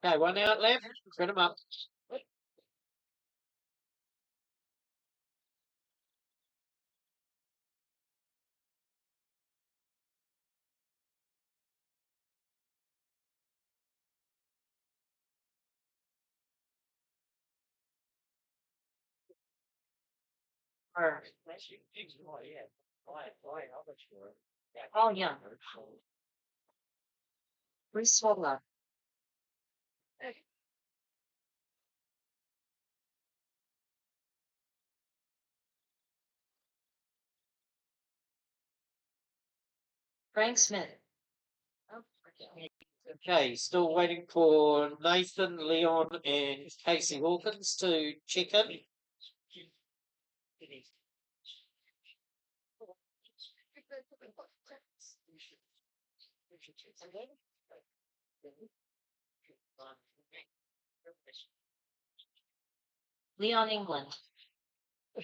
Okay, one out left. Put them up. Oh yeah. Swallow. Frank Smith. Okay, still waiting for Nathan, Leon, and Casey Hawkins to check in. Leon England. I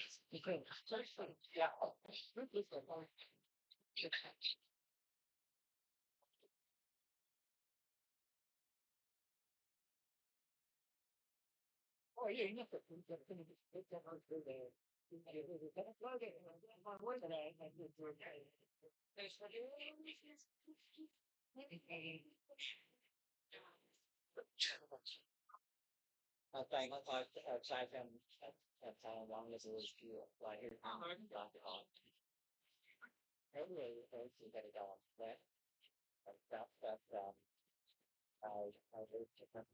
think I've him at how long as it was like here. Everybody thinks you gotta go on that. That's I heard different.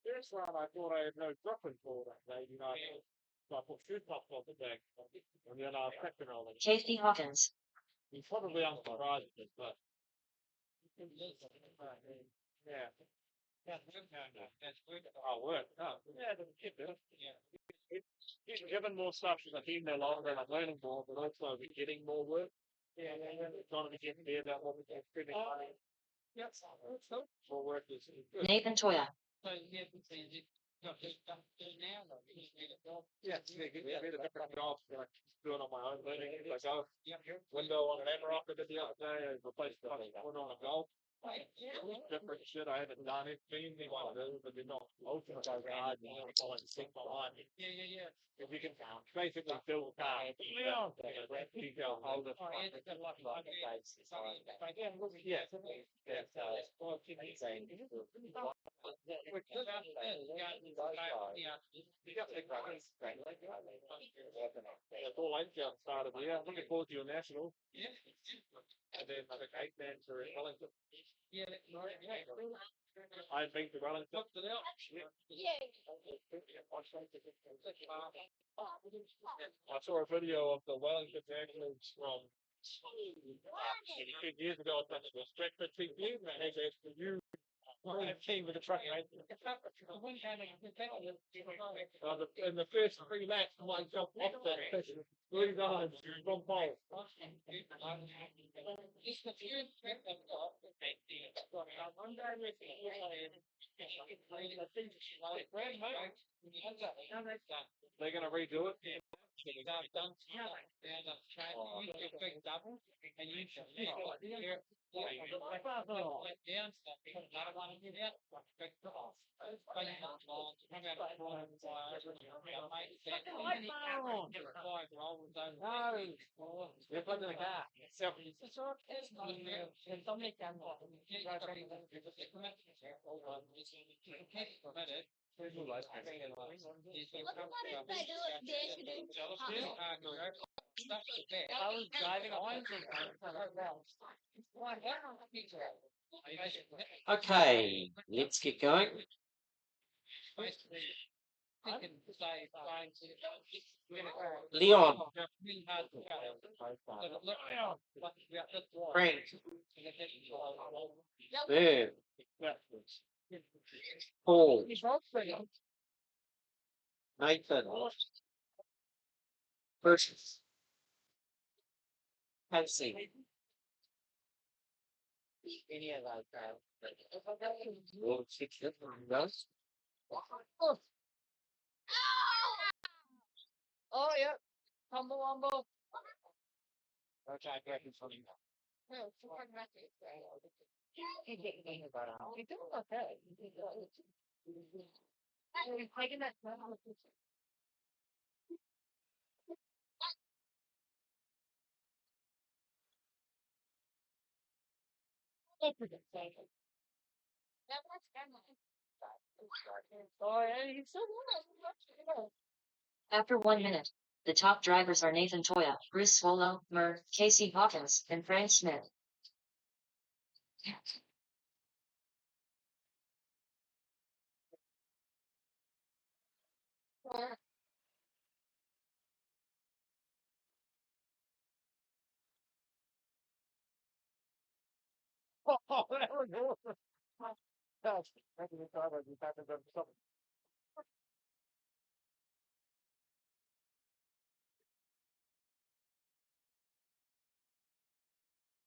This one I thought I had no dropping for that day, you know. So I put shoe tops on the bag, and then I kept it on it. Casey Hawkins. He's probably unsurprised at it, but yeah. Oh, work. Oh, yeah, the kid does. He's given more stuff to the team no longer, and I'm learning more, but also we're getting more work. Yeah, trying to be getting clear about what we can spend money. Yep. More work is good. Nathan Toya. Yeah, give me a different job. Like do it on my own learning. Like go window on an Amarok I did the other day, I replaced the window on a Golf. Different shit I haven't done it. Things they want to do, but they're not open so hard. You know, it's all like sink my line. Yeah. If you can basically fill the car. Yeah. Detail hold it. Yeah. That's all I'm started. Yeah, I'm looking forward to your national. Yeah. And then I think 8 man for Wellington. Yeah, I've been to Wellington. I saw a video of the Wellington ambulance from 10 years ago. I think it was Stretford TV, and they said for you. I came with the truck, right? In the first 3 laps, one jumped off that fish. 3 times from pole. They're gonna redo it. They're putting in the car. I was driving okay, let's get going. Leon. Frank. There. Paul. Nathan. First. Casey. Any of those guys. Okay, I get it from you. After 1 minute, the top drivers are Nathan Toya, Bruce Swallow, Casey Hawkins, and Frank Smith. Oh, that was awesome. That's making me tired of you having done something.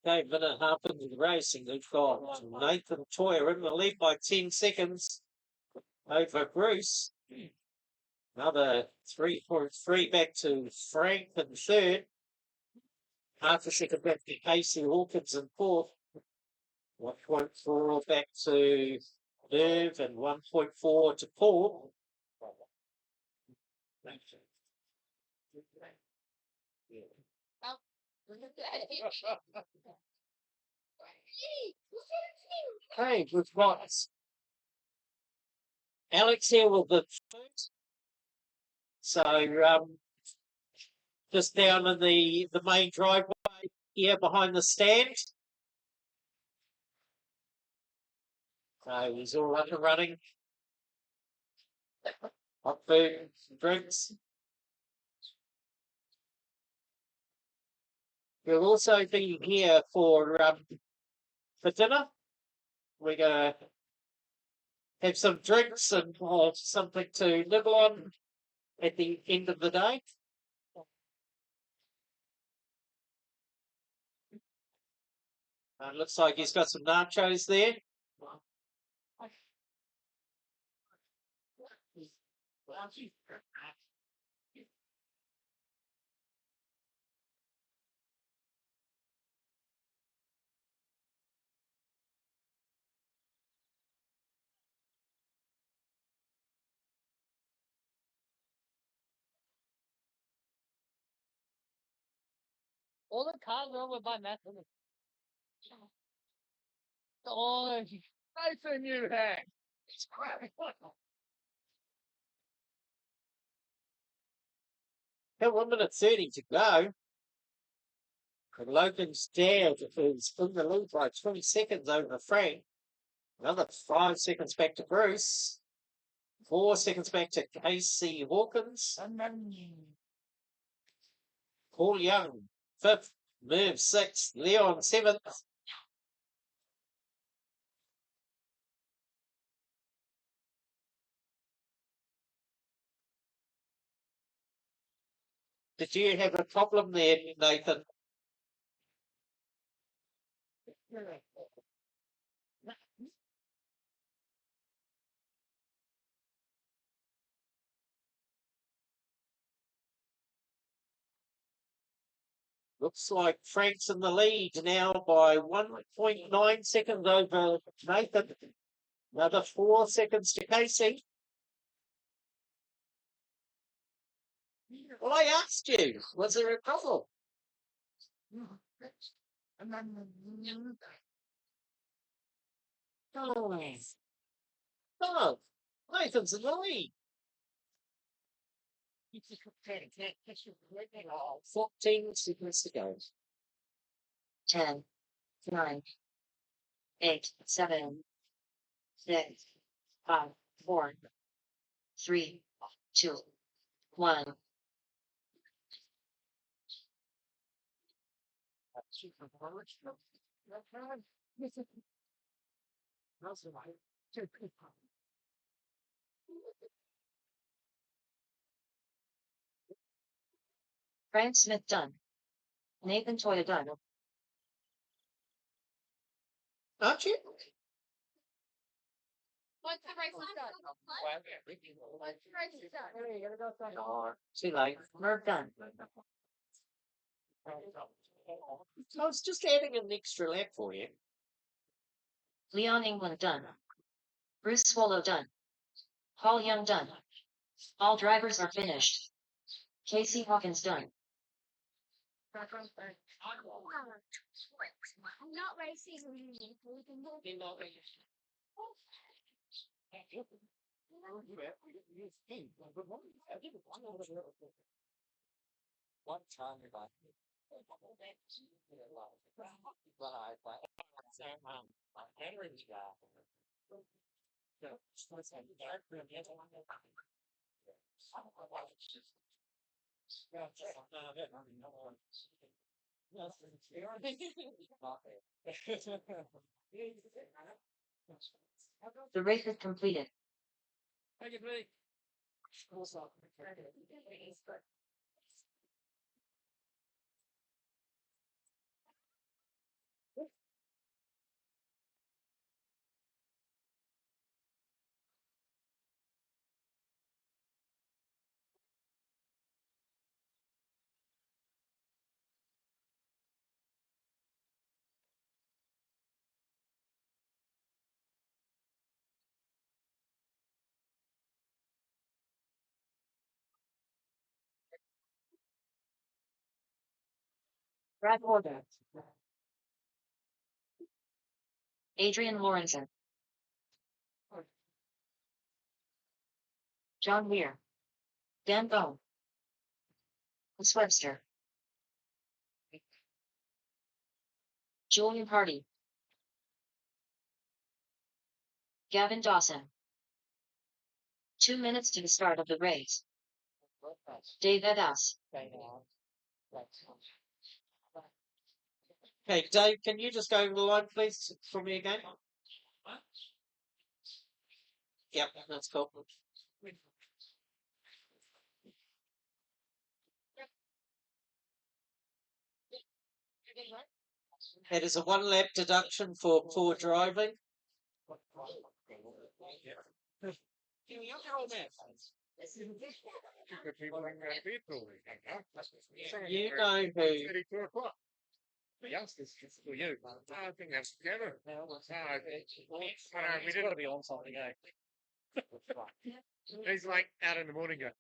Okay, minute and a half into the racing, they've got Nathan Toyer in the lead by 10 seconds over Bruce. Another 3.3 back to Frank in third. Half a second back to Casey Hawkins in fourth. 1.4 back to Irv and 1.4 to Paul. Hey, we've got Alex here with the first. So just down in the main driveway here behind the stand. So he's all up and running. Hot food, drinks. We'll also be here for dinner. We're gonna have some drinks and something to nibble on at the end of the day. Looks like he's got some nachos there. All the cars are over by Matt. Oh, Nathan, you have. It's crap. Got 1 minute 30 to go. And Logan's dad is in the lead by 20 seconds over Frank. Another 5 seconds back to Bruce. 4 seconds back to Casey Hawkins. Paul Young, 5th. Merv 6th. Leon 7th. Did you have a problem there, Nathan? Looks like Frank's in the lead now by 1.9 seconds over Nathan. Another 4 seconds to Casey. Well, I asked you, was there a problem? Oh, Nathan's in the lead. 14 seconds to go. 10, 9, 8, 7, 6, 5, 4, 3, 2, 1. Frank Smith done. Nathan Toya done. Aren't you? Once the race is done. Once the race is done. Oh, too late. Merv done. I was just adding an extra lap for you. Leon England done. Bruce Swallow done. Paul Young done. All drivers are finished. Casey Hawkins done. I'm not racing. One time you're like, Henry's guy. The race is completed. Brad Horvath. Adrian Lawrenson. John Weir. Dan Bone. Chris Webster. Julian Hardy. Gavin Dawson. 2 minutes to the start of the race. Dave Edas. Okay, Dave, can you just go over the line, please, for me again? Yep, that's cool. It is a 1 lap deduction for poor driving. You know who. Youngsters, for you. I think that's together. We didn't be on something, eh? He's like out in the morning going.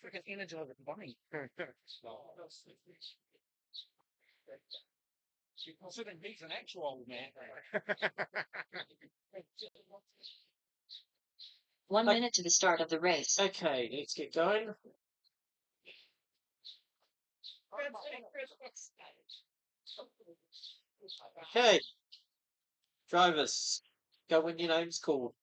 Freaking energizer bunny. Considering he's an actual old man. 1 minute to the start of the race. Okay, let's get going. Okay, drivers, go when your name's called.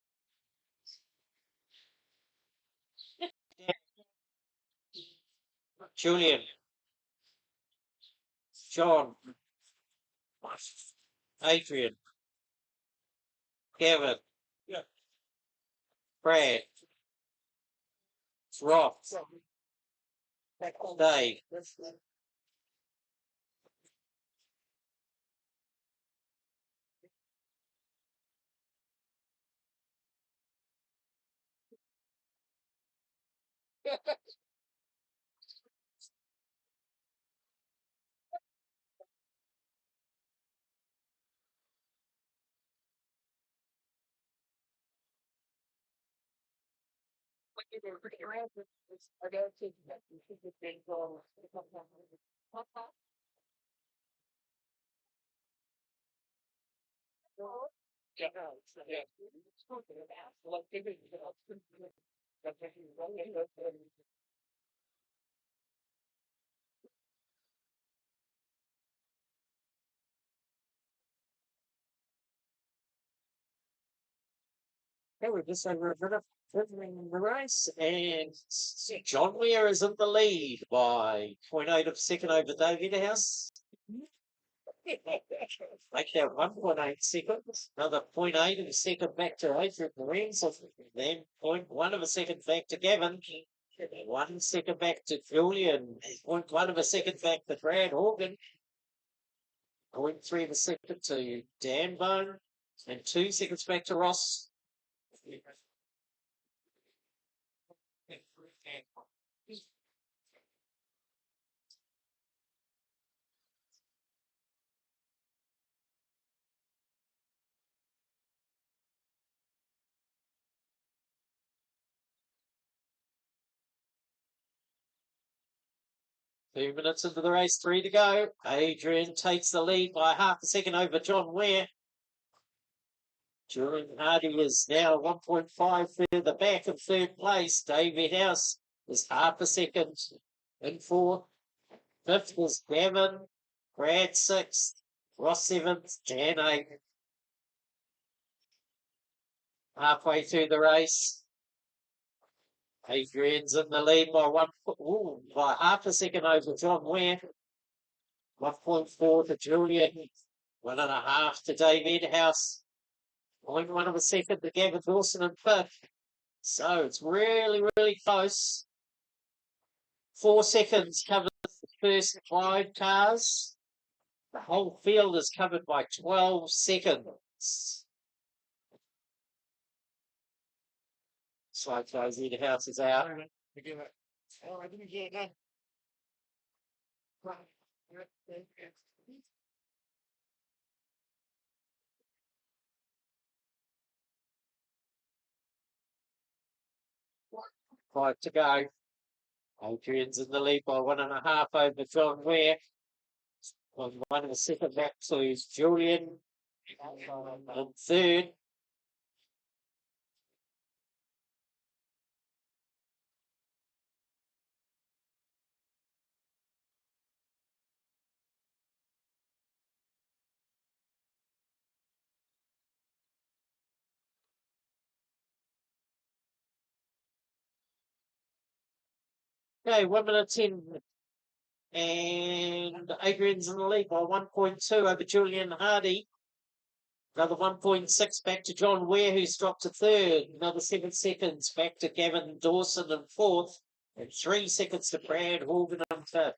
Julian, John, Adrian, Kevin, Brad, Ross, Dave, Okay, we're just over a minute in the race, and John Weir is in the lead by 0.8 of a second over David House. Like that 1.8 seconds, another 0.8 of a second back to Adrian Lorenz, then 0.1 of a second back to Gavin, 1 second back to Julian, 0.1 of a second back to Brad Horgan, 0.3 of a second to Dan Bone, and 2 seconds back to Ross 2 minutes into the race, 3 to go. Adrian takes the lead by half a second over John Ware. Julian Hardy is now 1.5 further back in third place. David House is half a second in fourth. Fifth is Gavin. Brad sixth. Ross seventh. Jan eighth. Halfway through the race. Adrian's in the lead by half a second over John Ware. 1.4 to Julian. 1.5 to David House. 0.1 of a second to Gavin Dawson in fifth. So it's really, really close. 4 seconds covers the first 5 cars. The whole field is covered by 12 seconds. So David House is out. Oh, I didn't get that. Five to go. Adrian's in the lead by 1.5 over John Ware. 1 of a second back to Julian in third. Okay, 1 minute 10. And Adrian's in the lead by 1.2 over Julian Hardy. Another 1.6 back to John Ware, who's dropped to third. Another 7 seconds back to Gavin Dawson in fourth. And 3 seconds to Brad Horgan in fifth.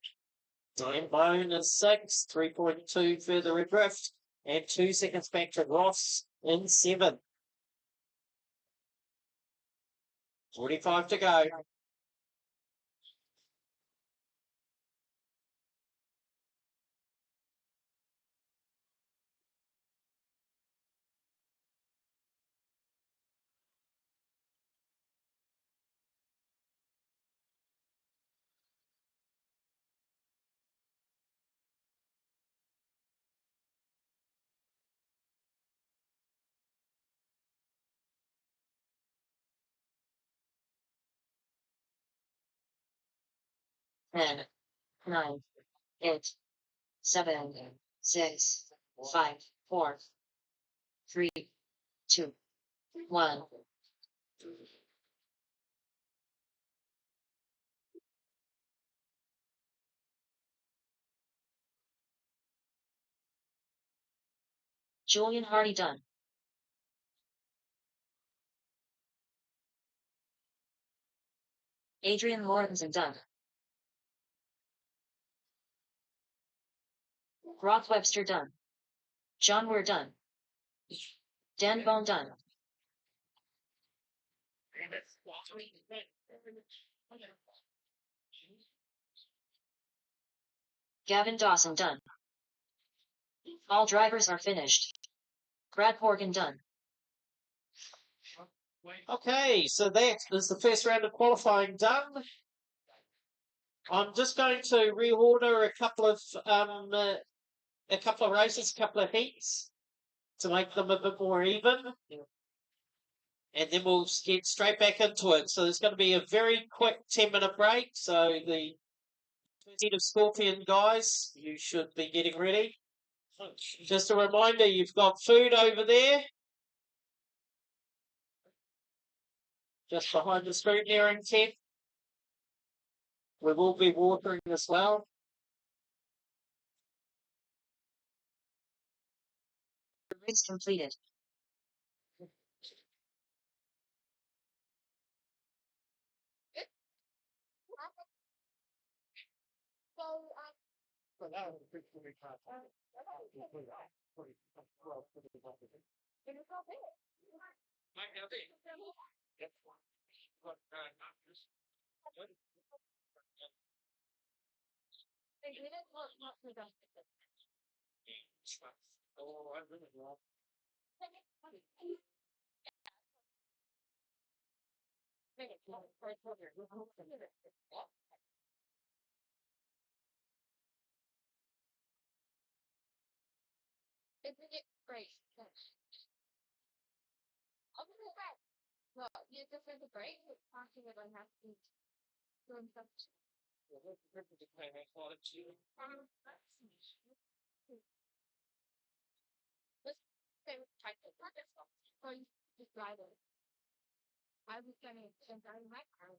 Dan Bone is sixth, 3.2 further adrift. And 2 seconds back to Ross in seventh. 45 to go. Ten, 9, 8, 7, 6, 5, 4, 3, 2, 1. Julian Hardy done. Adrian Mortensen done. Roth Webster done. John Ware done. Dan Bone done. Gavin Dawson done. All drivers are finished. Brad Horgan done. Okay, so that is the first round of qualifying done. I'm just going to reorder a couple of races, a couple of heats to make them a bit more even. And then we'll get straight back into it. So there's going to be a very quick 10-minute break. So the heat of Scorpion guys, you should be getting ready. Just a reminder, you've got food over there. Just behind the screen there in 10. We will be watering as well. Race completed. For now, it's pretty cool. Might have it. Yep. But, just good. Oh, I really love. Isn't it great? Well, you just have a break. Talking about have to doing something. Let's say try to so you just drive it. I was gonna send out my car.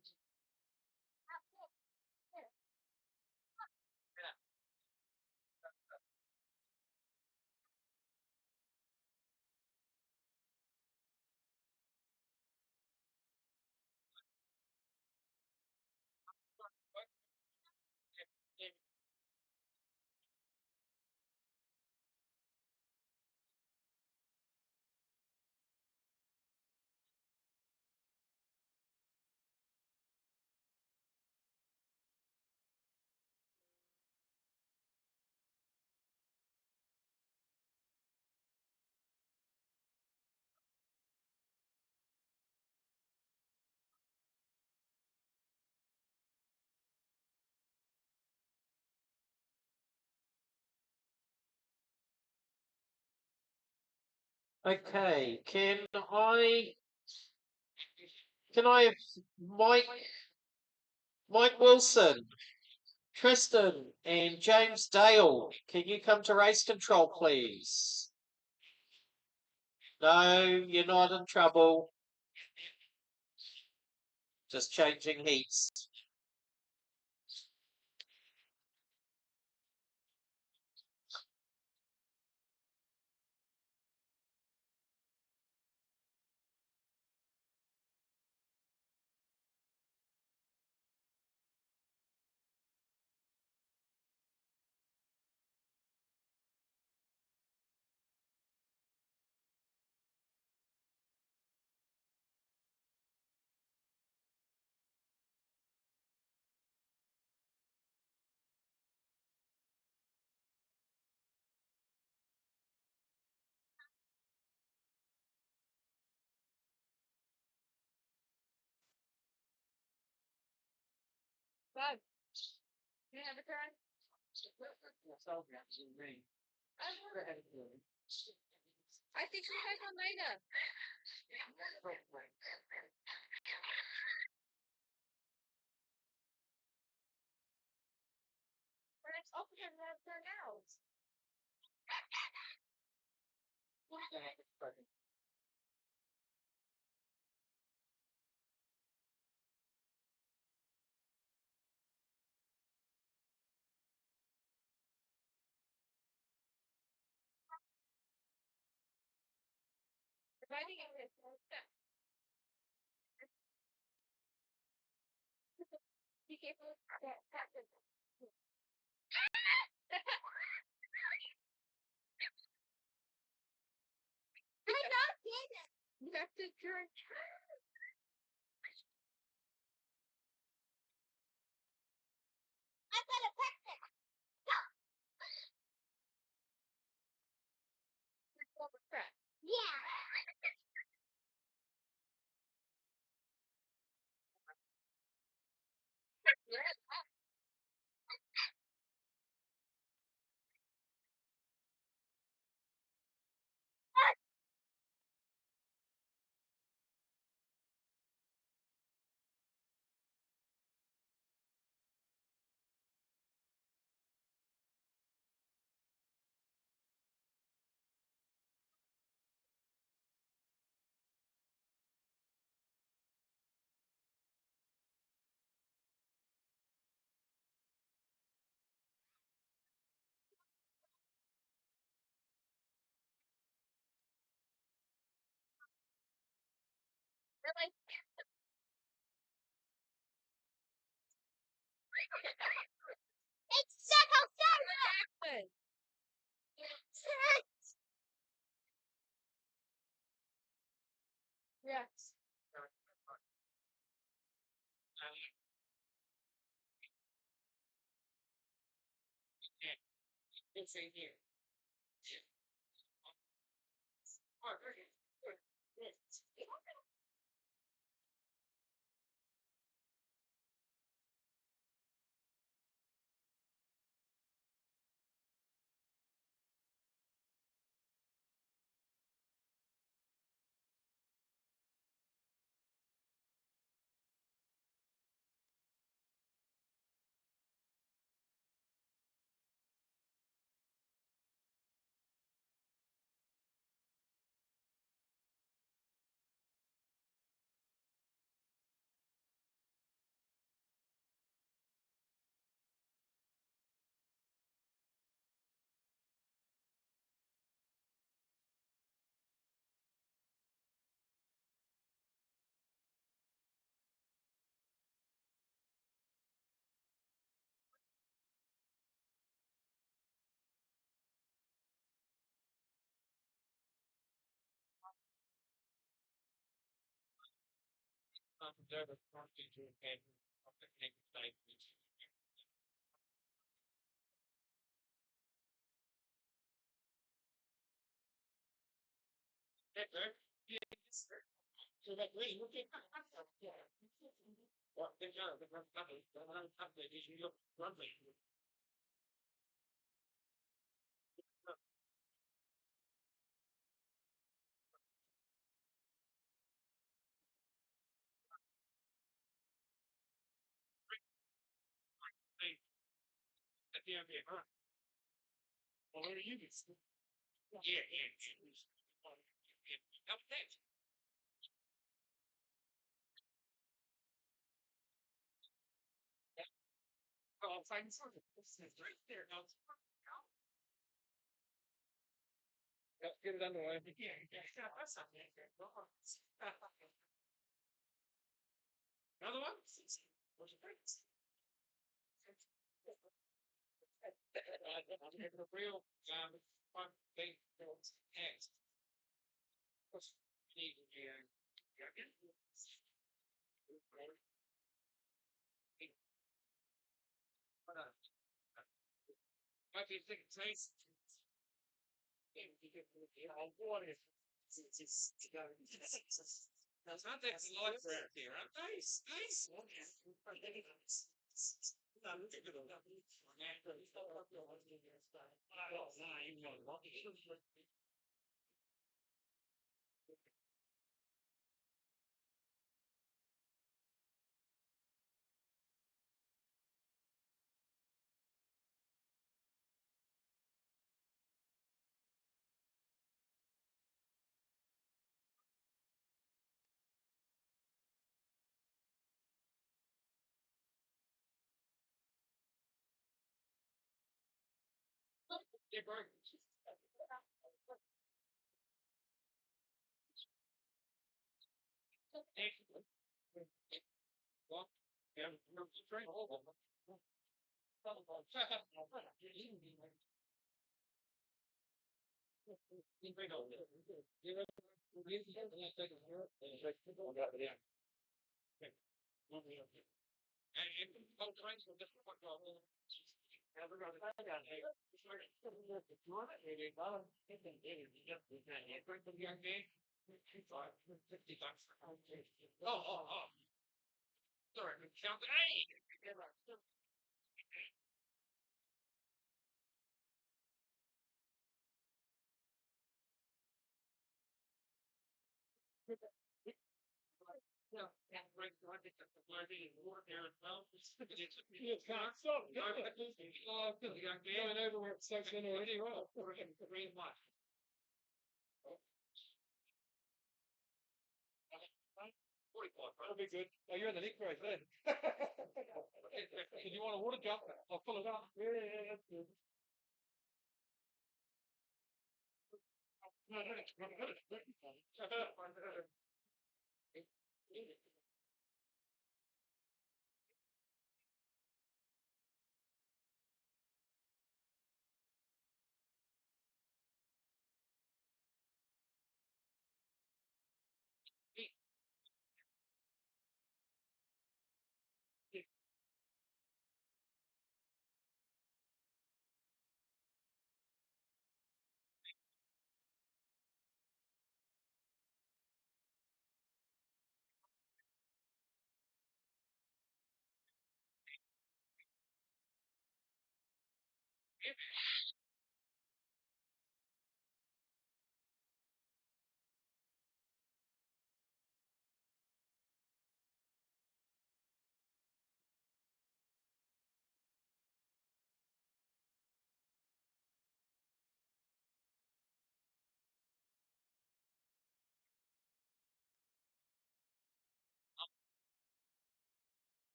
Okay, can I have Mike Mike Wilson, Tristan, and James Dale? Can you come to race control, please? No, you're not in trouble. Just changing heats. Bug. You have a turn? I think we had one later. But it's open and that's turn out. Providing it with be careful that happens. I'm not in it. You have to turn. I'm gonna press it. Yeah. Really? It's second good. It's in here. So that way, you can. What the job? The company. The company. You run me. At the end of the month. Well, where are you? Yeah, yeah. Up next. I'll find something. It's right there. Let's get it underway. Yeah, that's something. Another one? What's your friends? The real fun thing was hands. What's need here? Might be thick taste. That's not that life around here, huh? Nice, nice. Well, yeah, you're straight over. And all kinds of different Oh. Sorry, count the Yeah, right. So I think that's the learning and work there as well. It's kind of so. Going over where it's section already. Well, very much. 45. That'll be good. Oh, you're in the nick right then. If you want a water jump, I'll pull it up. Yeah, that's good. No,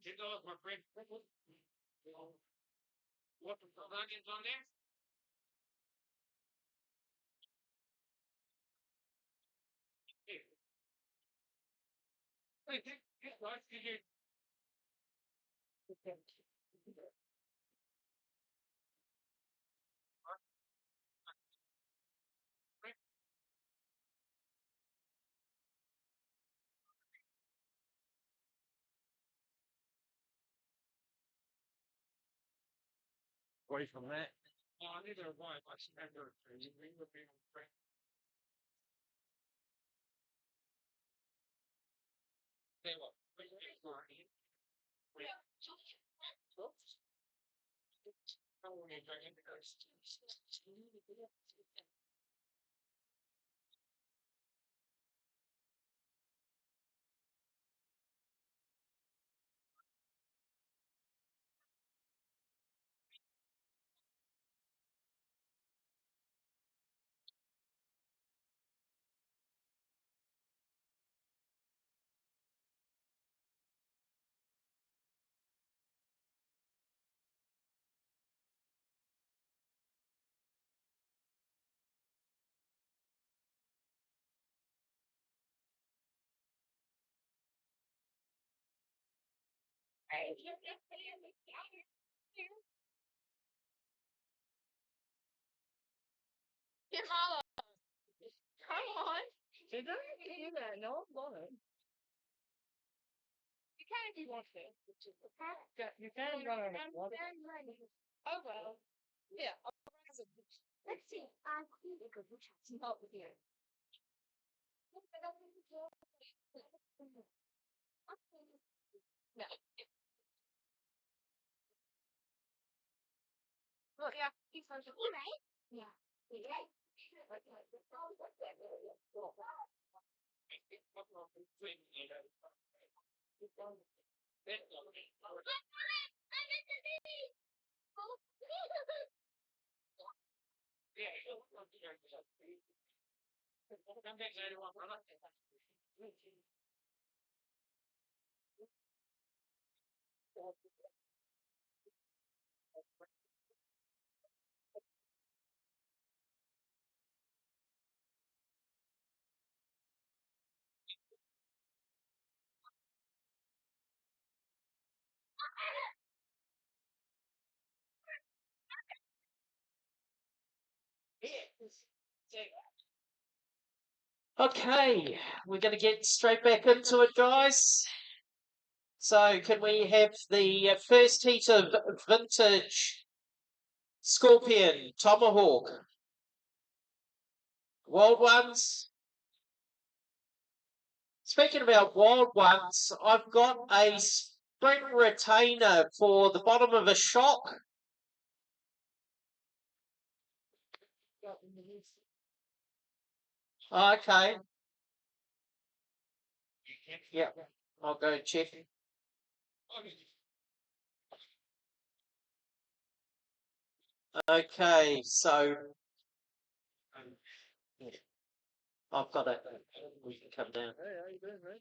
You know, my friend, what the onions on there? Hey, guys, did you? Away from that. Oh, neither one. I spent her. You bring the big friend. Say what? Get Mala. Come on. She doesn't do that. No, I'm going. You can if you want to. Yeah, you can run on it. Oh, well. Yeah. Let's see. Help with here. No. Well, yeah. He's supposed to. Right? Yeah. Yeah. Okay, we're going to get straight back into it, guys. So, can we have the first heat of Vintage Scorpion Tomahawk? Wild ones. Speaking about wild ones, I've got a spring retainer for the bottom of a shock. Okay. Yeah, I'll go check. Okay, so yeah, I've got it. We can come down. Hey, how you doing, man?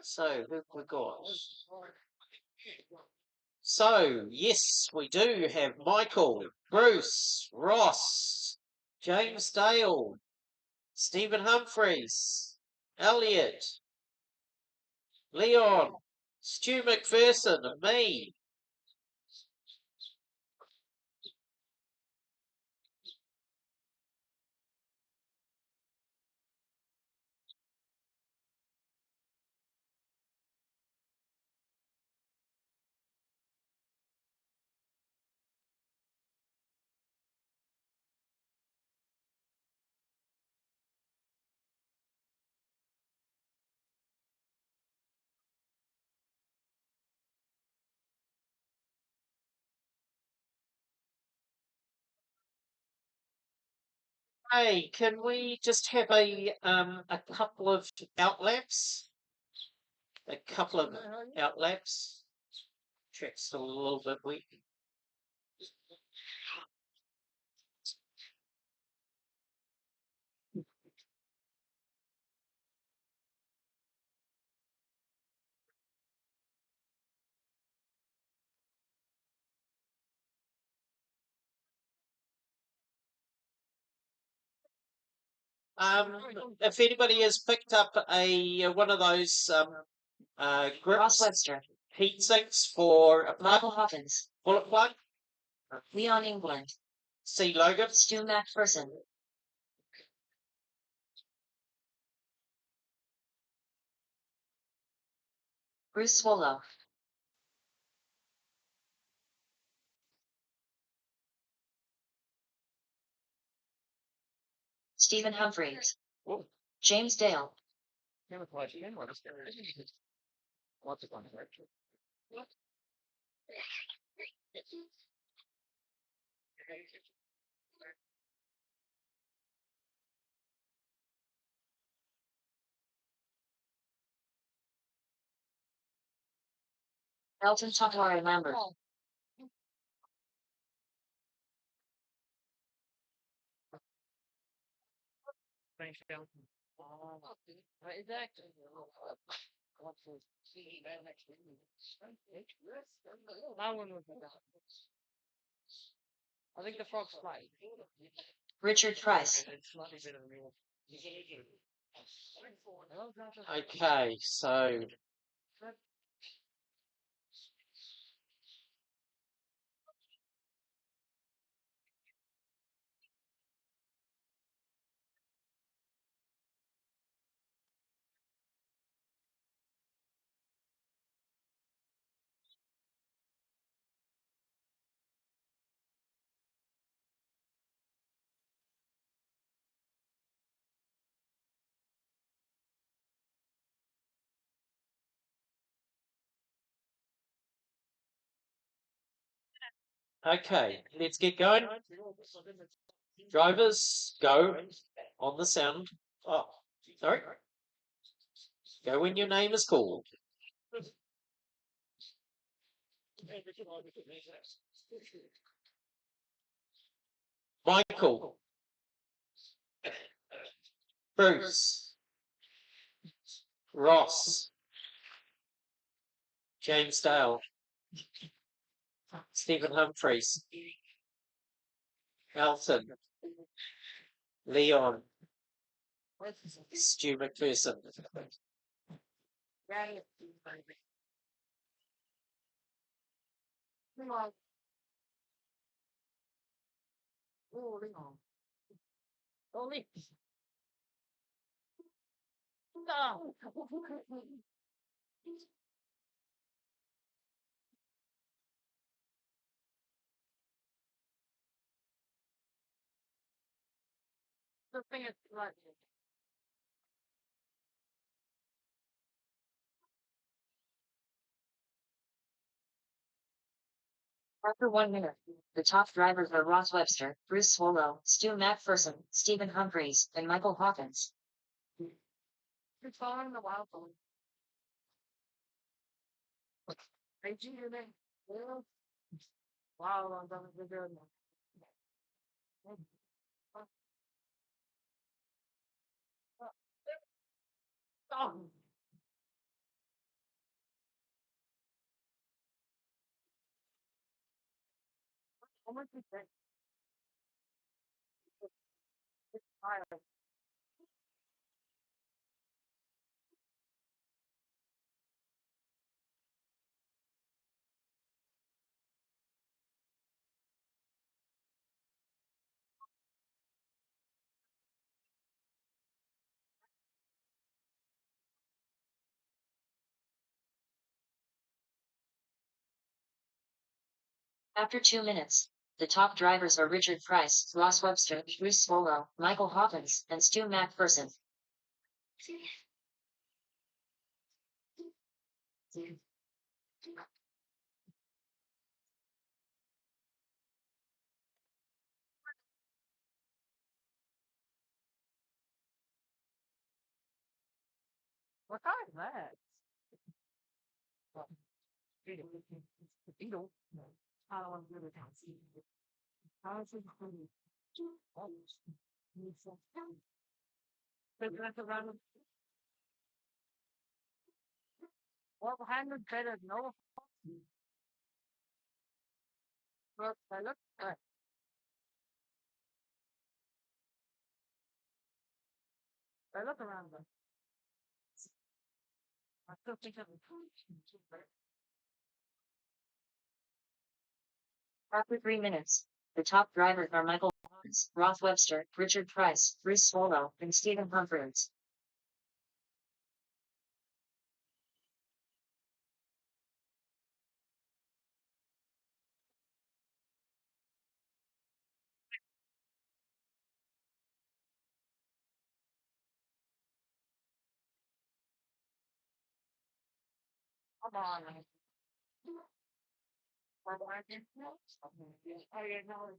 So who've we got? So yes, we do have Michael, Bruce, Ross, James Dale, Stephen Humphreys, Elliot, Leon, Stu McPherson, and me. Hey, can we just have a couple of outlaps? A couple of outlaps. Track's a little bit weak. If anybody has picked up a one of those Ross grips, Webster, heat sinks for a plug, Michael Hawkins, bullet plug, Leon England, see Logan. Stu McPherson, Bruce Swallow, Stephen Humphreys, Whoa. James Dale, Camouflage again. Lots of fun, right? Elton Takari Lambert, Thanks, Cal. Exactly. That one was I think the frog's fly. Richard Price, Okay, so okay, let's get going. Drivers, go on the sound. Oh, sorry. Go when your name is called. Michael, Bruce, Ross, James Dale, Stephen Humphreys, Elton, Leon, Stu McPherson, Come on. Oh, Leon. Only. No. The thing is, like, after 1 minute, the top drivers are Ross Webster, Bruce Swallow, Stu McPherson, Stephen Humphreys, and Michael Hawkins. you're following the wild one. Hey, do you hear me? Yeah. Wow, I'm done with the good one. Oh. How much is that? Fire. After 2 minutes, the top drivers are Richard Price, Ross Webster, Bruce Swallow, Michael Hawkins, and Stu McPherson. What kind is that? Beetle. I don't want to do the house. How is it? That's around. Well, behind the better no. Look, I look. I look around them. I still think of After 3 minutes, the top drivers are Michael Hawkins, Ross Webster, Richard Price, Bruce Swallow, and Stephen Humphreys. come on. I didn't know. I didn't know.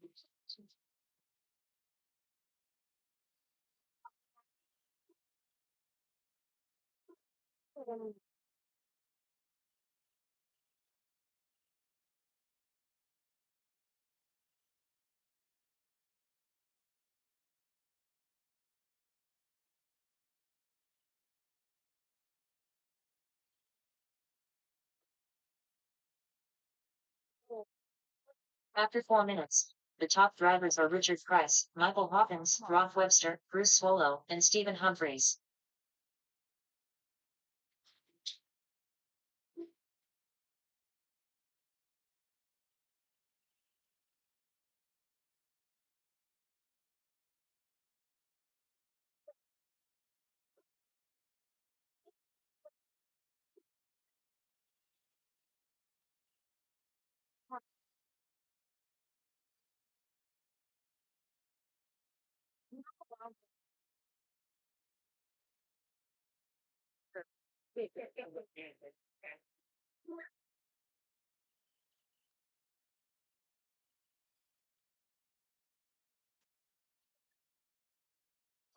After 4 minutes, the top drivers are Richard Price, Michael Hawkins, Ross Webster, Bruce Swallow, and Stephen Humphreys.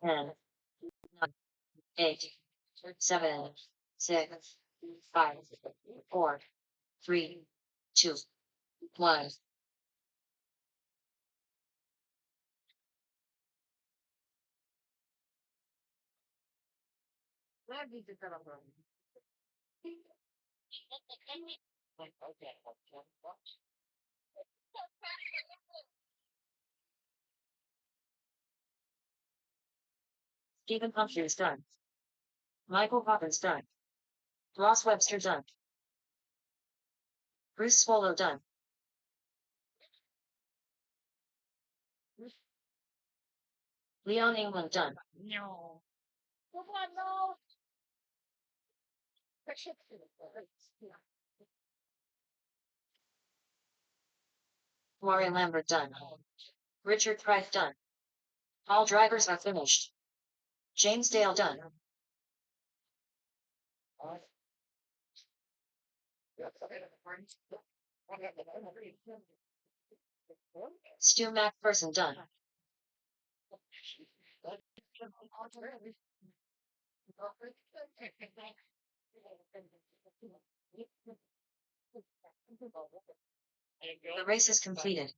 Ten, nine, 8, 7, 6, 5, 4, 3, 2, 1. Where did you go from? Stephen Humphreys done. Michael Hawkins done. Ross Webster done. Bruce Swallow done. Leon England done. No. Come on, no. Rory Lambert done. Richard Price done. All drivers are finished. James Dale done. Stu McPherson done. The race is completed.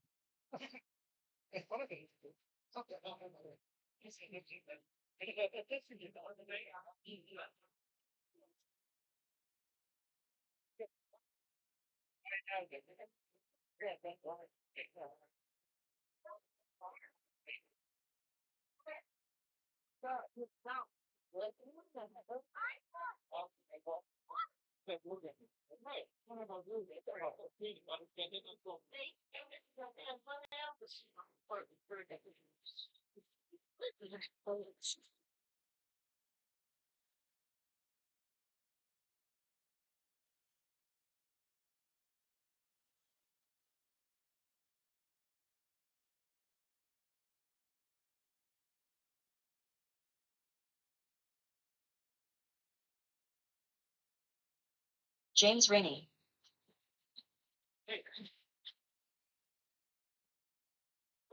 James Rainey.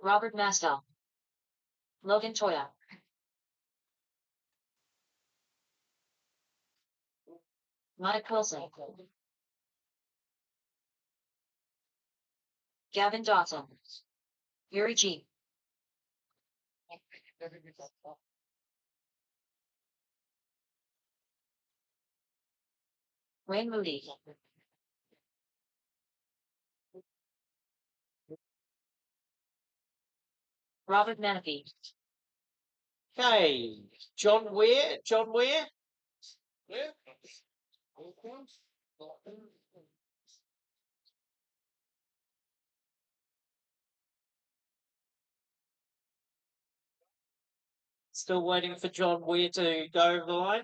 Robert Mastel. Logan Toya. Mike Wilson, Gavin Dawson, Yuri G, Wayne Moody, Robert Menifee, Okay, John Ware. Yeah. Still waiting for John Ware to go over the line.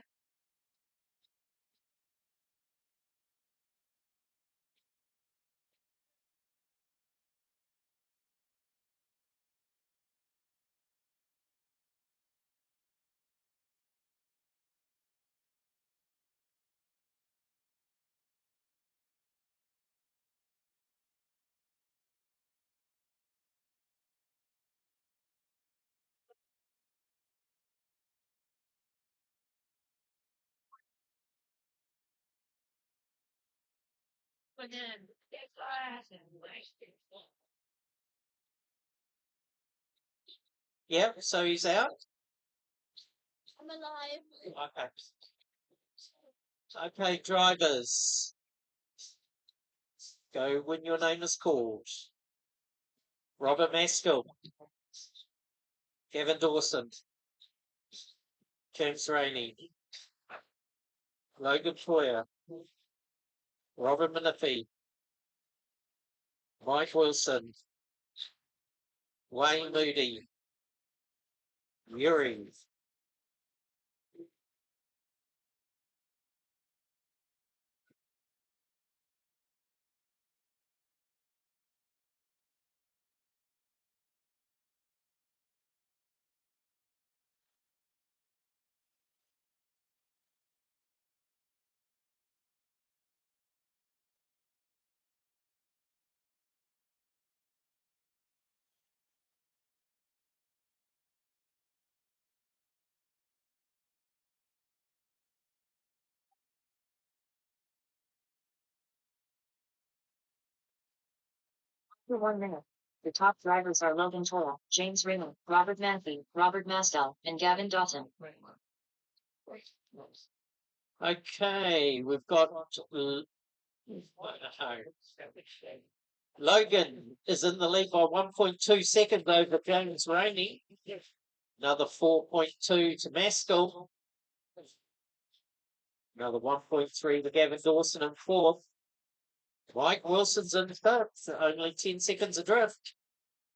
Yep, so he's out. I'm alive. Okay. Okay, drivers. Go when your name is called. Robert Maskell, Kevin Dawson, James Rainey, Logan Foyer, Robert Menifee, Mike Wilson, Wayne Moody, Yuri, for 1 minute. The top drivers are Logan Toya, James Raymond, Robert Menifee, Robert Mastel, and Gavin Dawson. Okay, we've got Logan is in the lead by 1.2 seconds over James Rainey. Another 4.2 to Maskell. Another 1.3 to Gavin Dawson in fourth. Mike Wilson's in fifth, only 10 seconds adrift.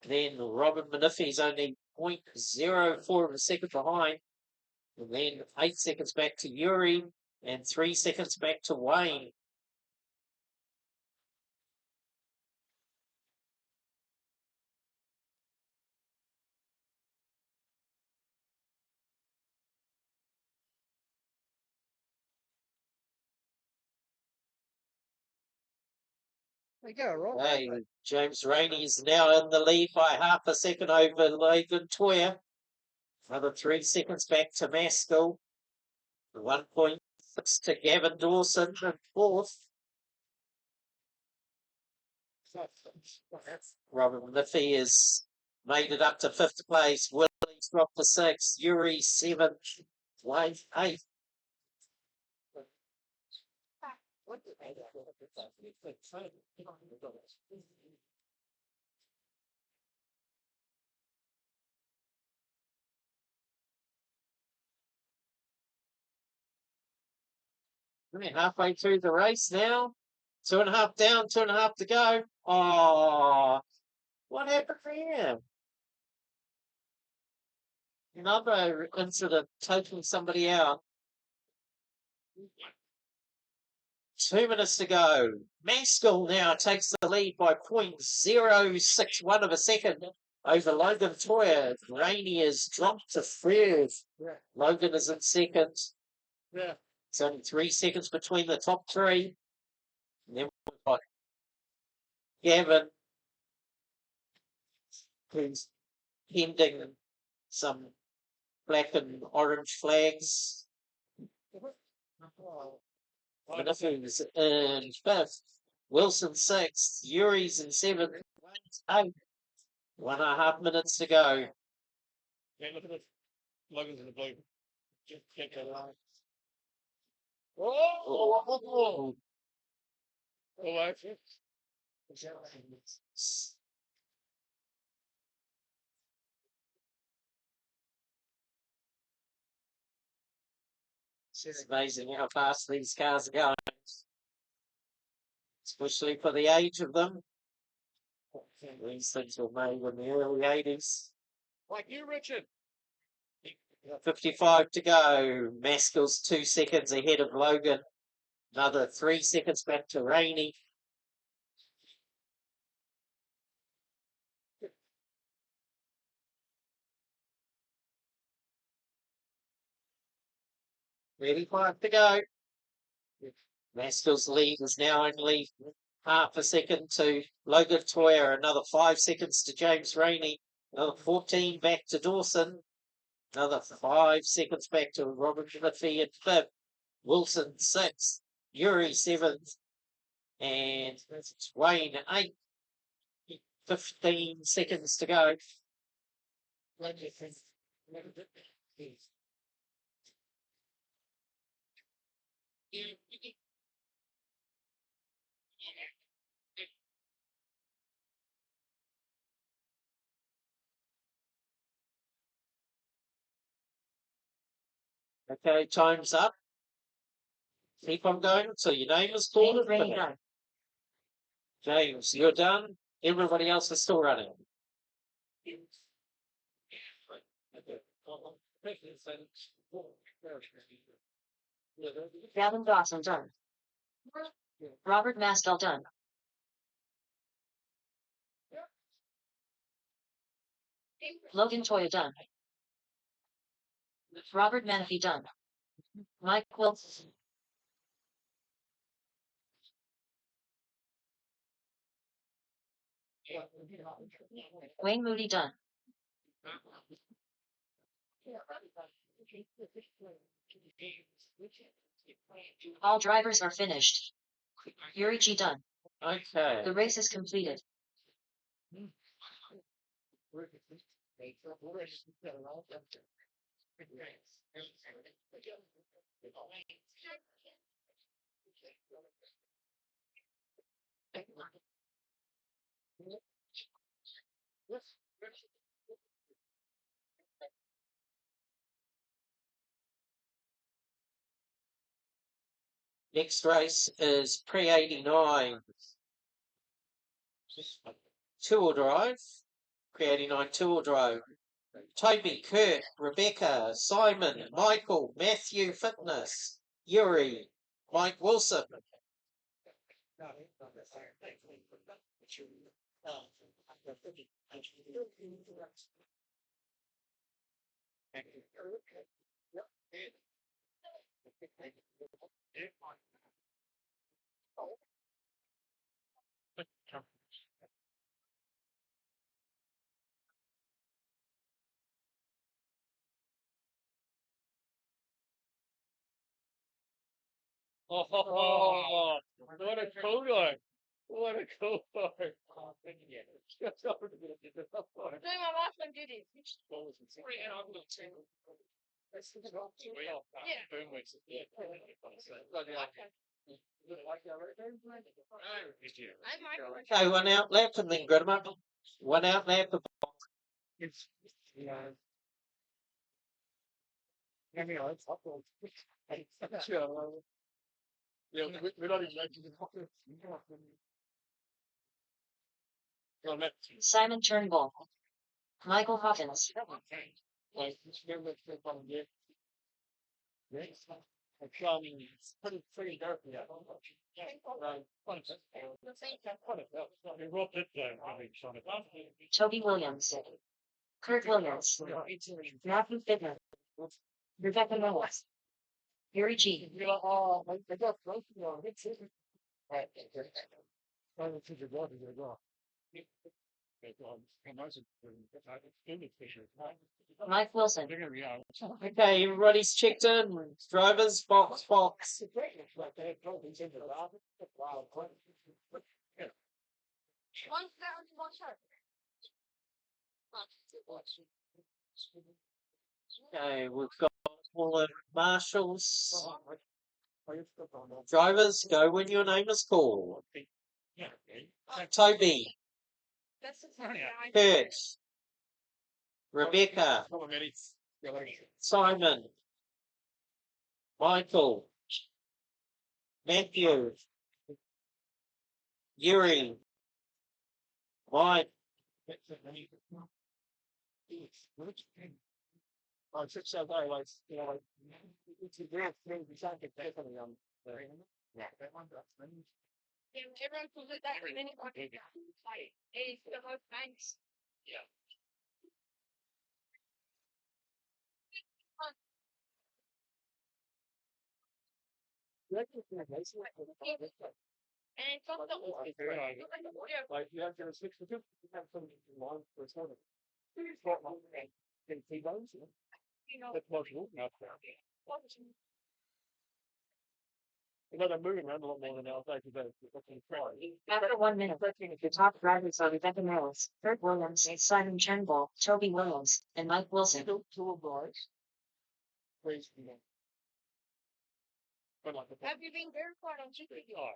Then Robin Menifee's only 0.04 of a second behind. And then 8 seconds back to Yuri and 3 seconds back to Wayne. Hey, James Rainey is now in the lead by half a second over Logan Toya. Another 3 seconds back to Maskell. 1.6 to Gavin Dawson in fourth. Robin Menifee has made it up to fifth place. Willie's dropped to sixth. Yuri seventh. Wayne eighth. We're halfway through the race now. 2.5 down, 2.5 to go. Oh, what happened there? Another incident taking somebody out. 2 minutes to go. Maskell now takes the lead by 0.061 of a second over Logan Toya. Rainey has dropped to third. Logan is in second. It's only 3 seconds between the top three. And then we've got Gavin, who's pending some black and orange flags. Minifu's in fifth. Wilson sixth. Yuri's in seventh. Eight. 1.5 minutes to go. Yeah, look at this. Logan's in the blue. Just get that line. Oh, that's it. It's amazing how fast these cars are going, especially for the age of them. These things were made in the early 80s. Like you, Richard. 55 to go. Maskell's 2 seconds ahead of Logan. Another 3 seconds back to Rainey. Really 5 to go. Maskell's lead is now only half a second to Logan Toyer. Another 5 seconds to James Rainey. Another 14 back to Dawson. Another 5 seconds back to Robert Cliffy at fifth. Wilson sixth. Yuri seventh. And Wayne 8th. 15 seconds to go. Okay, time's up. Keep on going until your name is called. James Rainey done. James, you're done. Everybody else is still running. Gavin Dawson done. Robert Mastel done. Logan Toya done. Robert Menifee done. Mike Wilson. Wayne Moody done. All drivers are finished. Yuri G done. Okay. The race is completed. Next race is pre 89 two-wheel drive. Pre 89 two-wheel drive. Toby, Kurt, Rebecca, Simon, Michael, Matthew, Fitness, Yuri, Mike Wilson. Oh, what a cool guy. What a cool guy. Doing my lifetime duties. Okay, one out left and then Grima. One out left. Yeah, we're not even making it. Simon Turnbull. Michael Hawkins. Like, pretty dark. Yeah. Toby Williams. Kurt Williams. Matthew Fitness. Rebecca Mills. Yuri G. Mike Wilson. Okay, everybody's checked in. Drivers, box. 1,000 Okay, we've got all the marshals. Drivers, go when your name is called. Toby, Kurt, Rebecca, Simon, Michael, Matthew, Yuri, Mike, Everyone calls it that. And then it's the whole thanks. And it's not the Like you have to switch the two, you have some long for some. It's not long. Can see those? you know, That's most not there. You know, they're moving around a lot more than else. Like After 1 minute, the top drivers are Rebecca Mills, Kurt Williams, Simon Turnbull, Toby Williams, and Mike Wilson. two of guys. Praise be God. But like the have you been verified on GKR?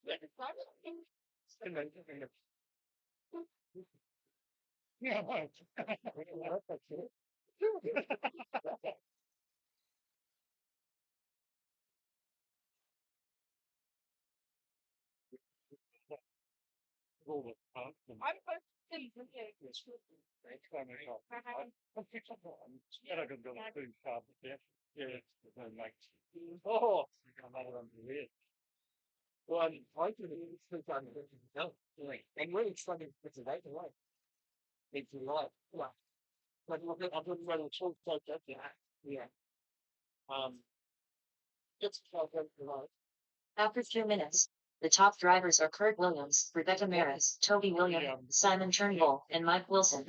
yeah, it's all. Yeah, right. That's it. I'm supposed to see you. Oh, well, I can think I'm no, and really trying to put it out away. It's like, well, like I've been running talk like that, yeah. It's like that, After 2 minutes, the top drivers are Kurt Williams, Rebecca Maris, Toby Williams, Simon Turnbull, and Mike Wilson.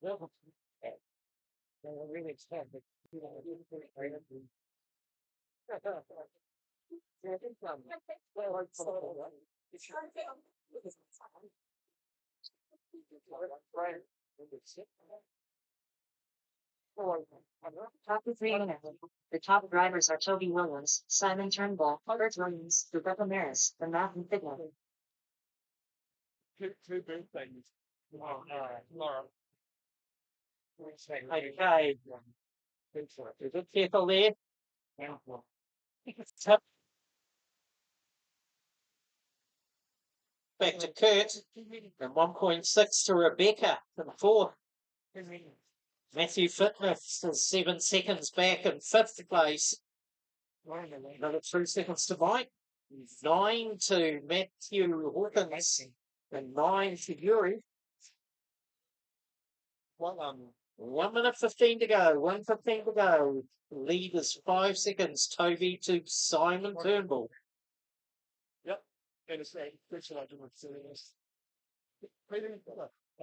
Well, really expect it. After 3 minutes, the top drivers are Toby Williams, Simon Turnbull, Kurt Williams, Rebecca Maris, and Matthew Figner. Two big things. Laura. okay. Is it careful there? Back to Kurt, and 1.6 to Rebecca in fourth. Matthew Fitness is 7 seconds back in fifth place. Another 2 seconds to Mike. 9 to Matthew Hawkins, and 9 to Yuri. Well, 1 minute 15 to go. 1:15 to go. Lead is 5 seconds. Toby to Simon Turnbull. yep. And it's a picture I do with serious.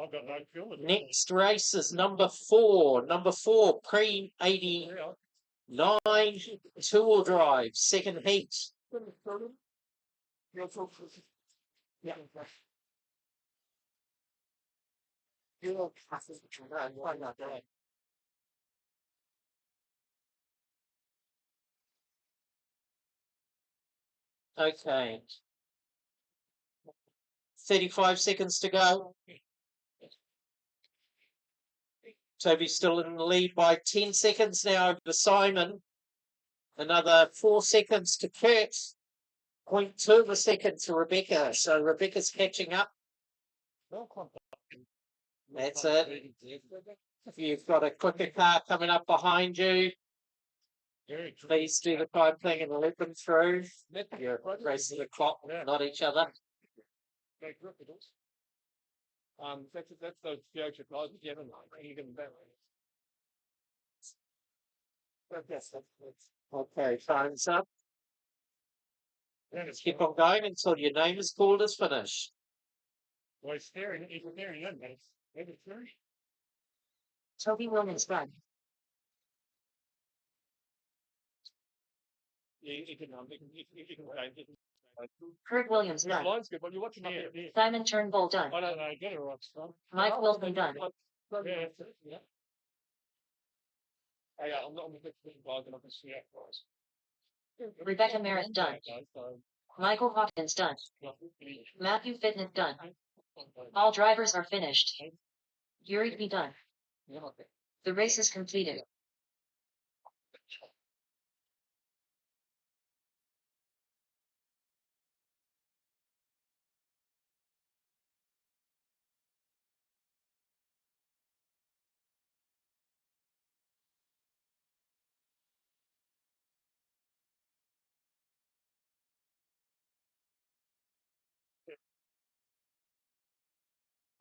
I've got no feeling. Next race is number 4. Number 4, pre 89 two-wheel drive, second heat. Yeah. Okay. 35 seconds to go. Toby's still in the lead by 10 seconds now over Simon. Another 4 seconds to Kurt. 0.2 of a second to Rebecca. So Rebecca's catching up. That's it. If you've got a quicker car coming up behind you, please do the time thing and let them through. You're racing the clock, not each other. That's those future guys given even better. Okay, time's up. Let's keep on going until your name is called as finished. Well, it's staring at me. Maybe it's very. Toby Williams run. You can Kurt Williams the done. line's good, but you're watching up here. Simon Turnbull done. I don't know, get it right, son. Mike Wilson done. Yeah. Hey, I'm not on the big guys and I can see it, guys. Rebecca Merritt done. Michael Hawkins done. Matthew Fitness done. All drivers are finished. Yuri be done. The race is completed.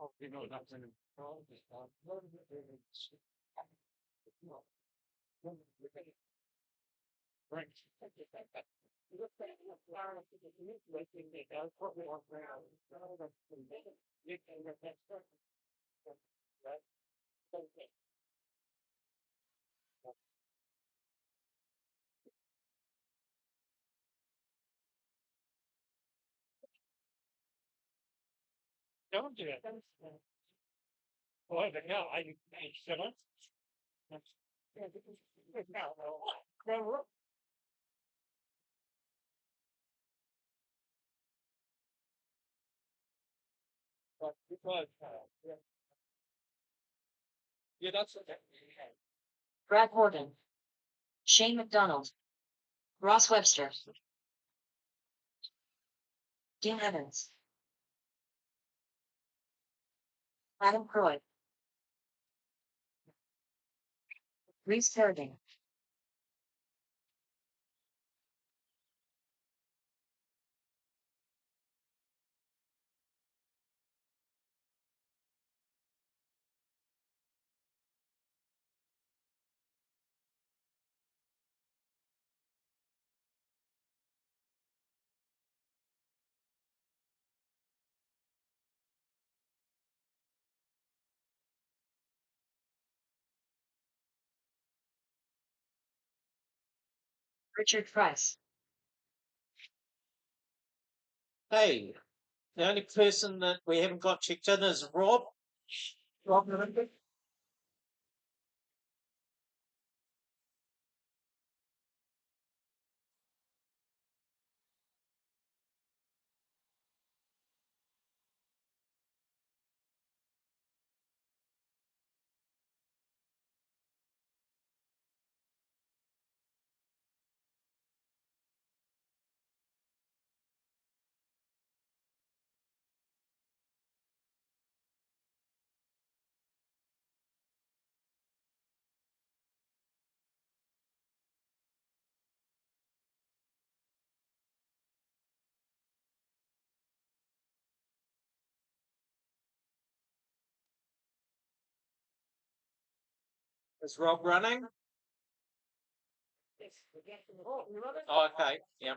Oh, you know, that's in Right. Don't do it. Boy, the hell, I shut up. Yeah, that's okay. Brad Morgan. Shane McDonald. Ross Webster. Dean Evans. Adam Croy. Reese Harrigan. Richard Price. Hey, the only person that we haven't got checked in is Rob. Rob, remember? Is Rob running? Oh, okay, yeah.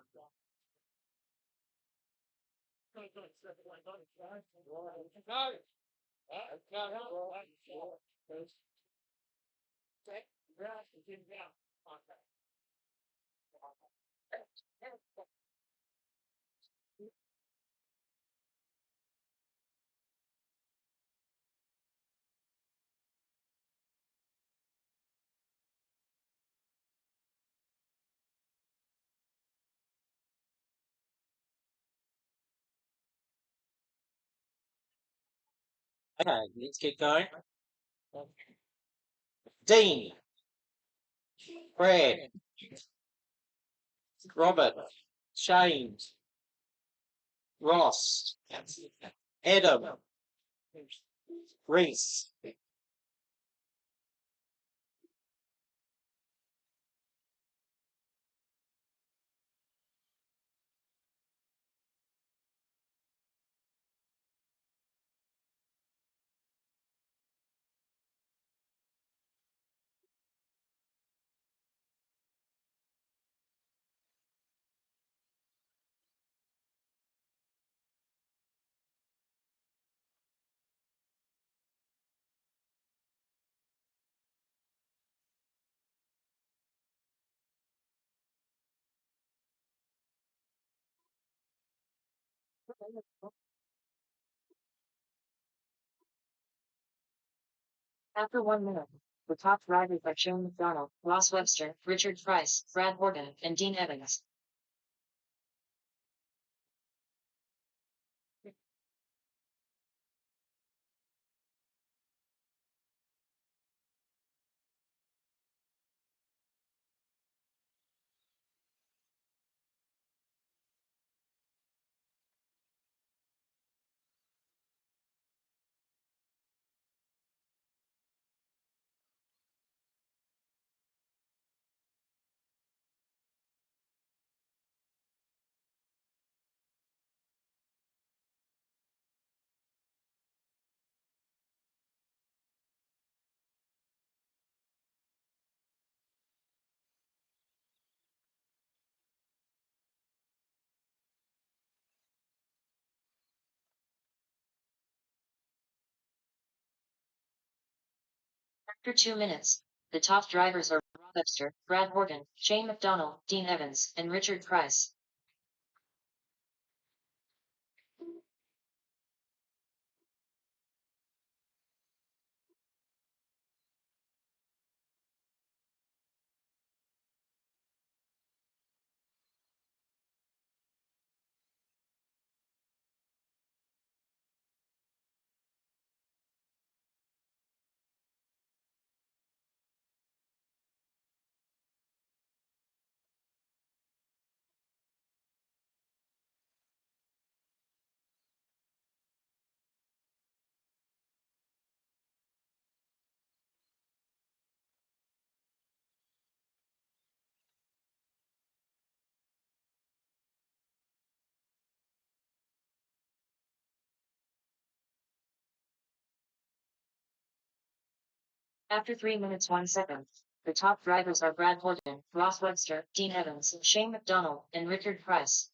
Okay, let's get going. Dean. Brad. Robert, Shane, Ross, Adam, Reese. After 1 minute, the top drivers are Shane McDonald, Ross Webster, Richard Price, Brad Morgan, and Dean Evans. After 2 minutes, the top drivers are Ross Webster, Brad Morgan, Shane McDonald, Dean Evans, and Richard Price. After 3 minutes 1 second, the top drivers are Brad Morgan, Ross Webster, Dean Evans, Shane McDonald, and Richard Price.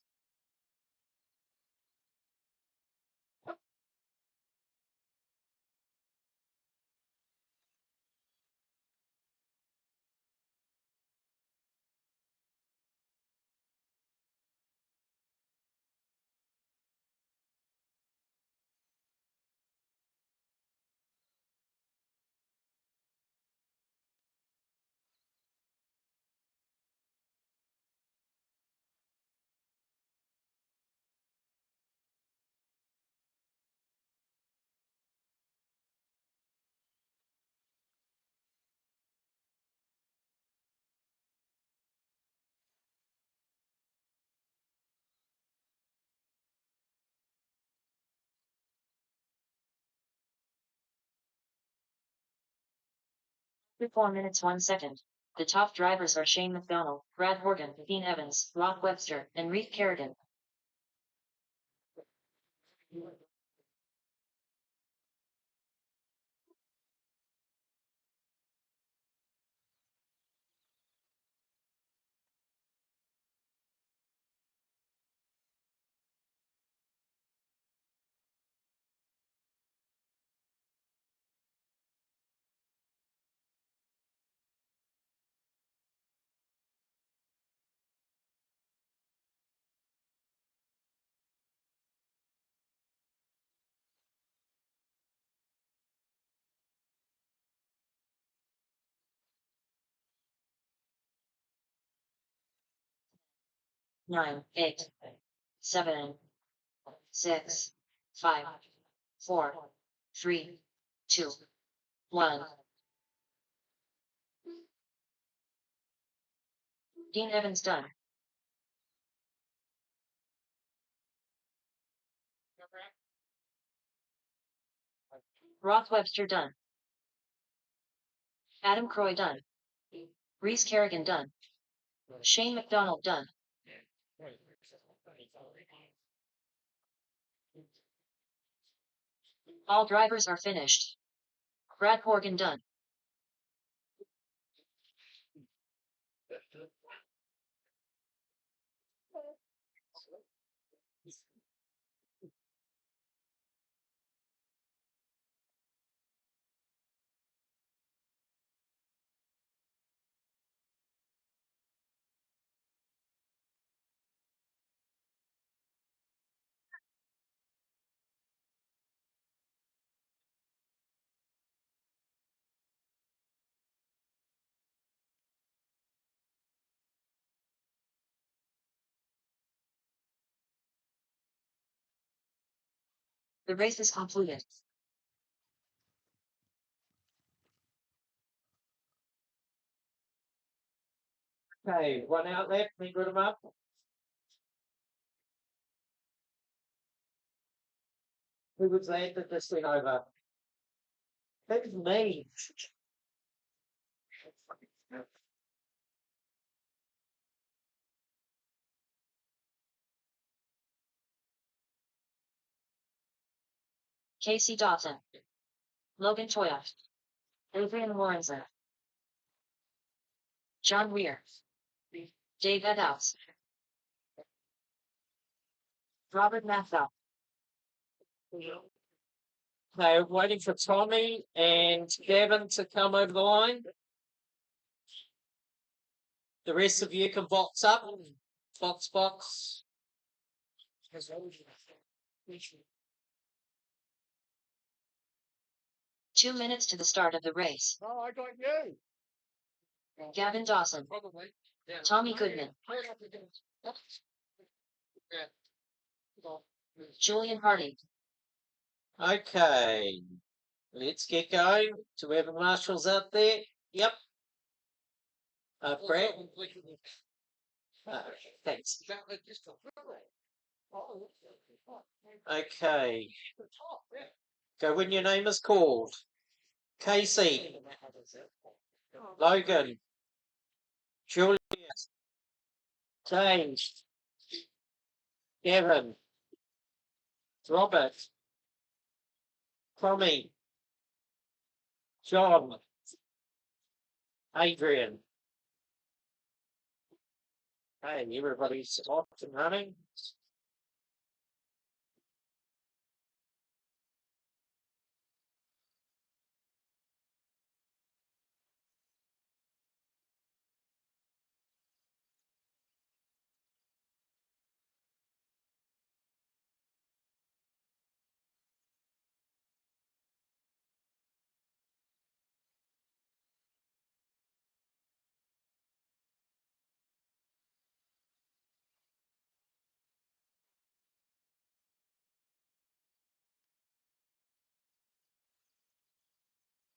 After 4 minutes 1 second, the top drivers are Shane McDonald, Brad Morgan, Dean Evans, Ross Webster, and Reese Kerrigan. 9, 8, 7, 6, 5, 4, 3, 2, 1. Dean Evans done. Roth Webster done. Adam Croy done. Reese Kerrigan done. Shane McDonald done. All drivers are finished. Brad Horgan done. The race is concluded. Okay, one out left, we got him up. Who was that that this went over? That was me. Casey Dawson. Logan Toya. Adrian Lorenzen. John Weir. Dave Edhouse. Robert Mathau. Okay, waiting for Tommy and Gavin to come over the line. The rest of you can box up. Box. 2 minutes to the start of the race. Oh, I got you. Gavin Dawson. Probably. Yeah. Tommy Goodman. Julian Hardy. Okay, let's get going. Do we have marshals out there? Yep. Brad. Thanks. Okay. Go when your name is called. Casey. Logan. Julius. James. Gavin. Robert. Tommy. John. Adrian. Hey, everybody's off and running.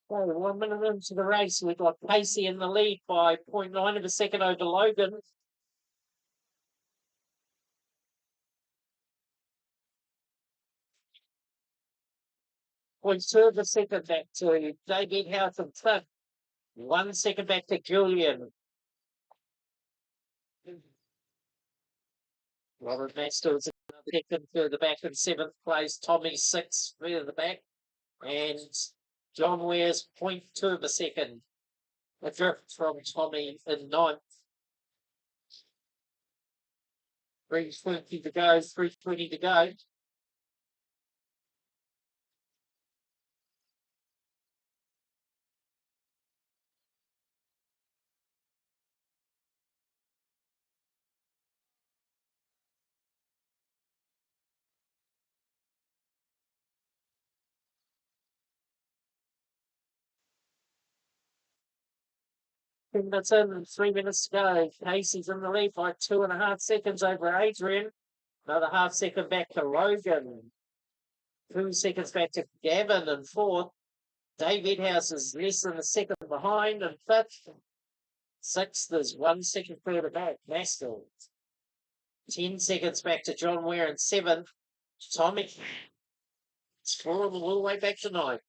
So 1 minute into the race, we've got Casey in the lead by 0.9 of a second over Logan. Point two of a second back to David House and fifth. 1 second back to Julian. Robert Masters second further back in seventh place. Tommy sixth further back. And John Ware's 0.2 of a second. A drift from Tommy in ninth. 3:20 to go, 3:20 to go. That's in 3 minutes to go. Casey's in the lead by 2.5 seconds over Adrian. Another half second back to Logan. 2 seconds back to Gavin in fourth. David House is less than a second behind in fifth. Sixth is 1 second further back. Maskell. 10 seconds back to John Ware in seventh. Tommy, it's fallen all the way back to 9.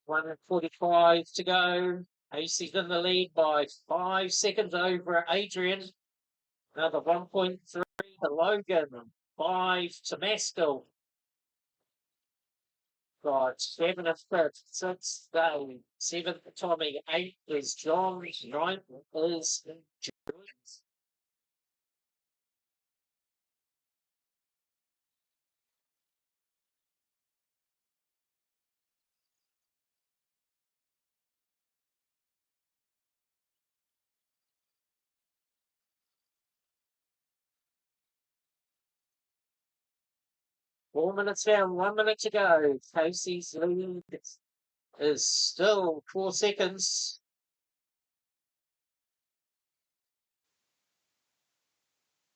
One and 45 to go. AC's in the lead by 5 seconds over Adrian. Another 1.3 to Logan. 5 to Maskell. Got 7 to Fritz. 6 Dave. 7 to Tommy. 8 is John. 9 is Jules. Four minutes down, 1 minute to go. Casey's lead is still 4 seconds.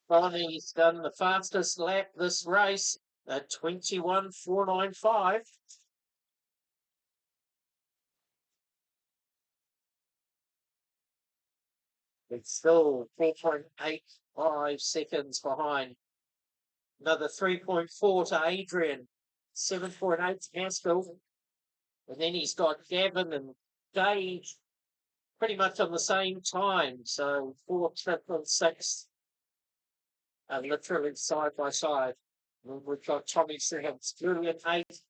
Bonnie's done the fastest lap this race at 21.495. It's still 4.85 seconds behind. Another 3.4 to Adrian. 7.8 to Haskell. And then he's got Gavin and Dave pretty much on the same time. So 4th, 5th, and 6th are literally side by side. And we've got Tommy 7th, Julian 8th,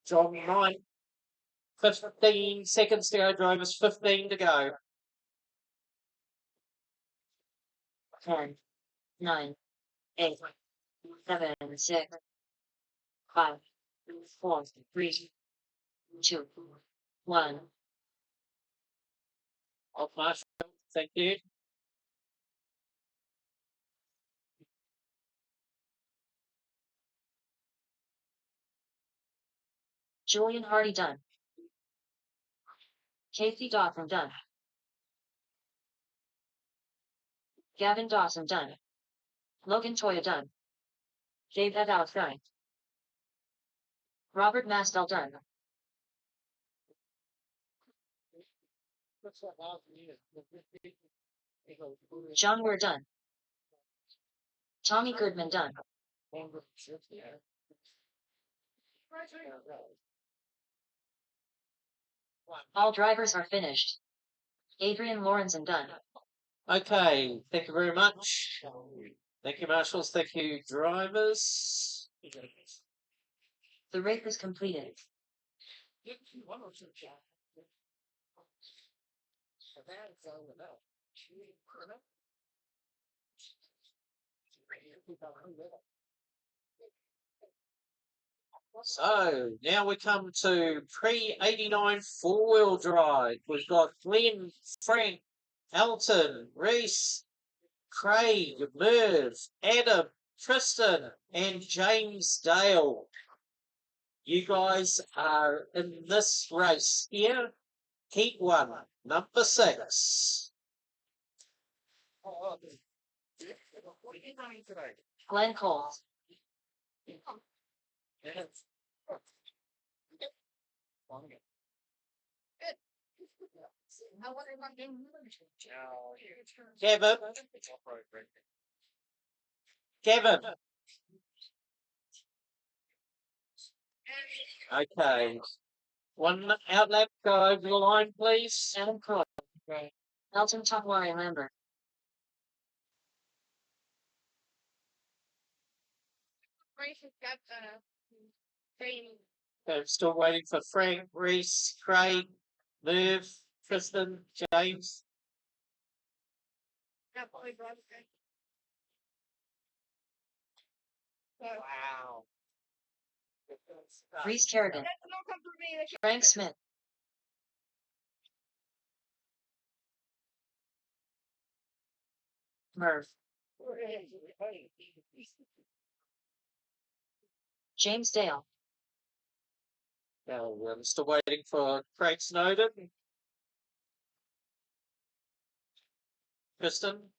John 9th, 15 seconds to go, drivers, 15 to go. 10, 9, 8, 7, 6, 5, 4, 3, 2, 1. Off Marshall, thank you. Julian Hardy done. Casey Dawson done. Gavin Dawson done. Logan Toya done. Dave Evans done. Robert Mastel done. John We're done. Tommy Goodman done. All drivers are finished. Adrian Lawrenson done. Okay, thank you very much. Thank you, marshals. Thank you, drivers. The race is completed. So now we come to pre-89 four-wheel drive. We've got Glenn, Frank, Elton, Reese, Craig, Merv, Adam, Tristan, and James Dale. You guys are in this race here. Heat 1, number 6. Glenn Cole. Kevin. Kevin. Okay. One outlap, go over the line, please. Adam Croy. Elton Tawari Lambert. I'm still waiting for Frank, Reese, Craig, Merv, Tristan, James. Wow. Reese Kerrigan, That's not come through me. That's Frank Smith, Merv, James Dale, Now we're still waiting for Craig Snowden. Kristen.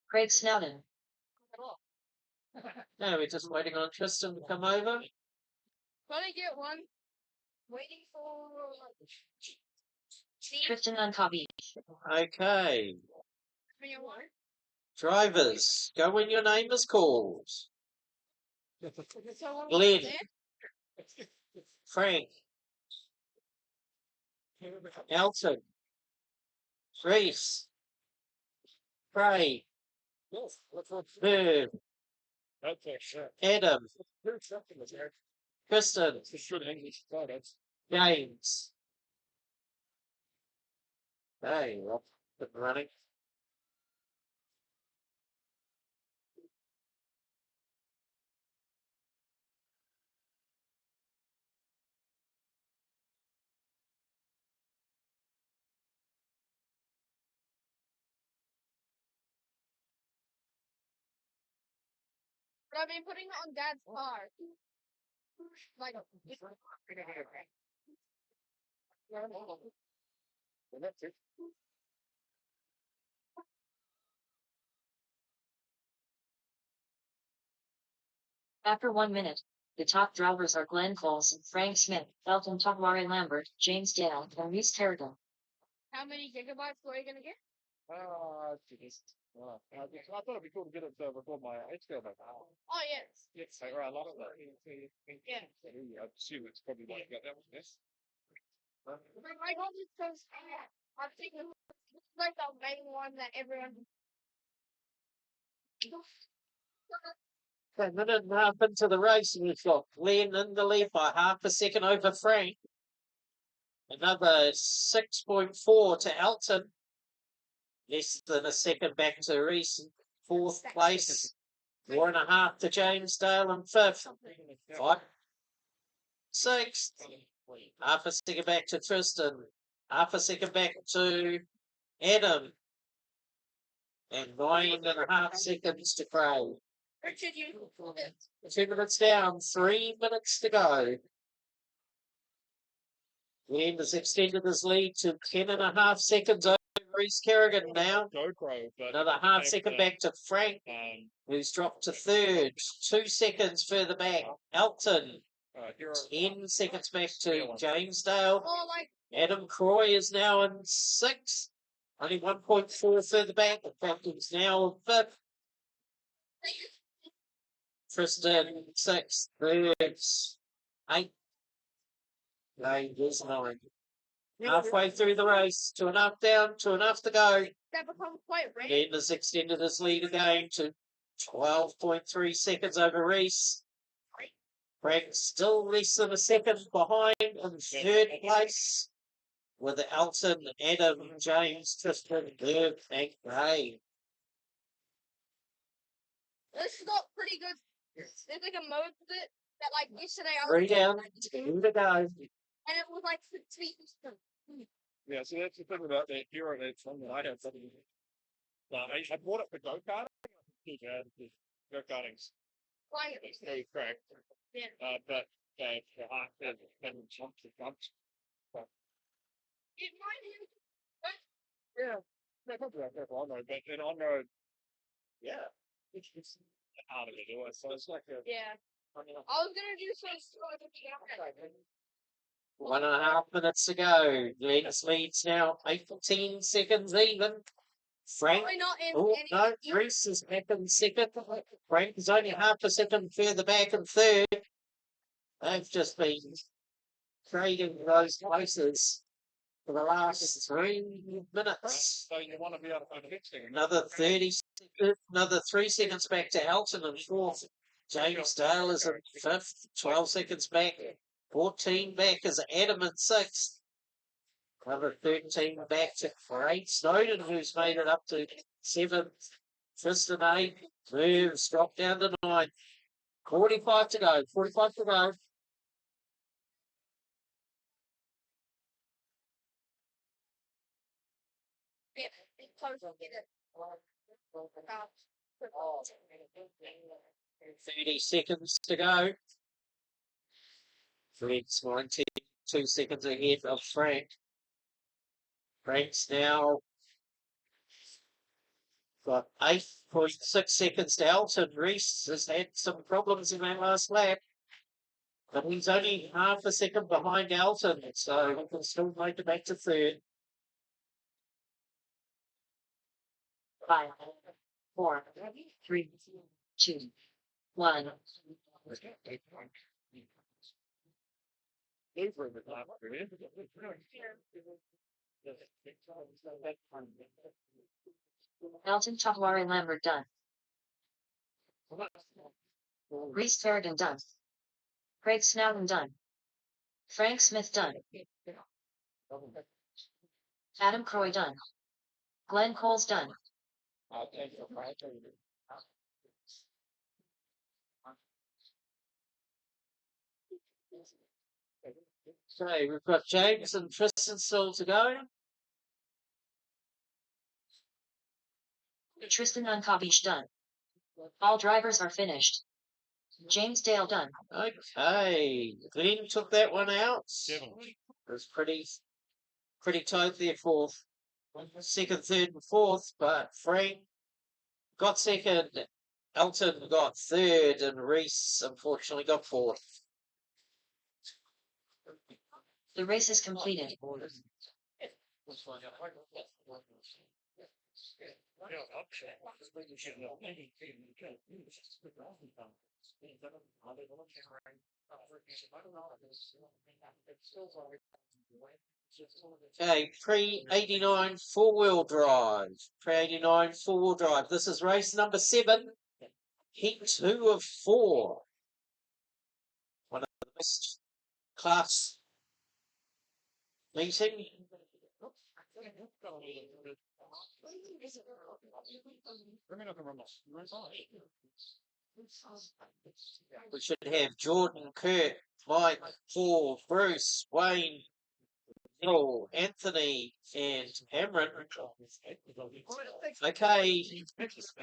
Craig Snowden, Now we're just waiting on Tristan to come over. Gonna get one. Waiting for. Tristan Uncopied, Okay. Me one. Drivers, go when your name is called. So Glenn. there. Frank. Elton. Reese. Craig. Herb. That's a shit. Adam. Here's something that's there. Kristen. It's just good English products. James. Hey, well, been running. But I've been putting it on Dad's car. Like, That's it. After 1 minute, the top drivers are Glenn Coles, Frank Smith, Elton Togwari Lambert, James Dale, and Reese Kerrigan. how many gigabytes were you gonna get? Jeez. I thought it'd be cool to get it to record my HBO back. Oh, yes. Yes, I love that. Yeah. I assume it's probably why you got that one. Yes. I hope it's because I'm thinking it's like the main one that everyone. A minute and a half into the race, and we've got Glenn in the lead by half a second over Frank. Another 6.4 to Elton. Less than a second back to Reese in fourth place. 4.5 to James Dale in fifth. 5, 6th. Half a second back to Tristan. Half a second back to Adam. And 9.5 seconds to Craig. Richard, you. 2 minutes down, 3 minutes to go. Glenn has extended his lead to 10.5 seconds over Reese Kerrigan now. GoPro, but Another half second back to Frank, um, who's dropped to third. 2 seconds further back, Elton. hero. 10 seconds back to James Dale. Oh, like, Adam Croy is now in sixth. Only 1.4 further back. The captain's now in fifth. Tristan, sixth. Third, 8. 9. Halfway through the race. 2.5 down, 2.5 to go. that becomes quite rare. Glenn has extended his lead again to 12.3 seconds over Reese. Frank still less than a second behind in third place with Elton, Adam, James, Tristan, Herb, and Gray. This got pretty good. There's like a mode to it that, like, yesterday I 3 was down, 2 to go. and it was like 6 feet. Yeah, so that's the thing about that hero. That's something I have something. I bought it for go karting. Too bad because go karting's Like, very cracked. Yeah. But the heart and jumps and jumps. it might be. Yeah, no, probably not that on road, but then on road, yeah, it's harder to do it. So it's like a. Yeah. I mean, I was gonna do some. 1.5 minutes to go. Glenn's leads now 18 seconds even. Frank. Probably not in Oh, any. no, Reese is back in second. Frank is only half a second further back in third. They've just been trading those places. for the last 3 minutes. So you want to be able to fix it. Another 3 seconds back to Elton in fourth. James Dale is in fifth, 12 seconds back. 14 back is Adam in sixth. Another 13 back to Craig Snowden, who's made it up to seventh. Tristan 8 moves, drop down to 9. 45 to go, 45 to go. Yeah, it's close to get it. 30 seconds to go. Frank's 92 seconds ahead of Frank. Frank's now got 8.6 seconds to Elton. Reese has had some problems in that last lap, but he's only half a second behind Elton, so he can still make it back to third. 5, 4, 3, 2, 1. Elton Chahwari Lambert done. Reese Farragon done. Craig Snowden done. Frank Smith done. Adam Croy done. Glenn Cole's done. Okay, we've got James and Tristan still to go. Tristan Uncopish done. All drivers are finished. James Dale done. Okay, Glenn took that one out. It was pretty tight there for second, third, and fourth, but Frank got second, Elton got third, and Reese unfortunately got fourth. The race is completed. Okay, pre-89 four-wheel drive. Pre-89 four-wheel drive. This is race number 7. Heat 2 of 4. One of the best class meeting. We should have Jordan, Kurt, Mike, Paul, Bruce, Wayne, Neil, Anthony, and Cameron. Okay,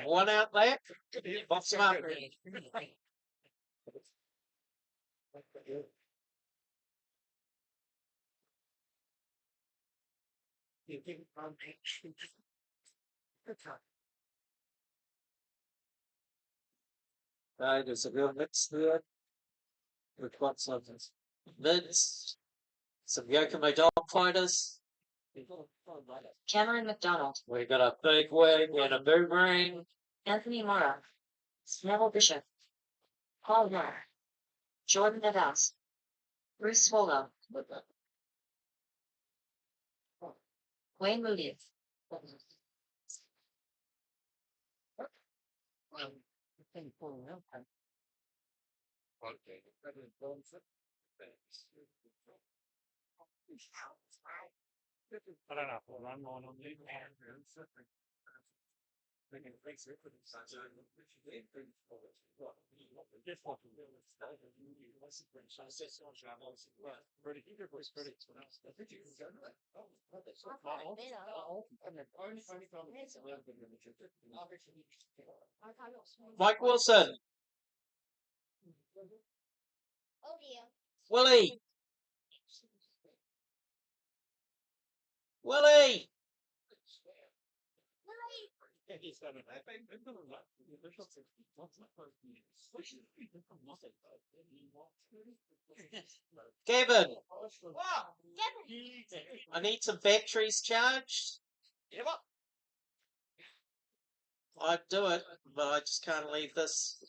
one out there. Box them up. There's a real mix there. We've got some mids, some Yokomo dog fighters. Cameron McDonald. We've got a big wing and a boomerang. Anthony Mara. Neville Bishop. Paul Moore. Jordan Navas. Bruce Swallow. Wayne Moody. I don't know. I'm on the Mike Wilson. Oh dear. Willie. Willie. Kevin. I need some batteries charged. I'd do it, but I just can't leave this.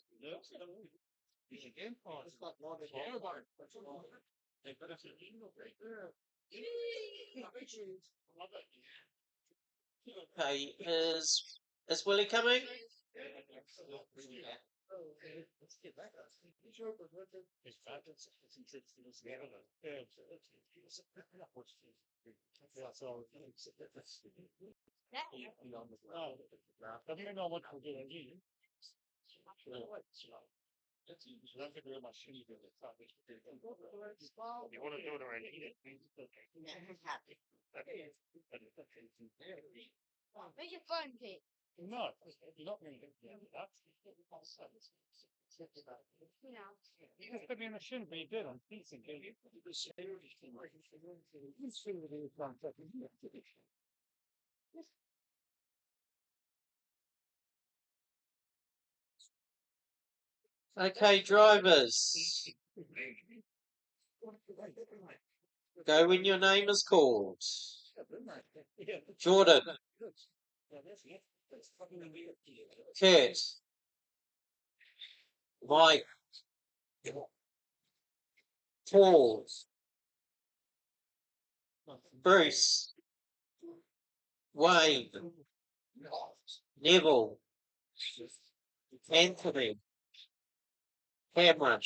Okay, is Willie coming? You want to do it already? Make it fun, Kate. No, you're not going to get that. You know. You just put me in the shin, but you did. I'm decent. Okay, drivers. Go when your name is called. Jordan. Kurt. Mike. Paul. Bruce. Wayne. Neville. Anthony. Cameron.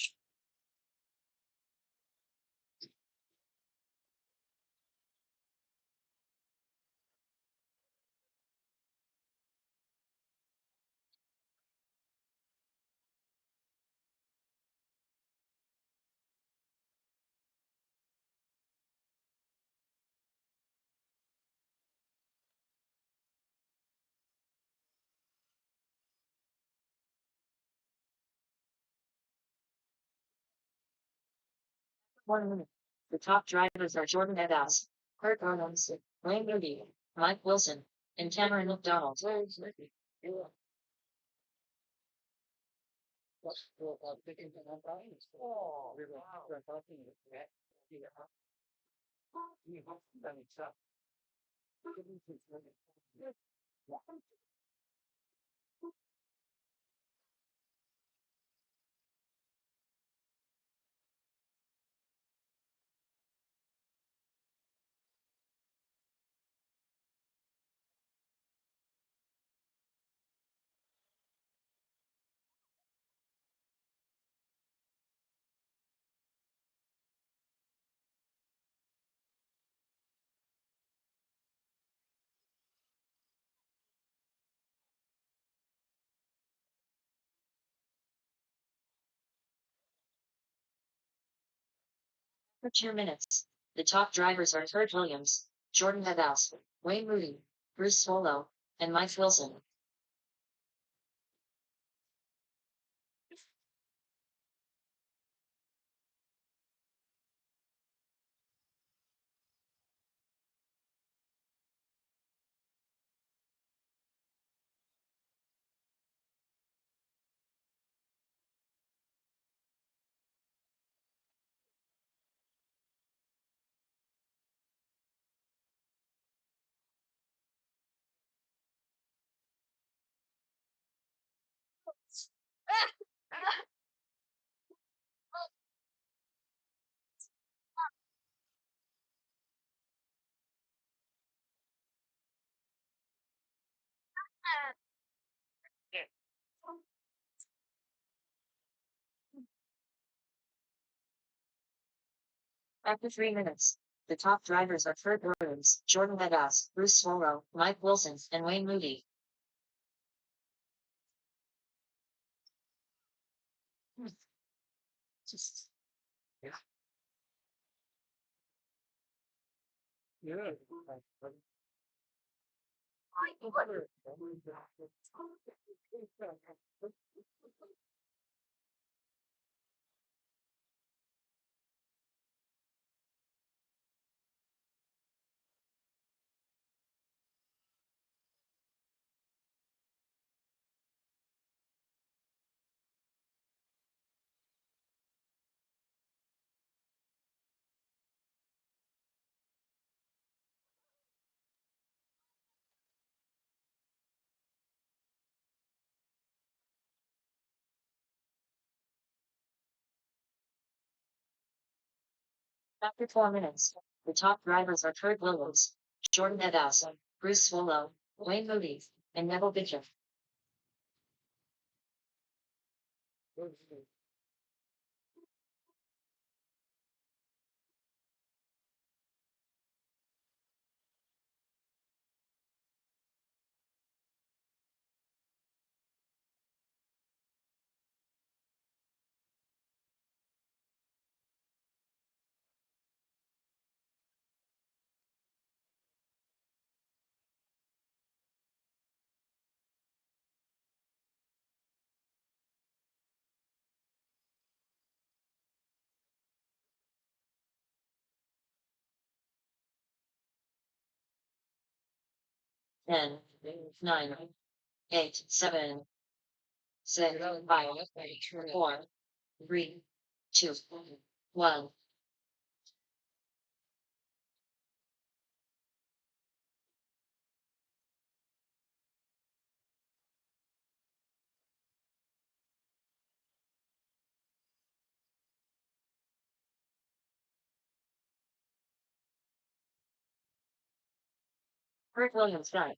1 minute. The top drivers are Jordan Evans, Kurt Williams, Wayne Moody, Mike Wilson, and Cameron McDonald. For 2 minutes. The top drivers are Kurt Williams, Jordan Evans, Wayne Moody, Bruce Swallow, and Mike Wilson. After 3 minutes. The top drivers are Kurt Williams, Jordan Evans, Bruce Swallow, Mike Wilson, and Wayne Moody. Yeah. After 4 minutes. The top drivers are Kurt Williams, Jordan Evans, Bruce Swallow, Wayne Moody, and Neville Bidger. Ten, 9, 8, 7, 6, 5, 4, 3, 2, 1. Kurt Williams done.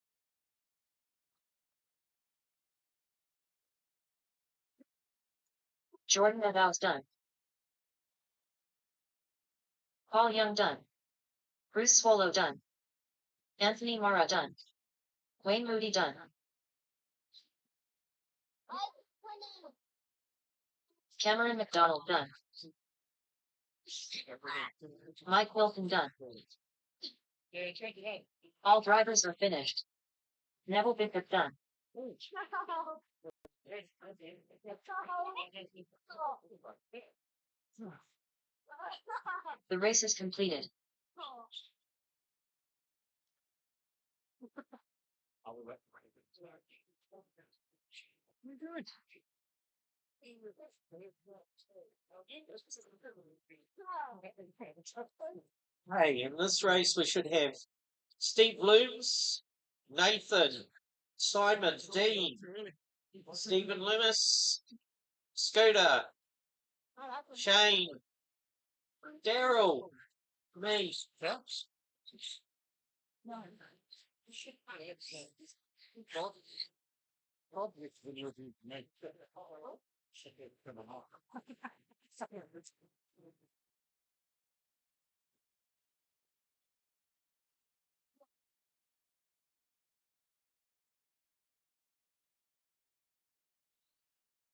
Jordan Evans done. Paul Young done. Bruce Swallow done. Anthony Mara done. Wayne Moody done. Cameron McDonald done. Mike Wilson done. All drivers are finished. Neville Bidger done. The race is completed. Hey, in this race we should have Steve Looms, Nathan, Simon, Dean, Stephen Loomis, Scooter, Shane, Daryl, me.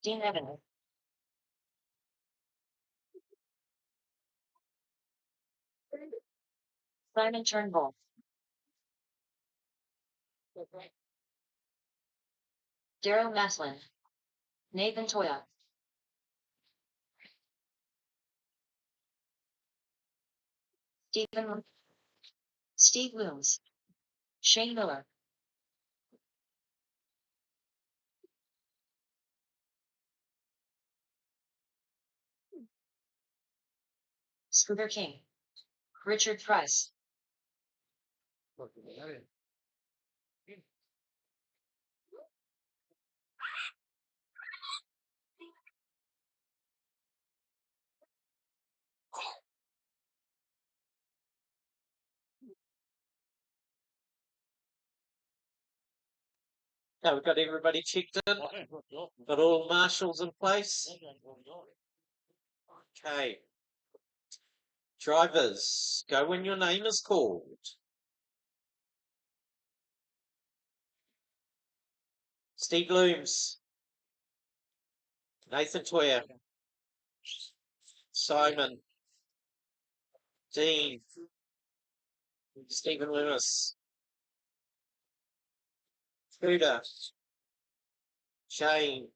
Dean Evans. Simon Turnbull. Daryl Maslin. Nathan Toya. Steve Looms. Shane Miller. Scooter King. Richard Price. Now we've got everybody checked in. Got all marshals in place. Okay. Drivers, go when your name is called. Steve Looms. Nathan Toya. Simon. Dean. Stephen Loomis. Scooter. Shane.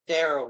Daryl.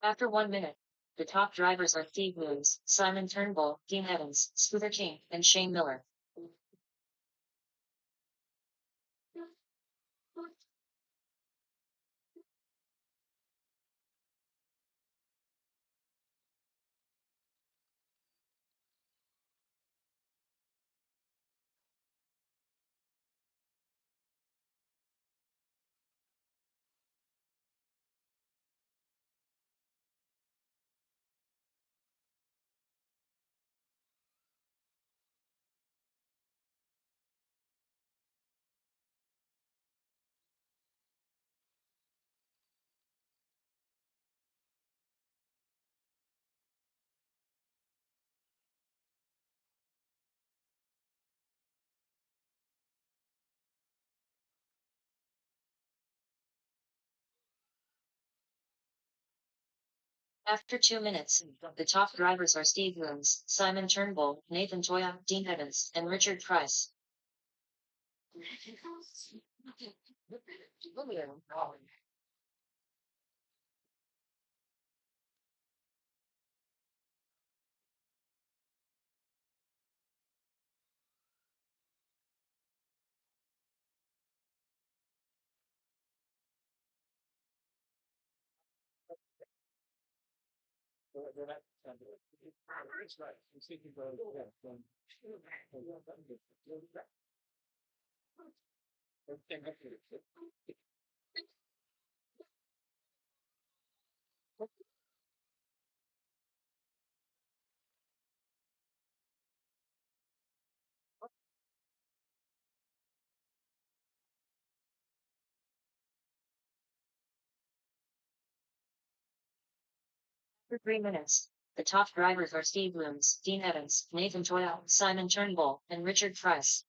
After 1 minute, the top drivers are Steve Williams, Simon Turnbull, Dean Evans, Scooter King, and Shane Miller. After 2 minutes, the top drivers are Steve Williams, Simon Turnbull, Nathan Toya, Dean Evans, and Richard Price. 3 minutes, the top drivers are Steve Williams, Dean Evans, Nathan Toya, Simon Turnbull, and Richard Price.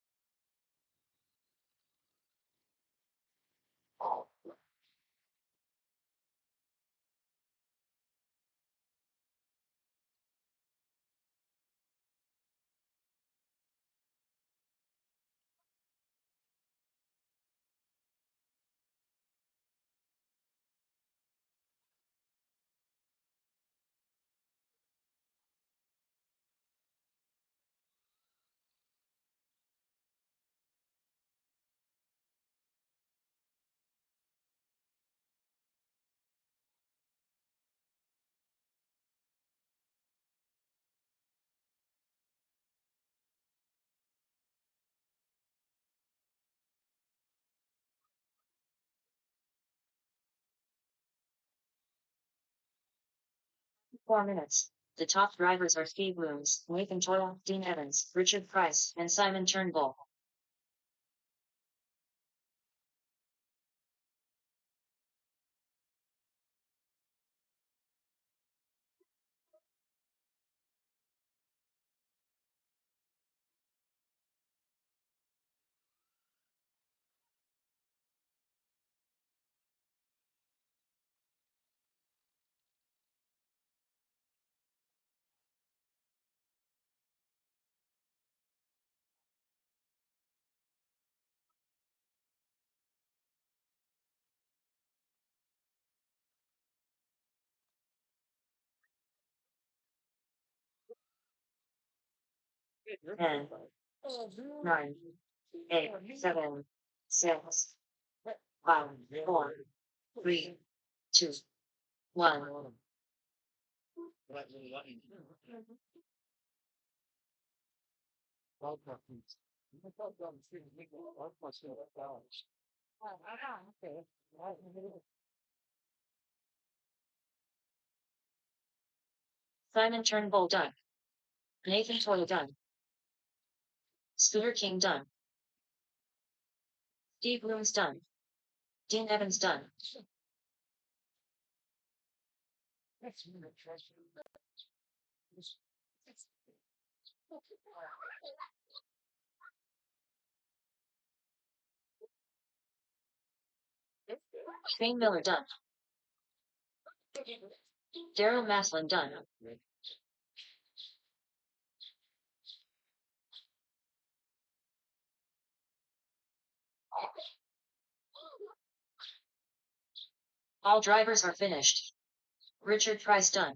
Four minutes. The top drivers are Steve Williams, Nathan Toya, Dean Evans, Richard Price, and Simon Turnbull. 10, 9, 8, 7, 6, 5, 4, 3, 2, 1. Simon Turnbull done. Nathan Toya done. Scooter King done. Steve Williams done. Dean Evans done. Shane Miller done. Daryl Maslin done. All drivers are finished. Richard Price done.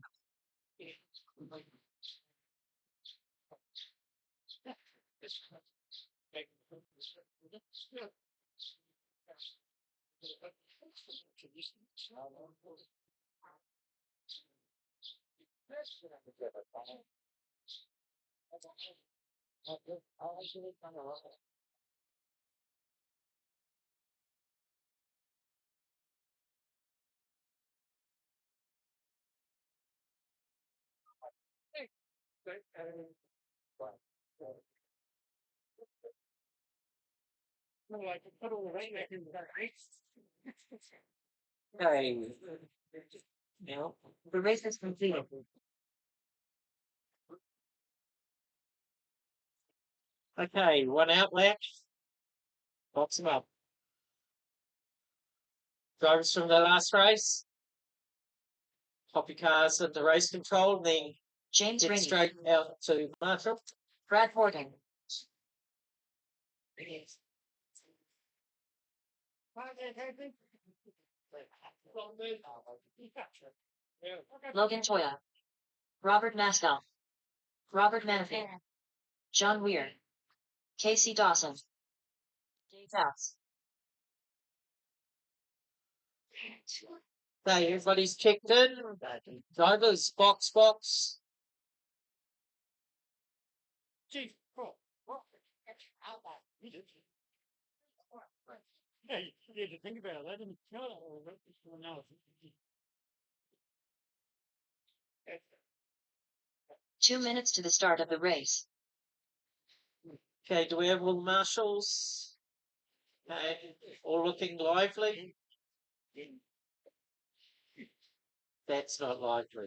Okay. Now, The race is completed. okay, one out lap. Box them up. Drivers from the last race. Copy cars into race control, then James get Rainey. straight out to Marshall. Brad Morgan. Logan Toya. Robert Maskell. Robert Manafee. John Weir. Casey Dawson. Dave House. Okay, everybody's checked in. Drivers, box. Hey, you had to think about it. I didn't know. 2 minutes to the start of the race. Okay, do we have all the marshals? Okay, all looking lively? That's not lively.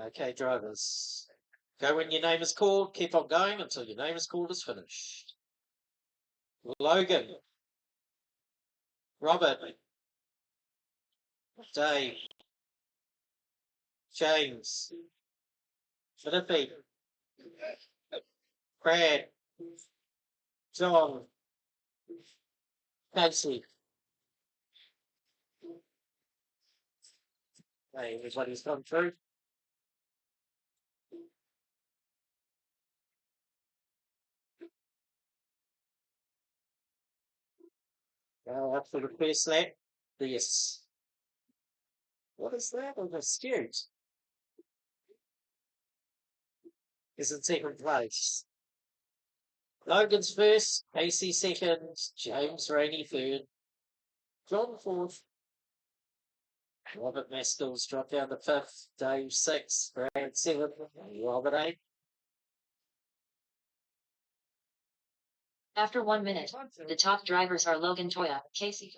Okay, drivers. Go when your name is called. Keep on going until your name is called is finished. Logan. Robert. Dave. James. Philippi. Brad. John. Casey. Okay, everybody's gone through. Go up for the first lap. Yes. What is that on the skewed? Is in second place. Logan's first, Casey second, James Rainey third, John fourth, Robert Maskell's dropped down to fifth, Dave sixth, Brad seventh, Robert eighth. After 1 minute, the top drivers are Logan Toya, Casey.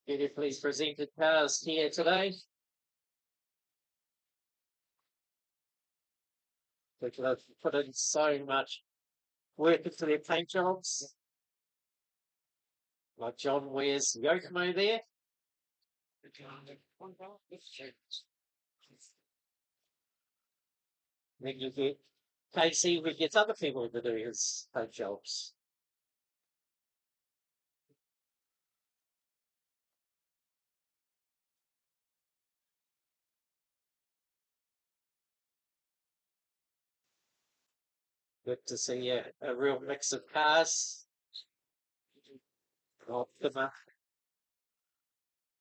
Could you please present the cars here today? People have put in so much work into their paint jobs. Like John wears Yokomo there. Then you get Casey, who gets other people to do his paint jobs. Good to see a real mix of cars. Optima,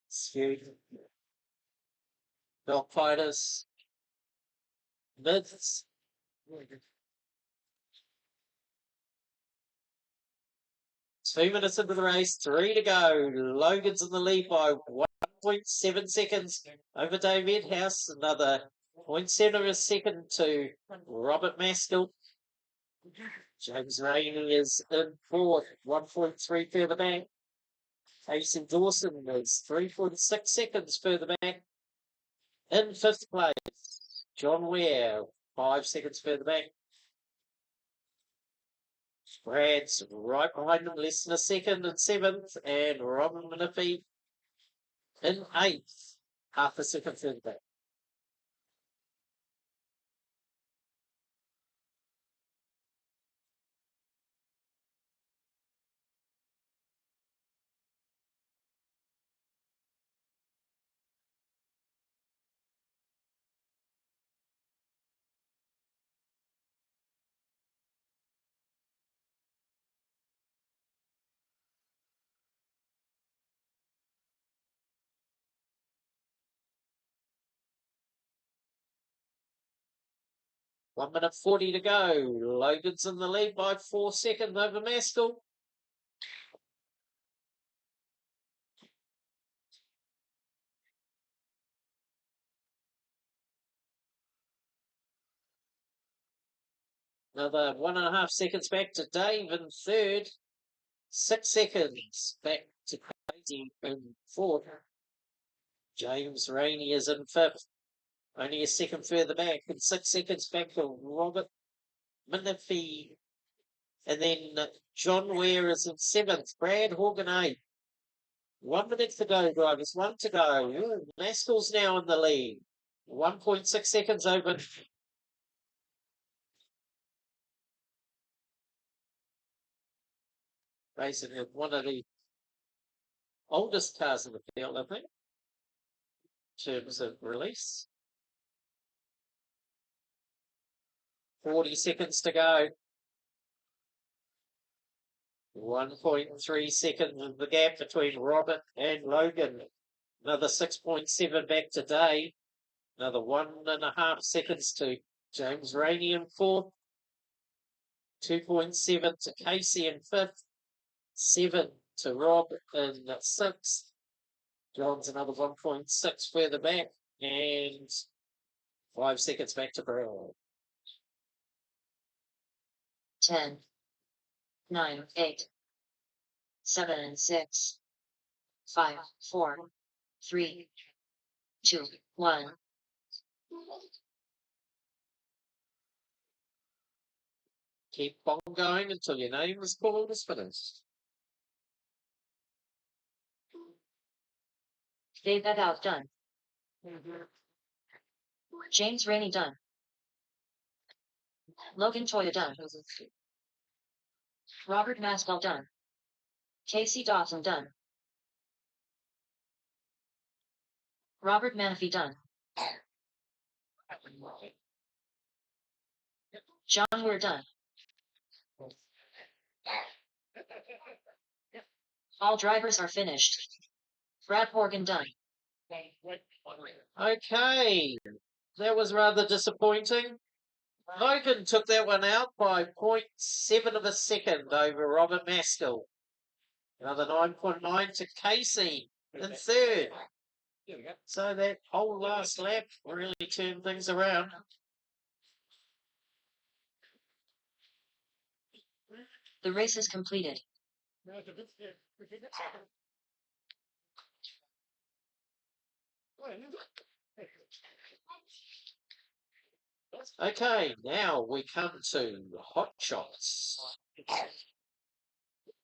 Skewed, Dog Fighters, Mids. 2 minutes into the race, 3 to go. Logan's in the lead by 1.7 seconds over Dave House. Another 0.7 of a second to Robert Maskell. James Rainey is in fourth, 1.3 further back. Casey Dawson is 3.6 seconds further back. In fifth place, John Ware, 5 seconds further back. Brad's right behind him, less than a second in seventh, and Robin Manaphy in eighth, half a second further back. 1 minute 40 to go. Logan's in the lead by 4 seconds over Maskell. Another 1.5 seconds back to Dave in third. 6 seconds back to Crazy in fourth. James Rainey is in fifth. Only a second further back, and 6 seconds back to Robert Minifee. And then John Ware is in seventh. Brad Horgan 8th. 1 minute to go, drivers. 1 to go. Ooh, Maskell's now in the lead. 1.6 seconds over. Basically, one of the oldest cars in the field, I think, in terms of release. 40 seconds to go. 1.3 seconds of the gap between Robert and Logan. Another 6.7 back to Dave. Another 1.5 seconds to James Rainey in fourth. 2.7 to Casey in fifth. 7 to Rob in sixth. John's another 1.6 further back. And 5 seconds back to Brad. 10, 9, 8, 7, and 6, 5, 4, 3, 2, 1. Keep on going until your name is called as finished. Dave Begout done. James Rainey done. Logan Toya done. Robert Maskell done. Casey Dawson done. Robert Manafee done. John Ware done. All drivers are finished. Brad Horgan done. Okay, that was rather disappointing. Logan took that one out by 0.7 of a second over Robert Maskell. Another 9.9 to Casey in third. So that whole last lap really turned things around. The race is completed. Okay, now we come to hot shots.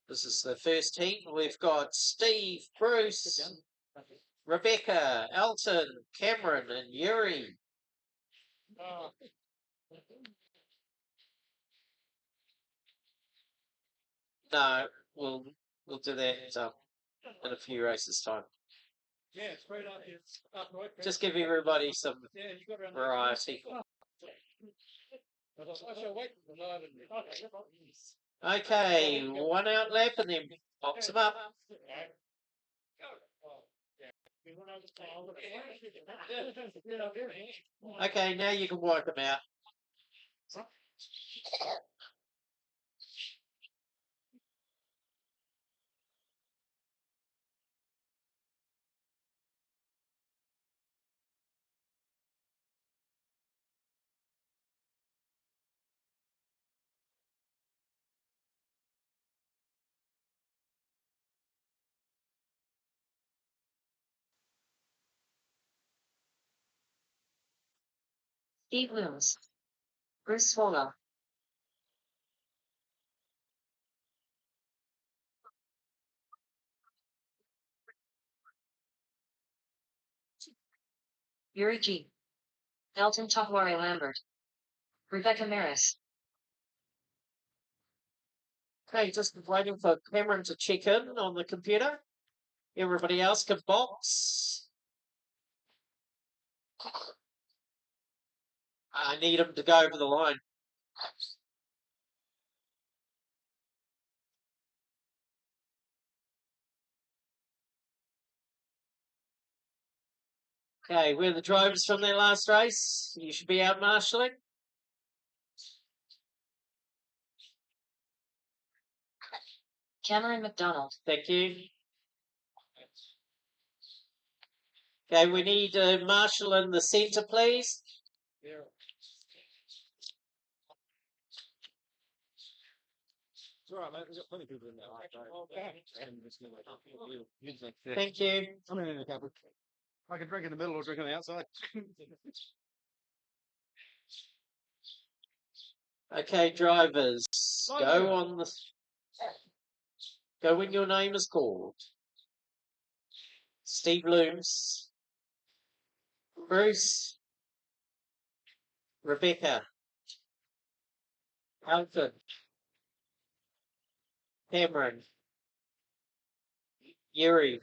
This is the first heat. We've got Steve, Bruce, Rebecca, Elton, Cameron, and Yuri. No, we'll do that in a few races time. Just give everybody some variety. Okay, one out lap and then box them up. Okay, now you can wipe them out. Steve Looms. Bruce Swallow. Yuri G. Elton Tahwari Lambert. Rebecca Maris. Okay, just waiting for Cameron to check in on the computer. Everybody else can box. I need him to go over the line. Okay, we're the drivers from their last race. You should be out marshalling. Cameron McDonald. Thank you. Okay, we need Marshall in the centre, please. It's all right, mate. We've got plenty of people in there. Thank you. I'm in the cupboard. I can drink in the middle or drink on the outside. Okay, drivers, go when your name is called. Steve Looms, Bruce, Rebecca, Alfred, Cameron, Yuri.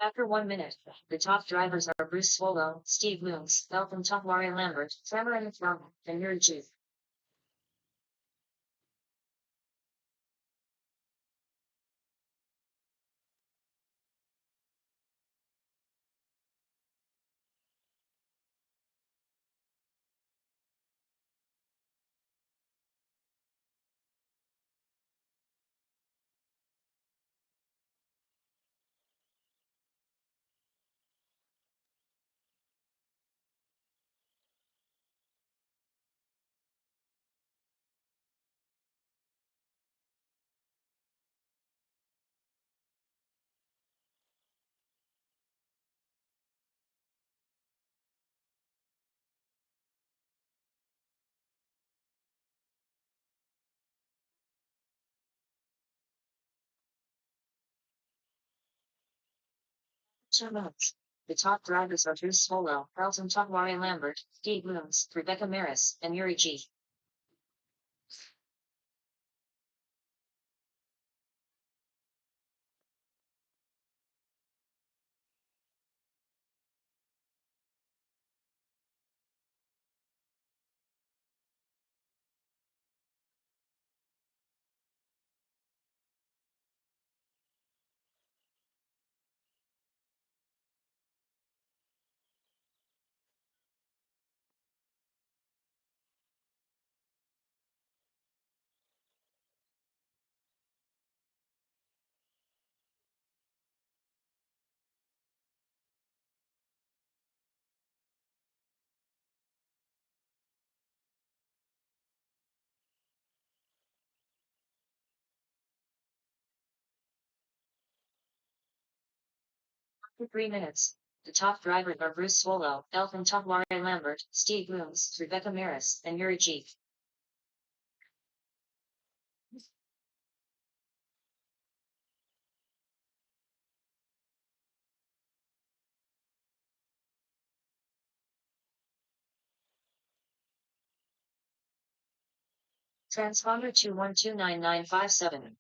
After 1 minute, the top drivers are Bruce Swallow, Steve Looms, Elton Topwari Lambert, Cameron McDonald, and Yuri G. Two minutes. The top drivers are Bruce Swallow, Elton Topwari Lambert, Steve Looms, Rebecca Maris, and Yuri G. After 3 minutes, the top drivers are Bruce Swallow, Elton Topwari Lambert, Steve Looms, Rebecca Maris, and Yuri G. Transponder 2129957.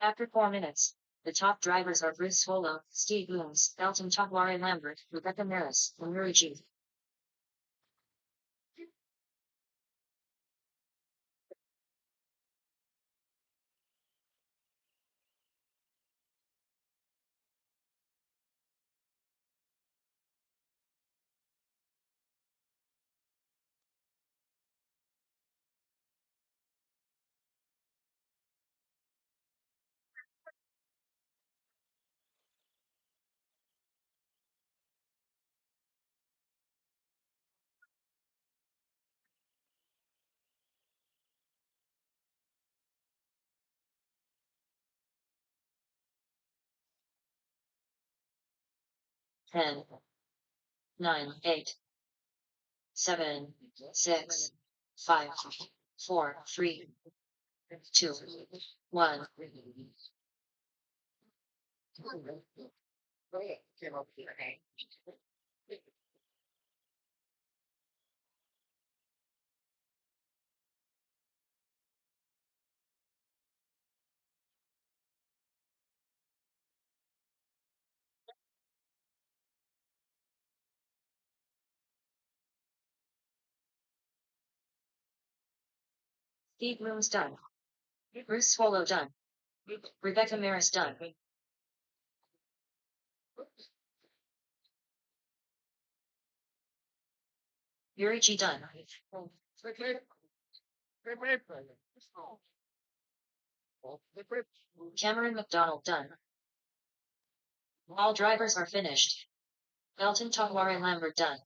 After 4 minutes, the top drivers are Bruce Swallow, Steve Looms, Elton Topwari Lambert, Rebecca Maris, and Yuri G. 10, 9, 8, 7, 6, 5, 4, 3, 2, 1. Steve Moon's done. Bruce Swallow done. Rebecca Maris done. Yuri G done. Cameron McDonald done. All drivers are finished. Elton Tongware Lambert done.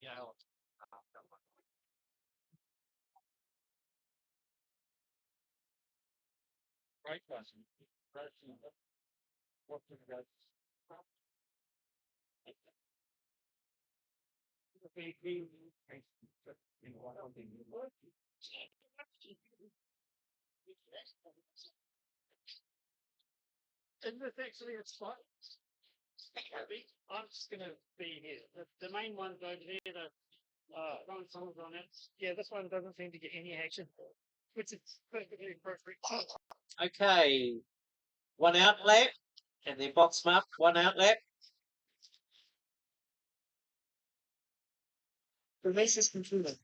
Yeah. Right question. What do you guys? And this actually it's fun. I'm just gonna be here. The main one's over there, the throwing songs on it. Yeah, this one doesn't seem to get any action, which is perfectly appropriate. Okay. One out lap. And then box them up. One out lap. The race is concluded.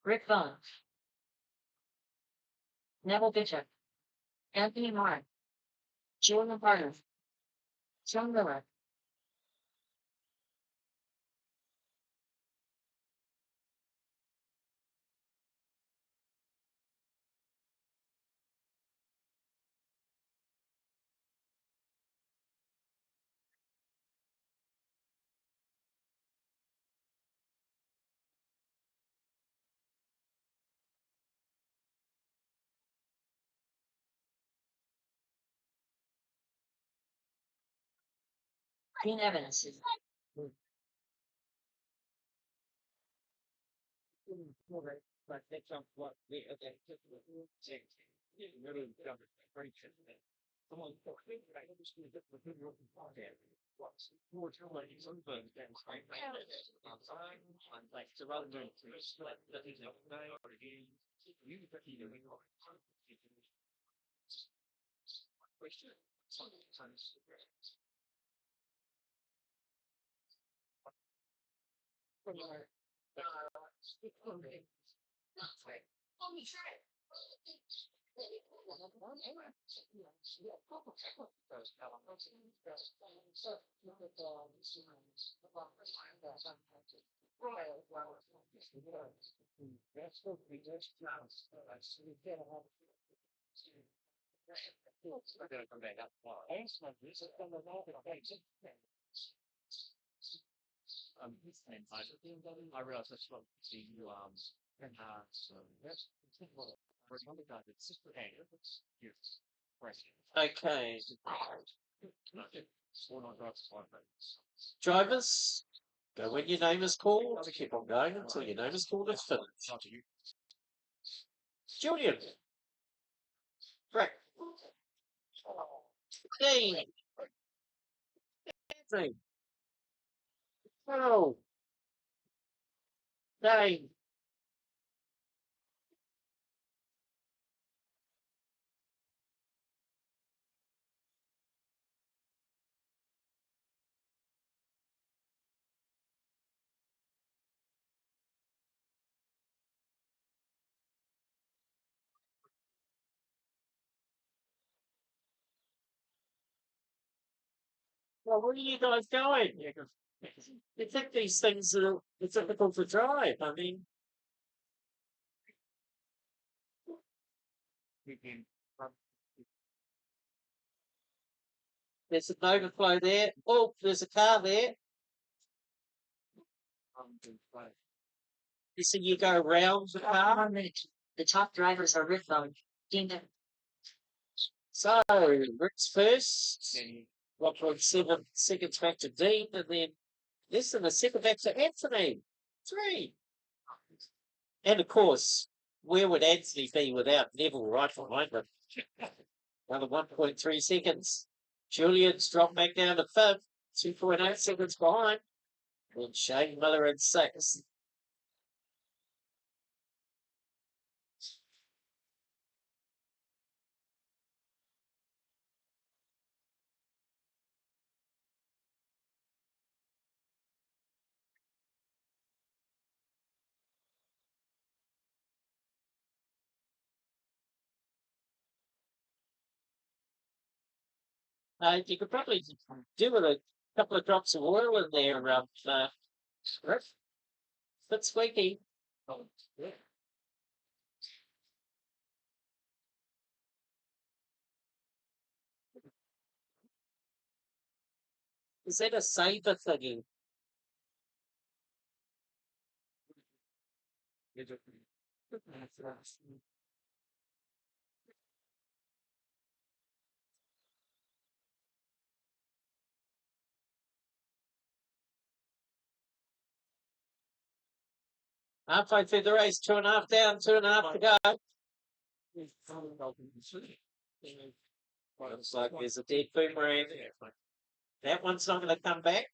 Rick Vaughn. Neville Bishop. Anthony Marr. Jordan Carter. John Miller. Dean Evans. But that's what we okay. Someone I understood that the video was more ladies on the outside, like rather than like that is not or again you question sometimes I gotta come back up. I realized that's what the so that's for some guys it's just hey yes Okay. one on drugs one Drivers. Go when your name is called. Keep on going until your name is called and finish. Julian. Frank. Dean. Anthony. Carol. Dane. Well, where are you guys going? You think these things are difficult to drive? I mean, there's an overflow there. Oh, there's a car there. You see, you go round the car. 1 minute. The top drivers are Rick Bone, Dean Evans. So, Rick's first. 1.7 seconds back to Dean, and then less than a second back to Anthony. 3. And of course, where would Anthony be without Neville right behind him? Another 1.3 seconds. Julian's dropped back down to 5th, 2.8 seconds behind. And Shane Miller in 6th. You could probably do with a couple of drops of oil in there, Rick. Bit squeaky. Is that a saber thingy? Halfway through the race, 2.5 down, 2.5 to go. Looks like there's a dead boomerang. That one's not going to come back.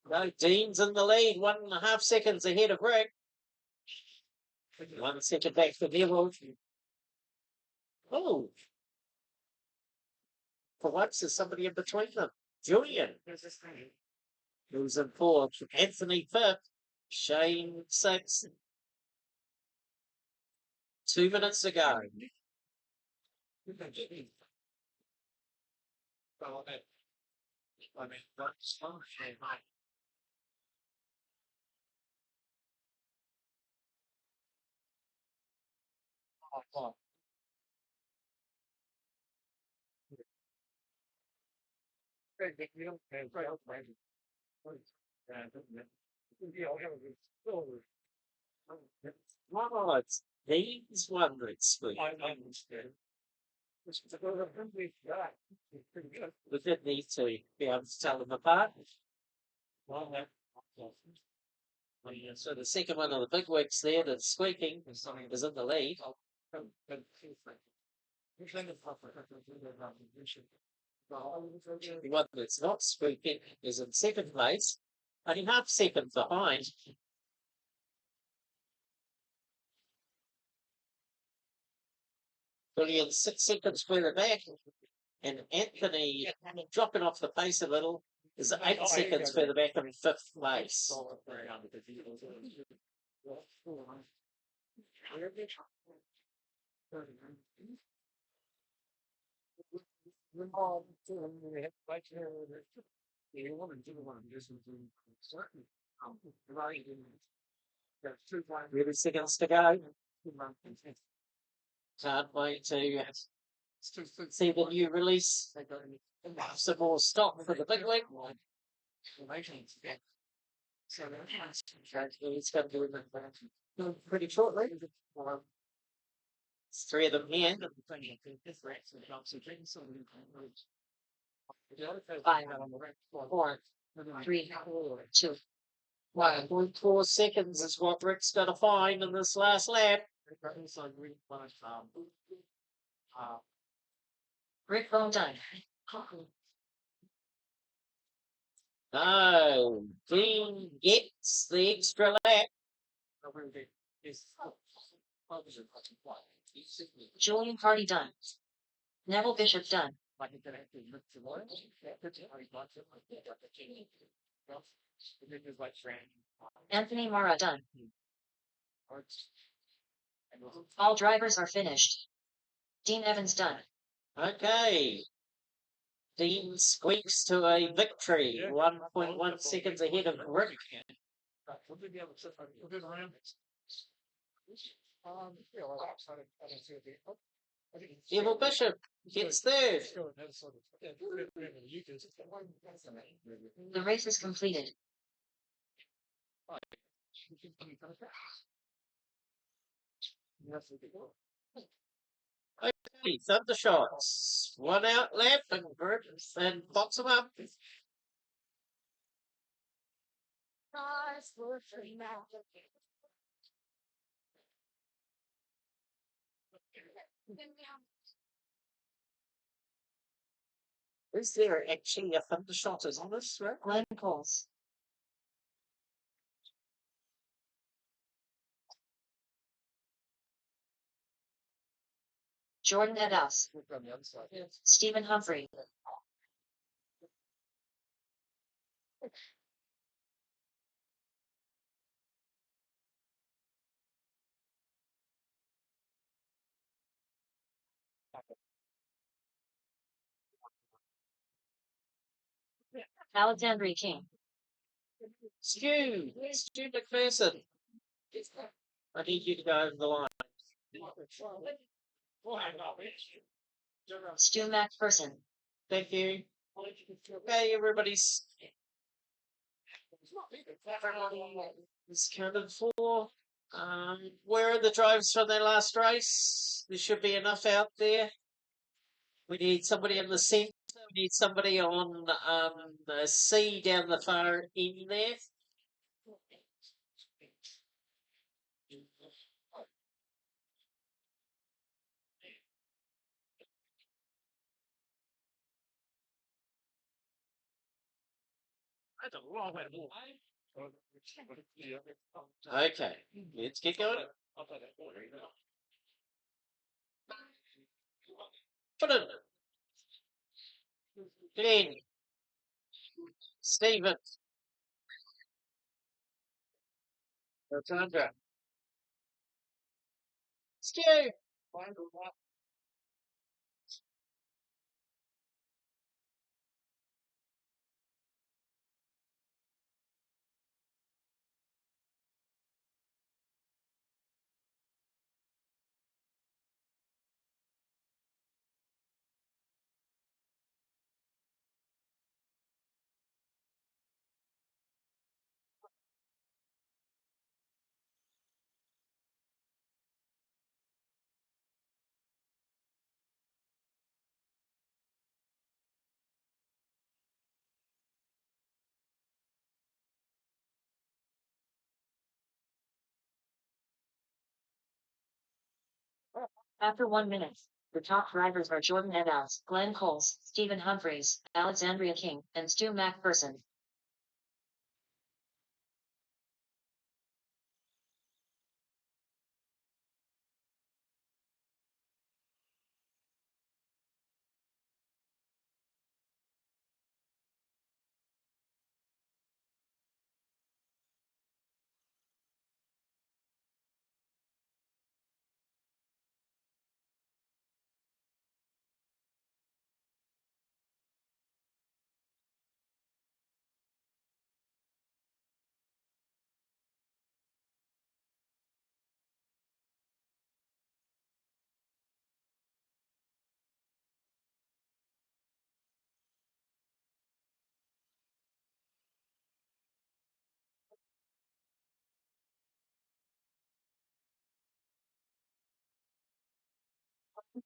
No, Dean's in the lead, 1.5 seconds ahead of Rick. 1 second back for Neville. Oh, for once, there's somebody in between them. Julian, who's in 4th. Anthony 5th. Shane 6th. 2 minutes to go. Right, Dean's one that's sweet. We did need to be able to tell them apart. So the second one of the big wigs there that's squeaking is in the lead. The one that's not squeaking is in second place, only half second behind. Julian 6 seconds further back, and Anthony dropping off the pace a little is 8 seconds further back in 5th place. Really seconds to go. Can't wait to see the new release. Some more stock for the big wing. It's going to be pretty shortly. It's 3 of them here. 5, 4, 3, 2, 1. 1.4 seconds is what Rick's going to find in this last lap. Rick Bone done. No, Dean gets the extra lap. Julian Hardy done. Neville Bishop done. Anthony Mara done. All drivers are finished. Dean Evans done. Okay, Dean squeaks to a victory, 1.1 seconds ahead of Rick. We'll be able to we'll get around it. Yeah, well, I don't see it. Devil Bishop gets third. The race is completed. Okay, thunder shots. One out left and box them up. Is there actually a thunder shot is on this, right? Glenn Coles. Jordan Edaus. Stephen Humphrey. Alexandria King. Stu McPherson. I need you to go over the line. Stu McPherson. Thank you. Okay, everybody's counted for. Where are the drivers from their last race? There should be enough out there. We need somebody in the centre. We need somebody on the C down the far end there. Okay, let's get going. Put it. Glenn. Stephen. Sandra. Stu. After 1 minute, the top drivers are Jordan Edaus, Glenn Coles, Stephen Humphreys, Alexandria King, and Stu McPherson.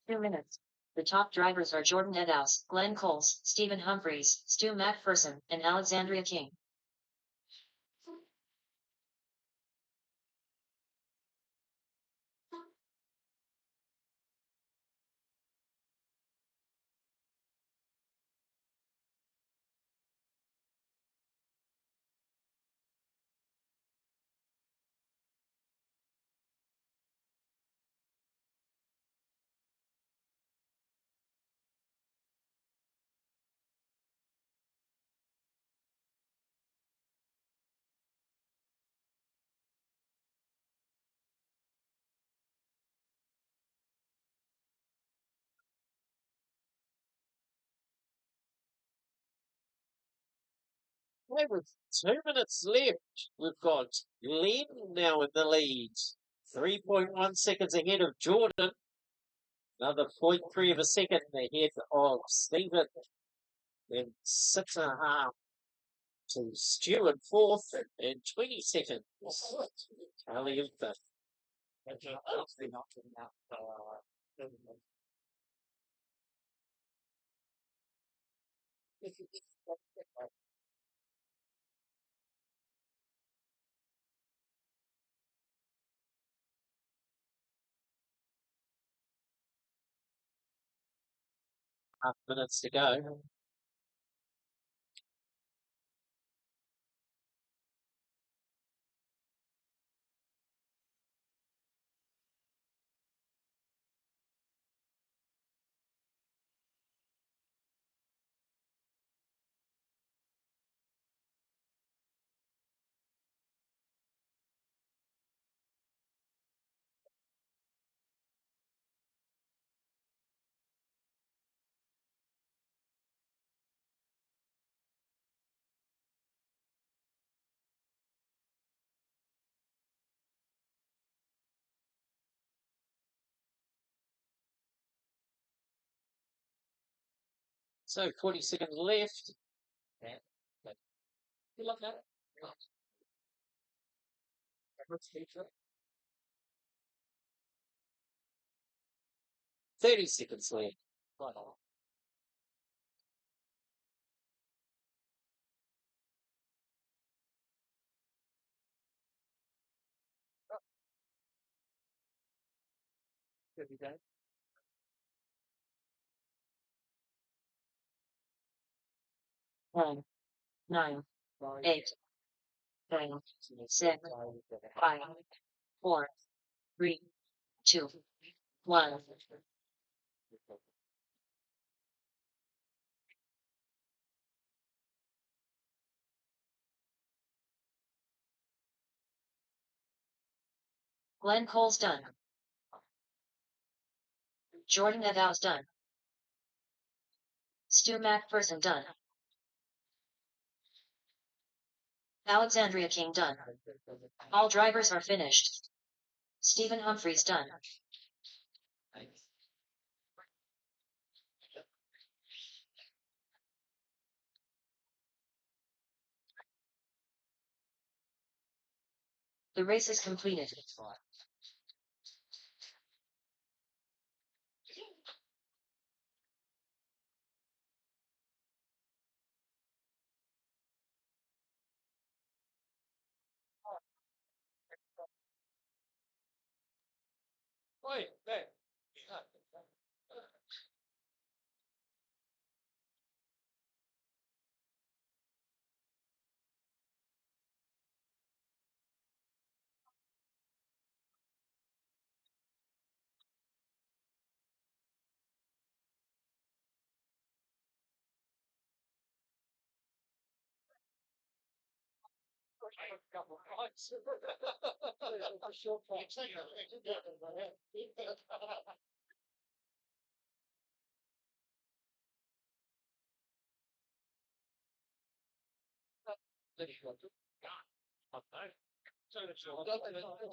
Two minutes. The top drivers are Jordan Edaus, Glenn Coles, Stephen Humphreys, Stu McPherson, and Alexandria King. Okay, with 2 minutes left, we've got Len now in the lead. 3.1 seconds ahead of Jordan. Another 0.3 of a second ahead of Stephen. Then 6.5 to Stuart fourth and 20 seconds. Charlie in fifth. Half minutes to go. So 40 seconds left. You love that? 30 seconds left. Ten, nine, eight, seven, 6, 5, 4, 3, 2, 1. Glenn Cole's done. Jordan Evaus done. Stu McPherson done. Alexandria King done. All drivers are finished. Stephen Humphreys done. The race is completed. Wait, hey.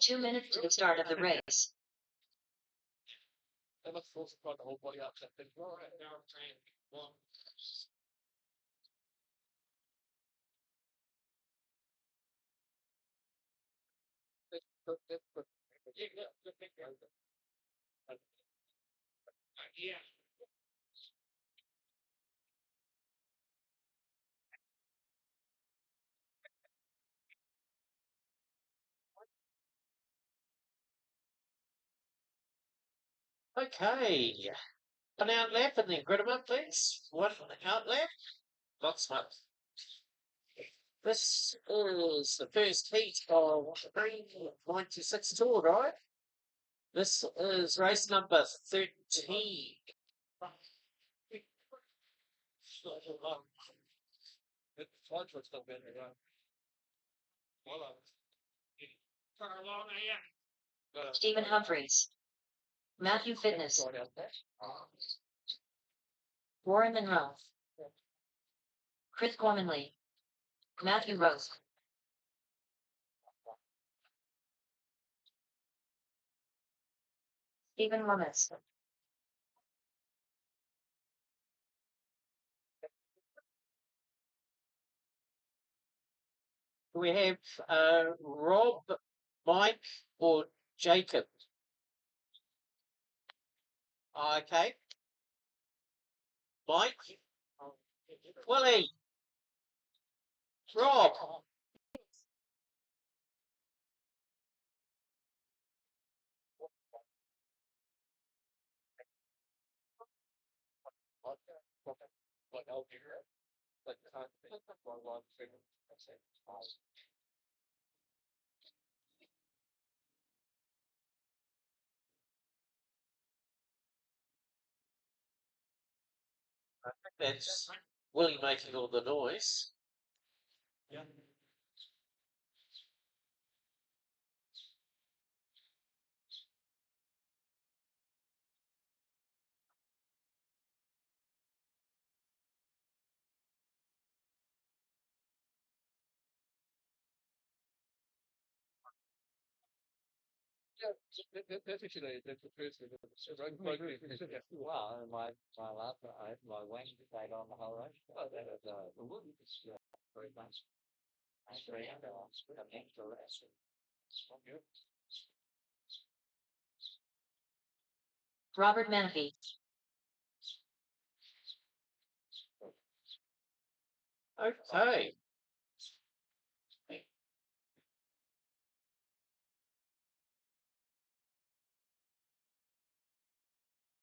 Two 2 minutes to the start of the race. They must force the whole body up. All right, now I'm training. One. Yeah. Okay. An outlap and then grid 'em up, please. One outlap. Box up. This is the first heat of 396 Tour, right? This is race number 13. Stephen Humphreys. Matthew Fitness. Warren Monroe. Chris Gormanley. Matthew Rose. Stephen Lummis. We have Rob, Mike, or Jacob. Okay. Mike, Willie, Rob. That's Willie making all the noise. That's actually the first thing. Well, my last my wing stayed on the whole road. Oh, that was the wood is very nice. Nice very Robert Menifee. Okay.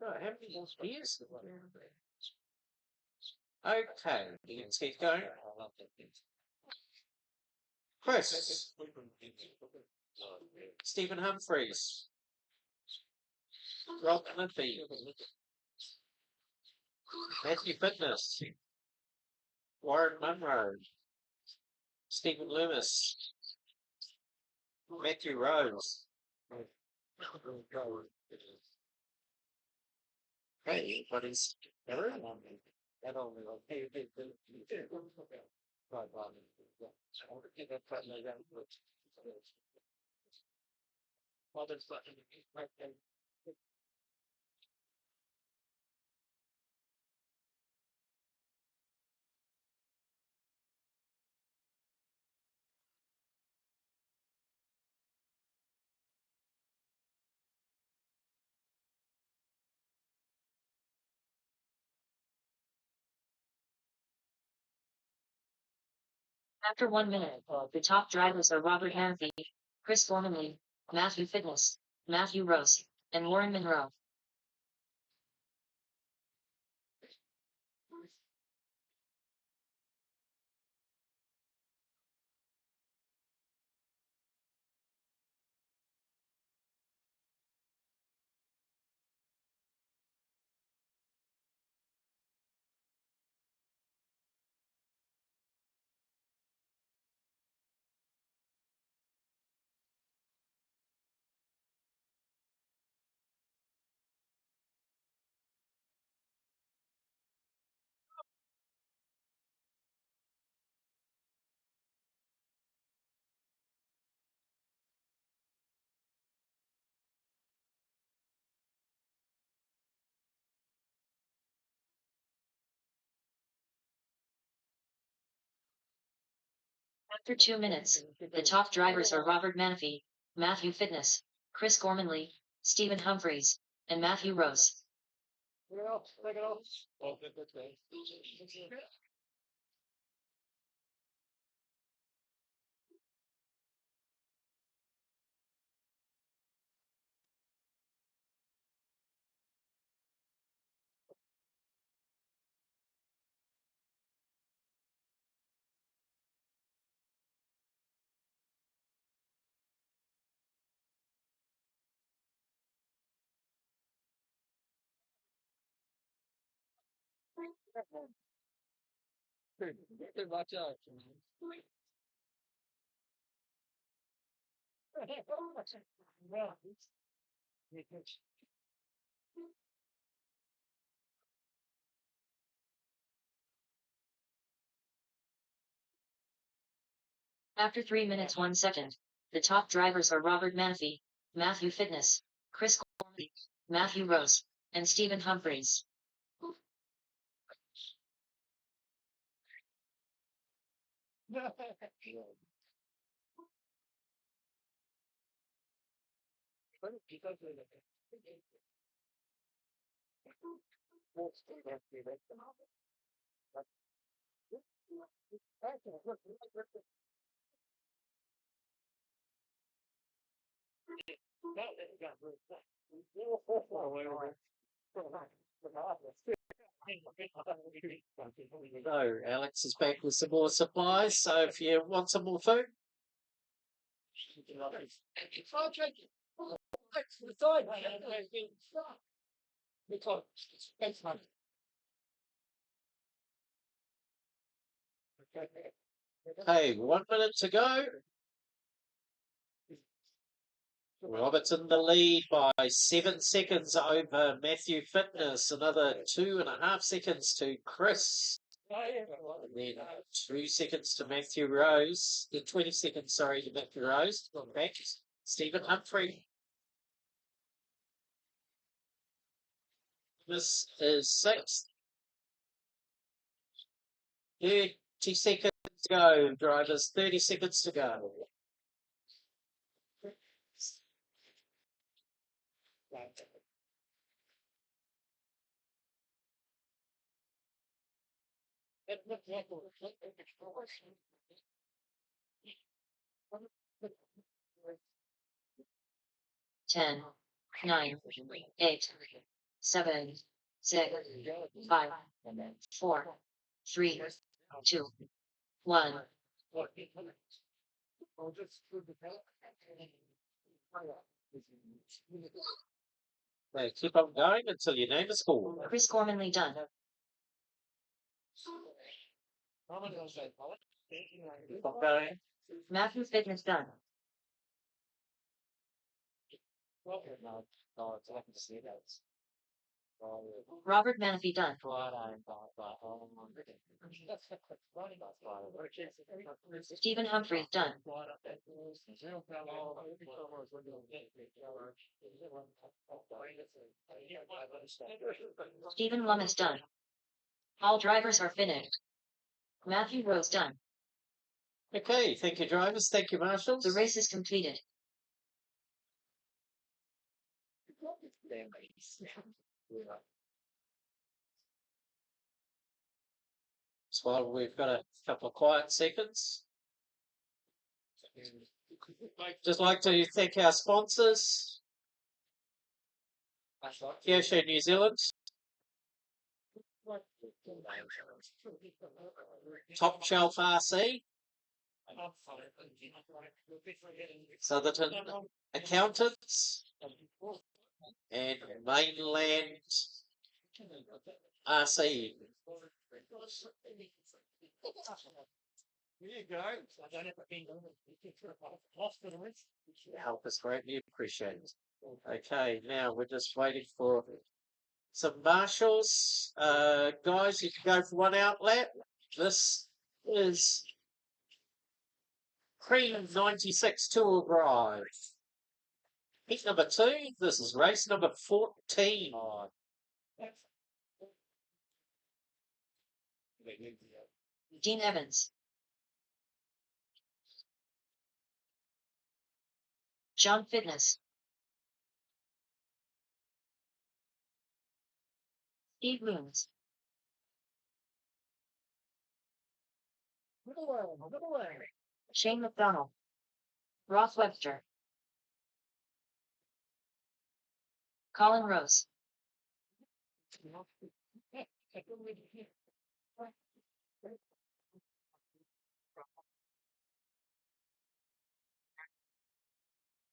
Right, how many more beers? Okay, let's keep going. Chris, Stephen Humphreys, Rob Limpy, Matthew Fitness, Warren Munro, Stephen Loomis, Matthew Rose. Hey, what is That only After 1 minute, the top drivers are Robert Menifee, Chris Gormanley, Matthew Fitness, Matthew Rose, and Warren Monroe. After 2 minutes, the top drivers are Robert Menifee, Matthew Fitness, Chris Gormanley, Stephen Humphreys, and Matthew Rose. Take it off. Take it off. Oh, that's Watch out. After 3 minutes 1 second, the top drivers are Robert Manafee, Matthew Fitness, Chris Corman, Matthew Rose, and Stephen Humphreys. So Alex is back with some more supplies. So if you want some more food, hey, 1 minute to go. Robert's in the lead by 7 seconds over Matthew Fitness. Another 2.5 seconds to Chris. And then 2 seconds to Matthew Rose. 20 seconds, sorry, to Matthew Rose. Back. Stephen Humphrey. This is 6th. 30 seconds to go, drivers. 30 seconds to go. Ten, 9, 8, 7, 6, 5, 4, 3, 2, 1. They keep on going until your name is called. Chris Cormanley done. Keep on going. Matthew Fitness done. Robert Manafee done. Stephen Humphreys done. Stephen Lummis done. All drivers are finished. Matthew Rose done. Okay, thank you, drivers. Thank you, marshals. The race is completed. So we've got a couple of quiet seconds. Just like to thank our sponsors. Kyosho New Zealand. Top Shelf RC. Southerton Accountants. And Mainland RC. Help us greatly appreciated. Okay, now we're just waiting for some marshals. Guys, you can go for one outlet. This is Cream 96 Tour Drive. Heat number 2. This is race number 14. Dean Evans. John Fitness. Steve Moons. Shane McDonald. Ross Webster. Colin Rose.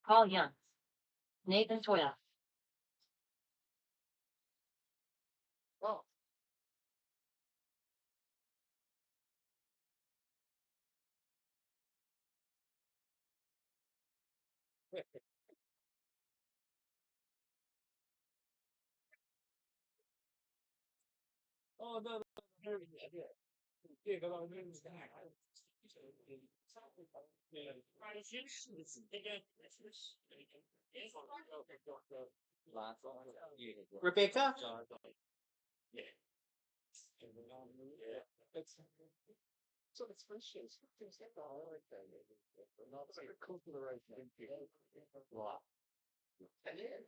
Paul Young. Nathan Toya. Last one. Rebecca? It's friendships. Things like that. I like that. Not so cool to the right thing. Wow. And then,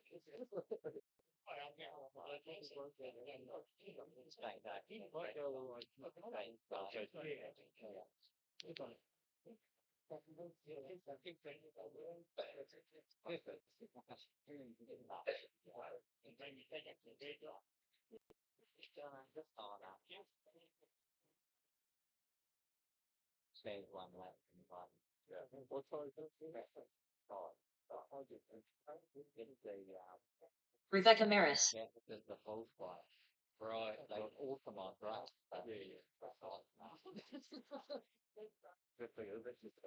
Save one left in the bottom. what's all this? It's a Rebecca Maris. yeah, this is the whole spot. Right, like Ultimate, right? Good thing is it's just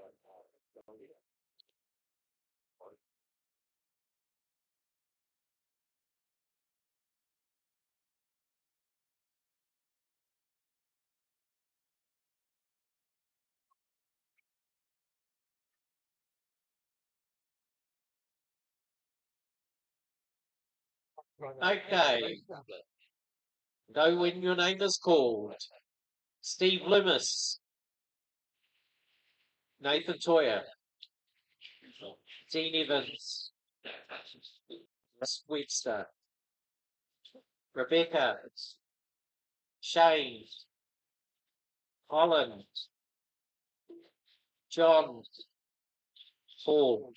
Okay. Go when your name is called. Steve Loomis. Nathan Toyer. Dean Evans. Russ Webster. Rebecca. Shane. Holland. John. Paul.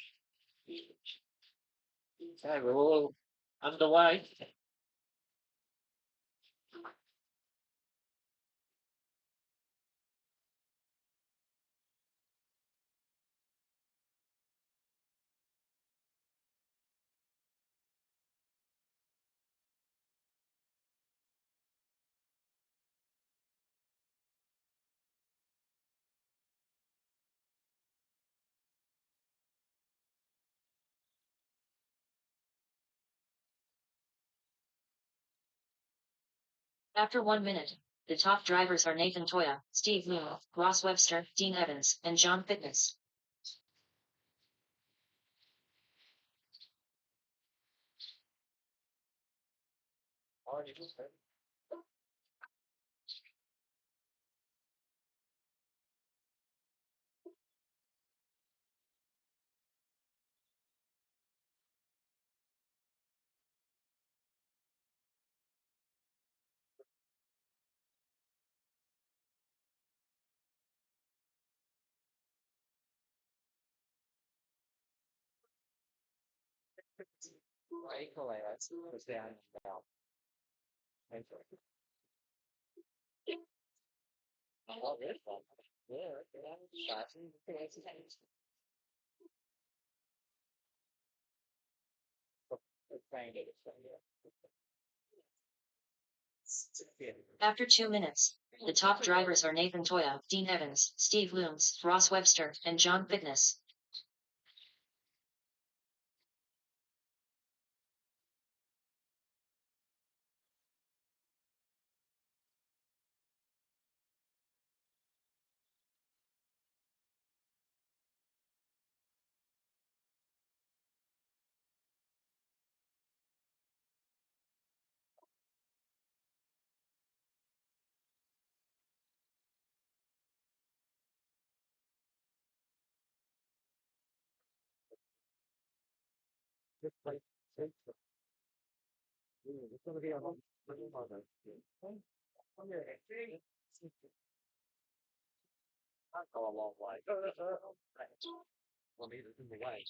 Okay, we're all underway. After 1 minute, the top drivers are Nathan Toya, Steve Moon, Ross Webster, Dean Evans, and John Fitness. already just said. Equally, that's down and down. Oh, this one. Yeah, After 2 minutes, the top drivers are Nathan Toya, Dean Evans, Steve Looms, Ross Webster, and John Fitness. This place. It's gonna be a long. Not go a long way. Well, neither in the way.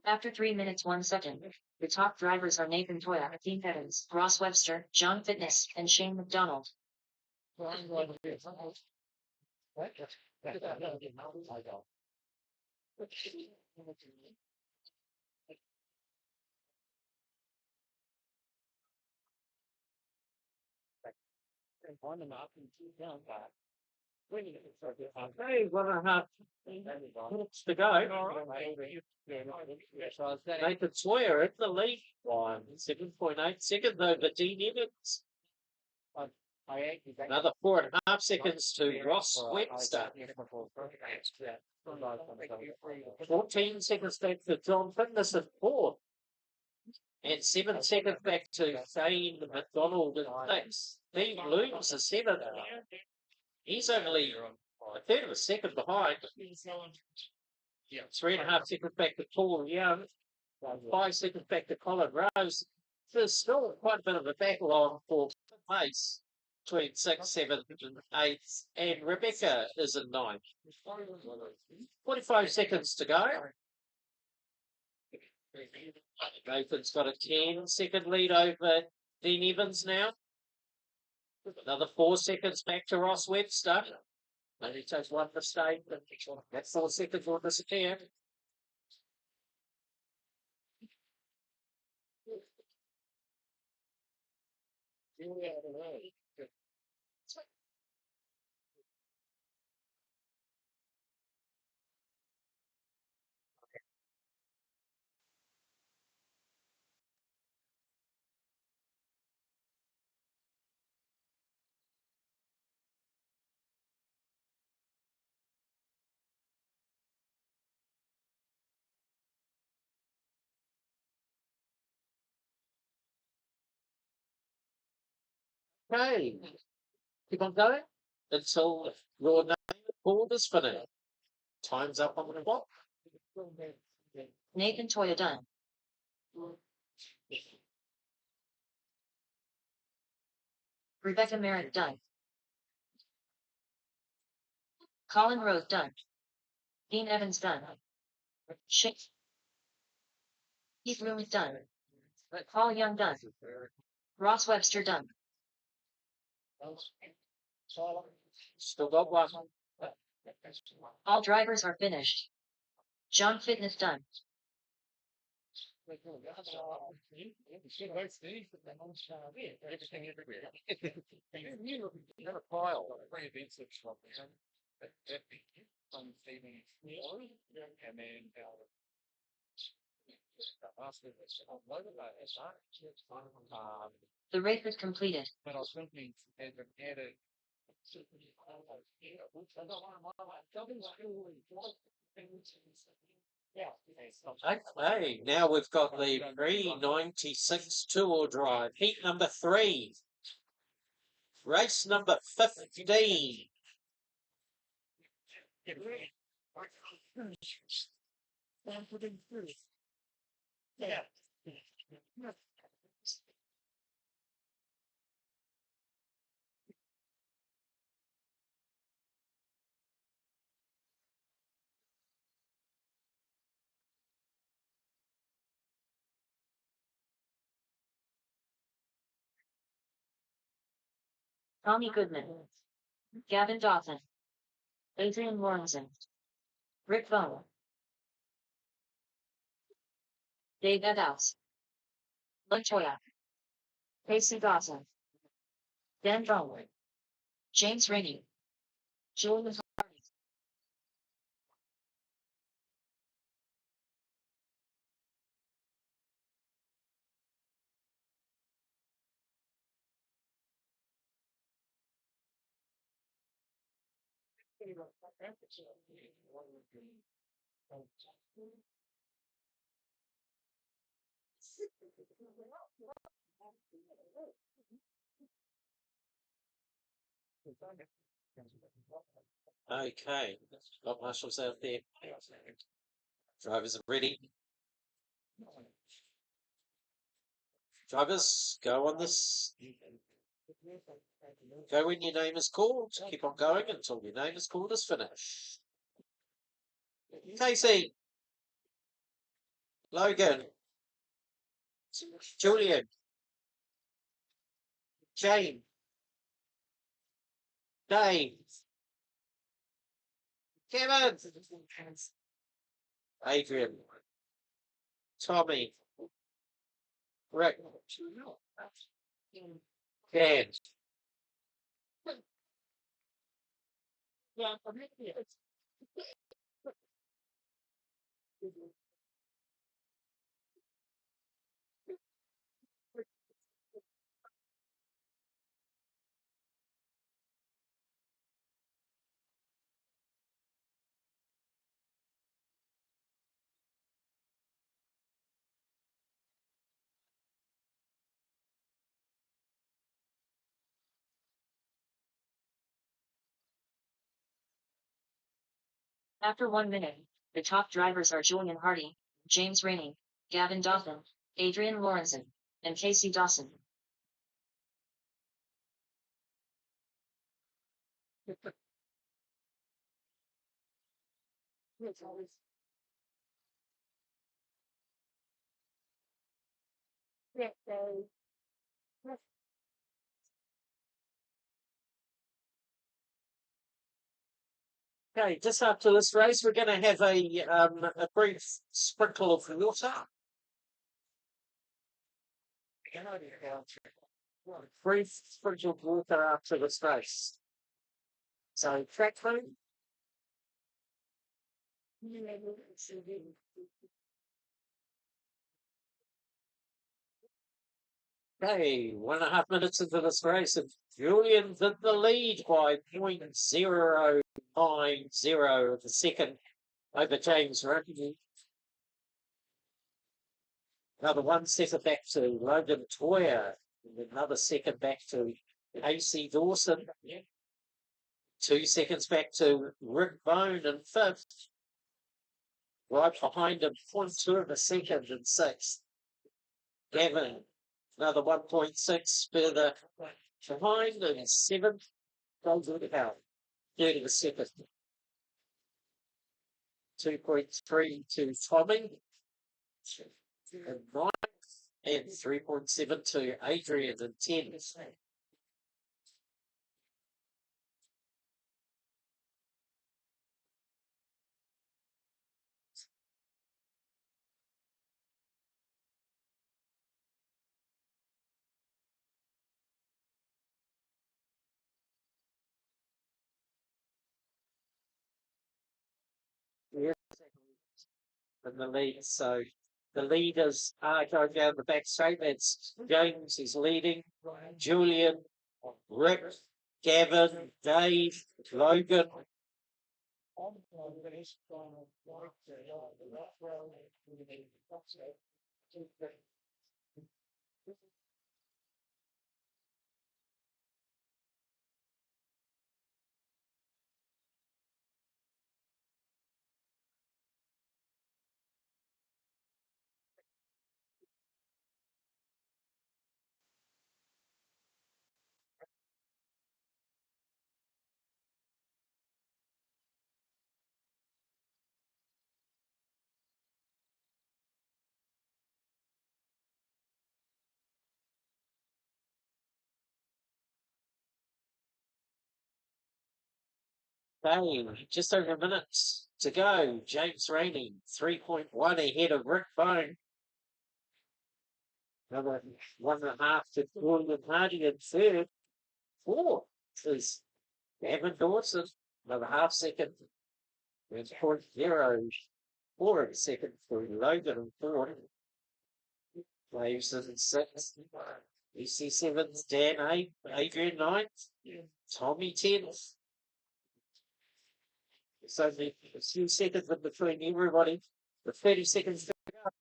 After 3 minutes 1 second, the top drivers are Nathan Toya, Dean Evans, Ross Webster, John Fitness, and Shane McDonald. On and off and down back. Okay, 1.5 minutes to go. Nathan Sawyer in the lead by 7.8 seconds over Dean Evans. Another 4.5 seconds to Ross Webster. 14 seconds back to John Fitness at fourth. And 7 seconds back to Shane McDonald in sixth. Steve Looms is seventh. He's only a third of a second behind. 3.5 seconds back to Paul Young. 5 seconds back to Colin Rose. There's still quite a bit of a backlog for pace between 6, 7, and 8. And Rebecca is in 9th. 45 seconds to go. Nathan's got a 10-second lead over Dean Evans now. Another 4 seconds back to Ross Webster. Only takes one mistake, but that 4 seconds will disappear. Okay, keep on going until your name called is finished. Time's up on the clock. Nathan Toya done. Rebecca Merritt done. Colin Rose done. Dean Evans done. Keith Loomis done. Paul Young done. Ross Webster done. Still got one. All drivers are finished. John Fitness done. The race is completed. Okay, now we've got the pre-96 Tour Drive. Heat number 3. Race number 15. Tommy Goodman. Gavin Dawson. Adrian Lawrenson. Rick Bone. Dave Edhouse. Latoya. Casey Dawson. Dan Drumwood. James Rainey. Julian Hardy. Okay, got marshals out there. Drivers are ready. Drivers, go on this. Go when your name is called. Keep on going until your name is called is finished. Casey. Logan. Julian. Jane. Dave. Kevin. Adrian. Tommy. Rick. Dan. After 1 minute, the top drivers are Julian Hardy, James Rainey, Gavin Dawson, Adrian Lawrenson, and Casey Dawson. Okay, just after this race, we're going to have a brief sprinkle of water. Brief sprinkle of water after this race. So, track through. Okay, 1.5 minutes into this race, and Julian's in the lead by 0.090 of the second over James Rainey. Another 1 second back to Logan Toyer, and another second back to AC Dawson. 2 seconds back to Rick Bone in fifth. Right behind him, 0.2 of a second in sixth. Gavin, another 1.6 further behind in seventh. Goes with about 30 of a second. 2.3 to Tommy. And 9. And 3.7 to Adrian in 10. Yes, in the lead. So the leaders are going down the back straight. That's James is leading. Julian, Rick, Gavin, Dave, Logan. Okay, just over a minute to go. James Rainey, 3.1 ahead of Rick Bone. Another 1.5 to Julian Hardy in third. Fourth is Gavin Dawson, another half second. There's 0.04 of a second for Logan in fourth. Waves in sixth. EC seventh, Dan 8th, Adrian 9th, Tommy 10th. It's only a few seconds in between everybody. The 30 seconds to go.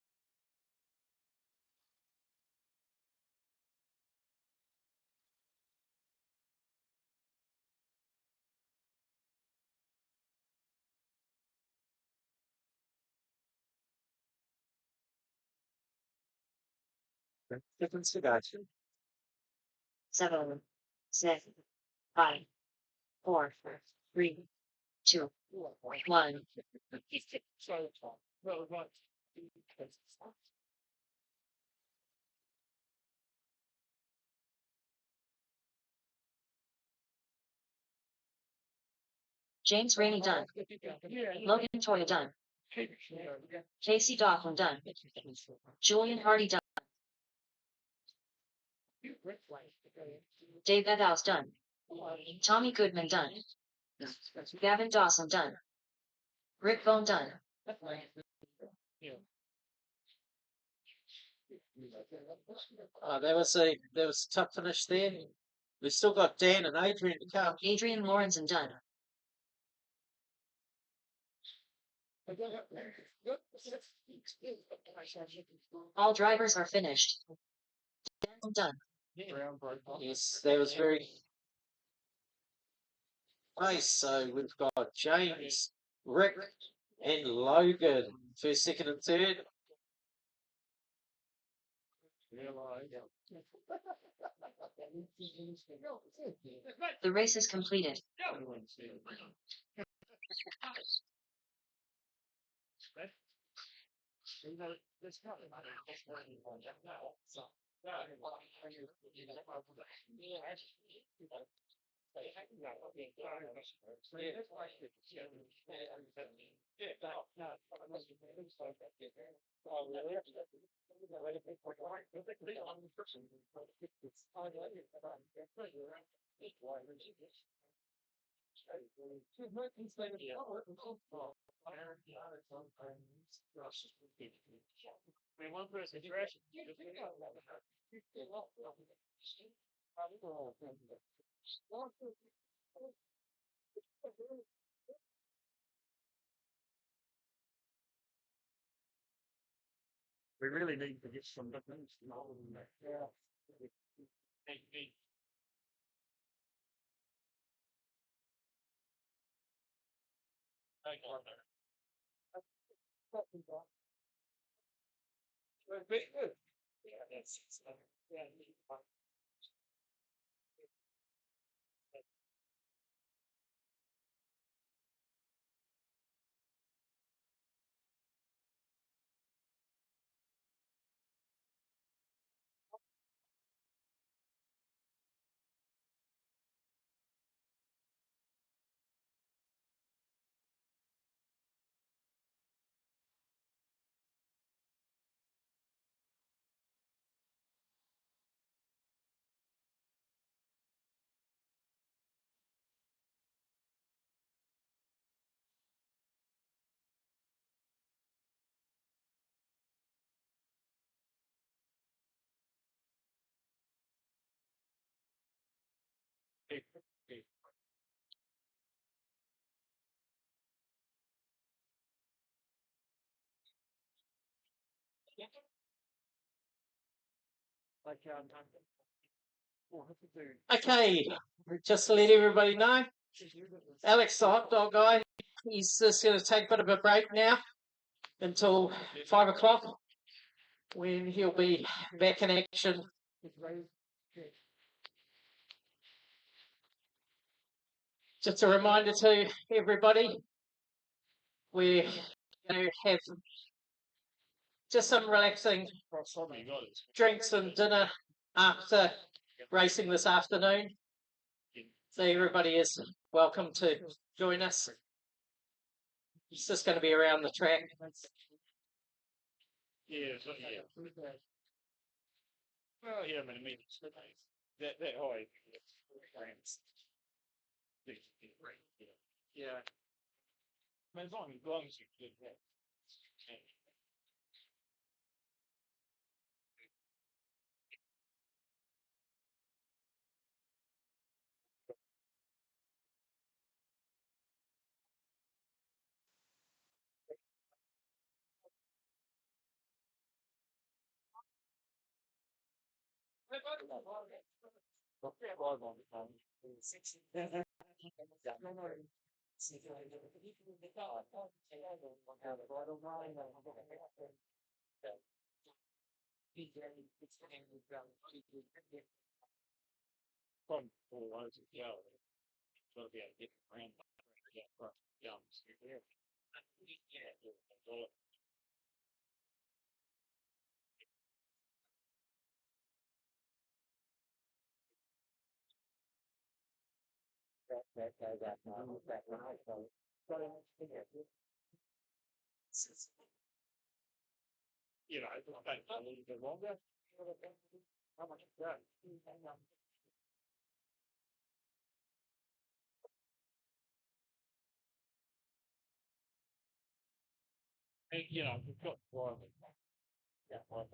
Seconds to go. 7, 6, 5, 4, 3, 2, 1. James Rainey done. Logan Toya done. Casey Dawson done. Julian Hardy done. Dave Edhouse done. Tommy Goodman done. Gavin Dawson done. Rick Bone done. There was a tough finish there. We've still got Dan and Adrian to come. Adrian Lorenzen done. All drivers are finished. Dan done. Yes, that was very nice. So we've got James, Rick, and Logan first, second, and third. The race is completed. We really need to get some difference. Okay, just to let everybody know, Alex, the hot dog guy, he's just going to take a bit of a break now until 5 o'clock when he'll be back in action. Just a reminder to everybody, we're going to have just some relaxing drinks and dinner after racing this afternoon. So everybody is welcome to join us. It's just going to be around the track. Yeah, well, yeah, I mean, that always yeah. I mean, as long as you did that. From for one to go. So yeah, get around. Yeah, you know, I think a little bit longer. How much is that? You know, we've got one. Yeah, one.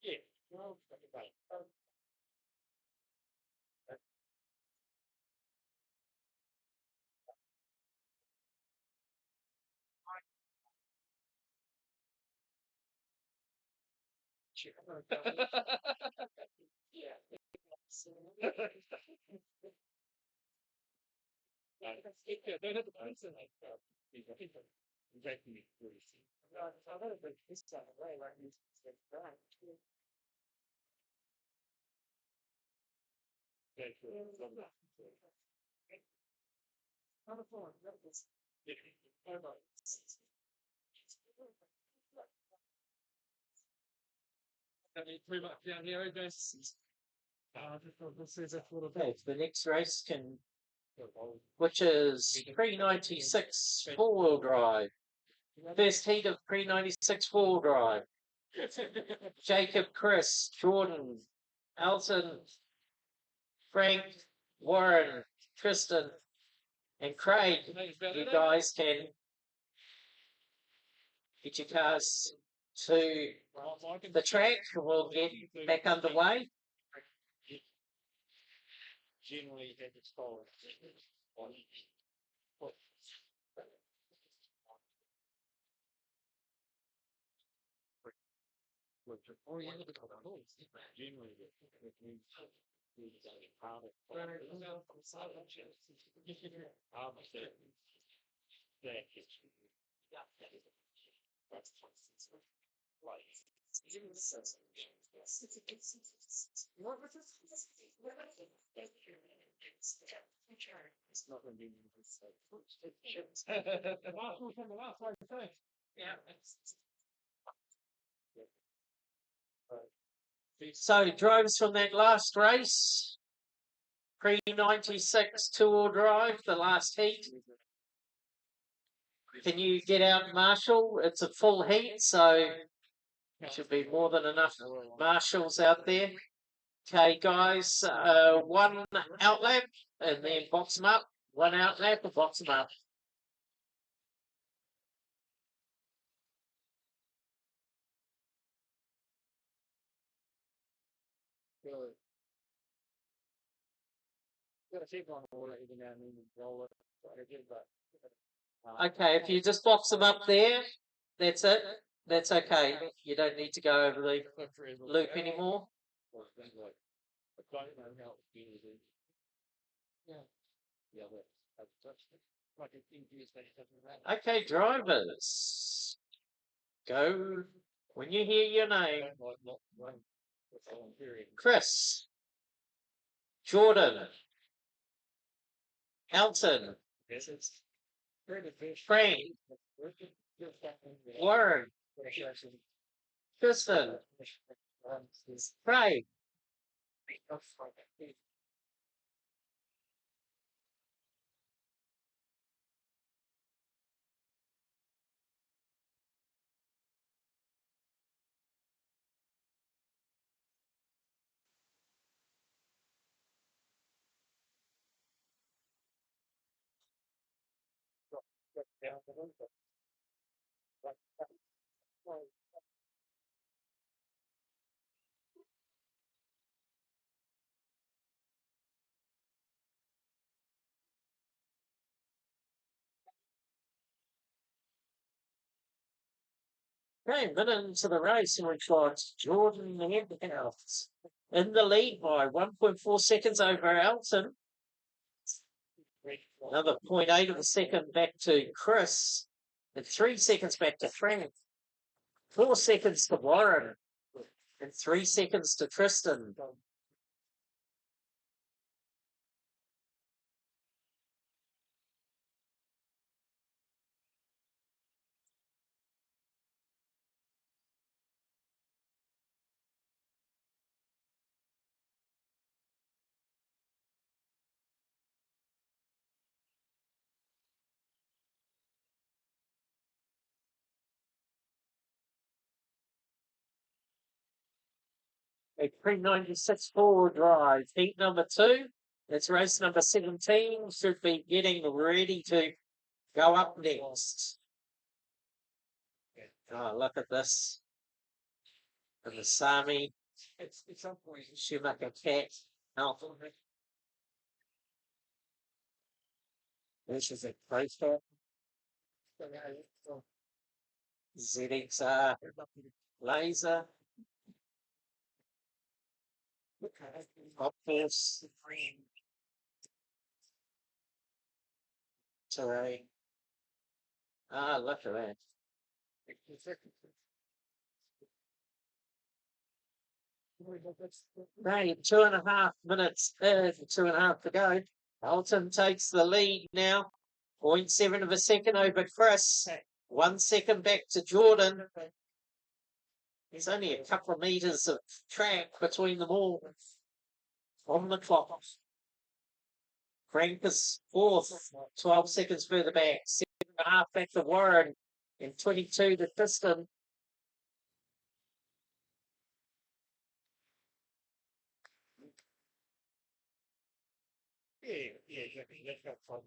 Yeah. Well, yeah. Yeah, don't have the person like that. Exactly. No, I know, but this time, right, it's right. Okay, cool. Not a phone, that was- Yeah. I mean, pretty much down here, I guess. This is a little bit. Okay, the next race which is pre-96 four-wheel drive. First heat of pre-96 four-wheel drive. Jacob, Chris, Jordan, Elton, Frank, Warren, Tristan, and Craig. You guys can get your cars to the track. We'll get back underway. Generally, it's called. Oh, yeah, generally, it means proud of. It's not going to be. Yeah. So drivers from that last race, pre-96 two-wheel drive, the last heat. Can you get out, Marshall? It's a full heat, so should be more than enough marshals out there. Okay, guys, one outlap and then box them up. One outlap and box them up. Good. Got to keep on order, even though I mean, roll it. Okay, if you just box them up there, that's it. That's okay. You don't need to go over the loop anymore. Okay, drivers, go when you hear your name. Chris, Jordan, Elton, Frank, Warren, Kristen, Craig. Okay, minute into the race, and we've got Jordan Headhouse in the lead by 1.4 seconds over Elton. Another 0.8 of a second back to Chris, and 3 seconds back to Frank. 4 seconds to Warren, and 3 seconds to Tristan. A pre-96 four-wheel drive, heat number 2. It's race number 17. Should be getting ready to go up next. Oh, look at this. And the Sami. It's some point. Schumacher Cat. Alpha. This is a poster. ZXR laser. Optus. Terrain. Ah, look at that. Right, 2.5 minutes, 2.5 to go. Elton takes the lead now. 0.7 of a second over Chris. 1 second back to Jordan. There's only a couple of meters of track between them all. On the clock. Frank is fourth, 12 seconds further back. 7.5 back to Warren. And 22 to Tristan. That's got fun.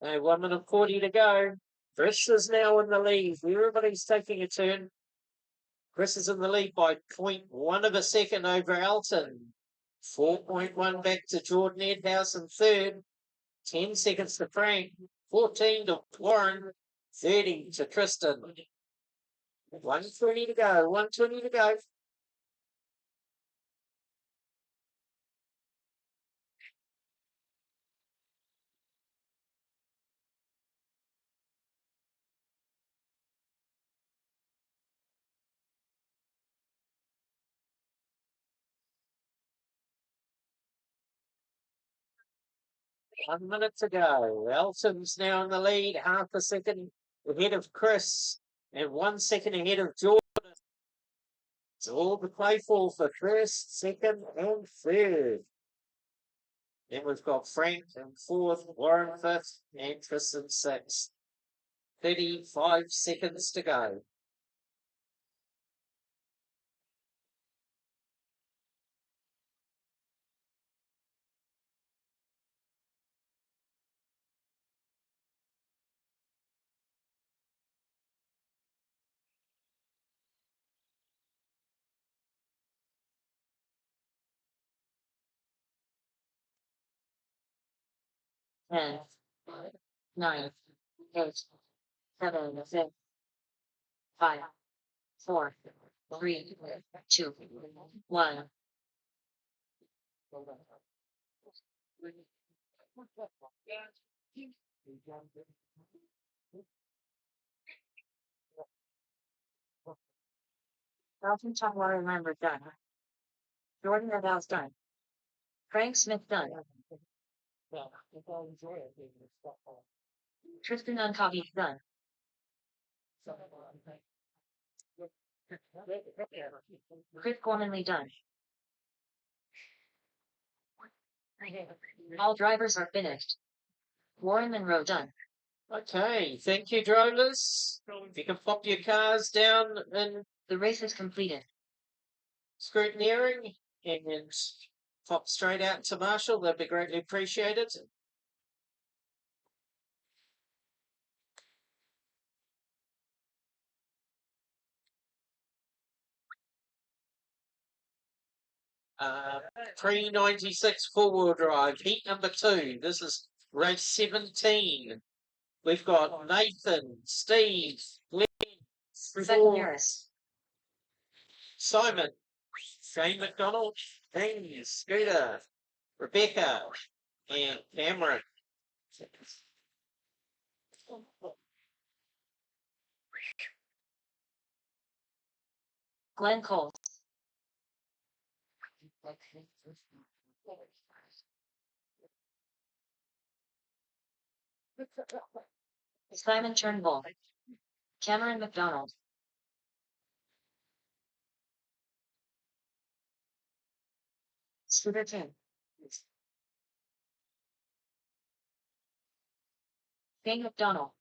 Now 1 minute 40 to go. Chris is now in the lead. Everybody's taking a turn. Chris is in the lead by 0.1 of a second over Elton. 4.1 back to Jordan Edhouse in third. 10 seconds to Frank. 14 to Warren. 30 to Tristan. 120 to go. 120 to go. One minute to go. Elton's now in the lead. Half a second ahead of Chris. And 1 second ahead of Jordan. It's all to play for first, second, and third. Then we've got Frank in fourth, Warren fifth, and Tristan sixth. 35 seconds to go. Ten, nine, eight, seven, six, 5, 4, 3, 2, 1. Elton John Warren Lambert done. Jordan Edhouse done. Frank Smith done. Tristan Uncoffee done. Chris Gormanley done. All drivers are finished. Warren Monroe done. Okay, thank you, drivers. If you can pop your cars down in The race is completed. scrutineering and pop straight out to Marshall, that'd be greatly appreciated. Pre-96 four-wheel drive, heat number 2. This is race 17. We've got Nathan, Steve, Glenn, Second nearest. Simon, Shane McDonald, Amy, Scooter, Rebecca, and Cameron. Glenn Cole. Simon Turnbull. Cameron McDonald. Scooter Tim. Shane McDonald.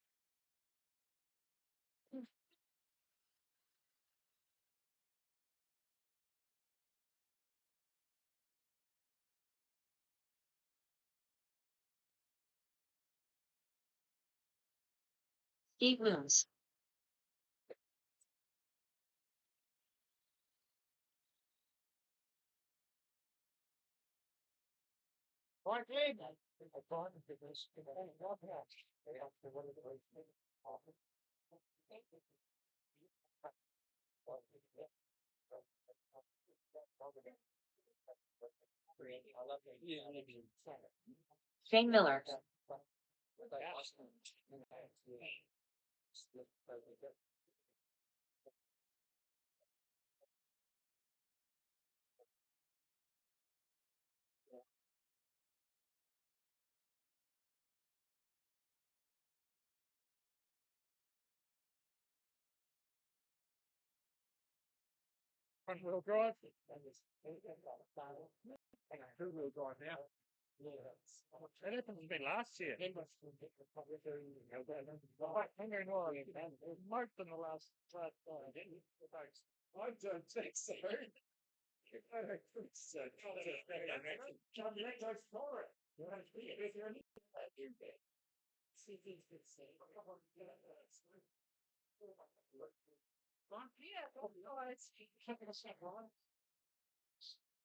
Steve Looms. Shane Miller. Front-wheel drive. Two-wheel drive now. That happened to me last year. Most in the last I don't think so. I don't think so. John, you don't store it.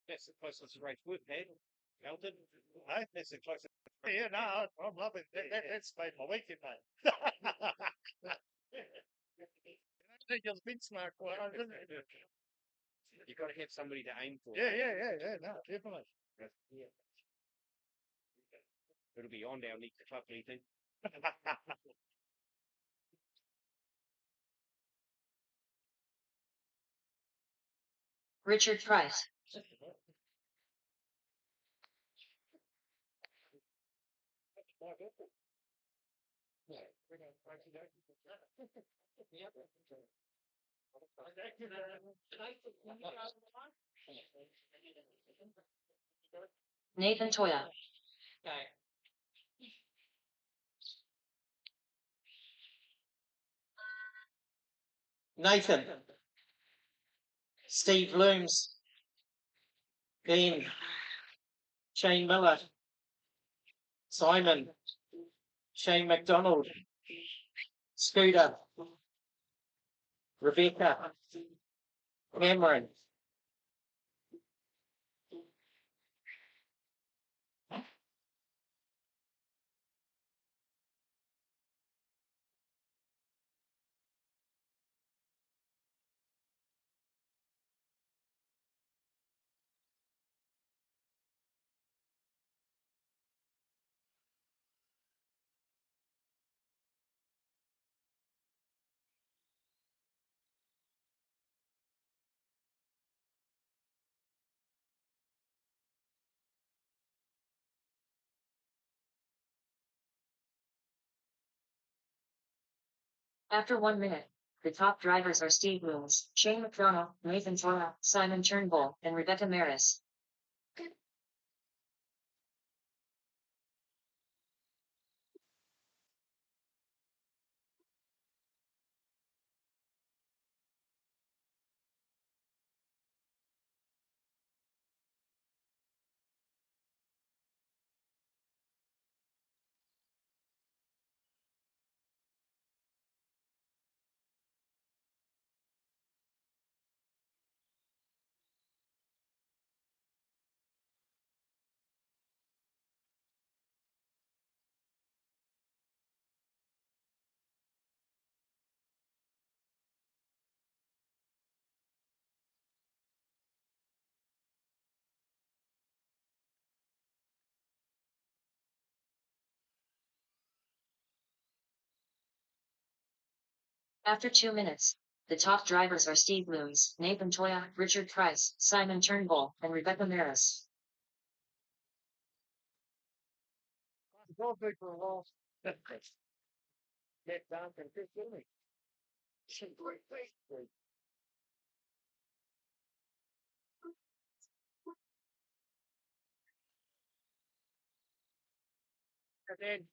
That's the closest to race we've had. Melton. No, that's the closest. Yeah, no, I'm loving it. That's made my weekend, mate. I think it's big smart one, isn't it? You've got to have somebody to aim for. Yeah, no, definitely. Yeah. It'll be on down next to club meeting. Richard Price. Nathan Toya. Nathan. Steve Looms. Ben. Shane Miller. Simon. Shane McDonald. Scooter. Rebecca. Cameron. After 1 minute, the top drivers are Steve Looms, Shane McDonald, Nathan Toya, Simon Turnbull, and Rebecca Maris. After 2 minutes, the top drivers are Steve Looms, Nathan Toya, Richard Price, Simon Turnbull, and Rebecca Maris. Don't take for a while. Get down and fit in me. Great face. And then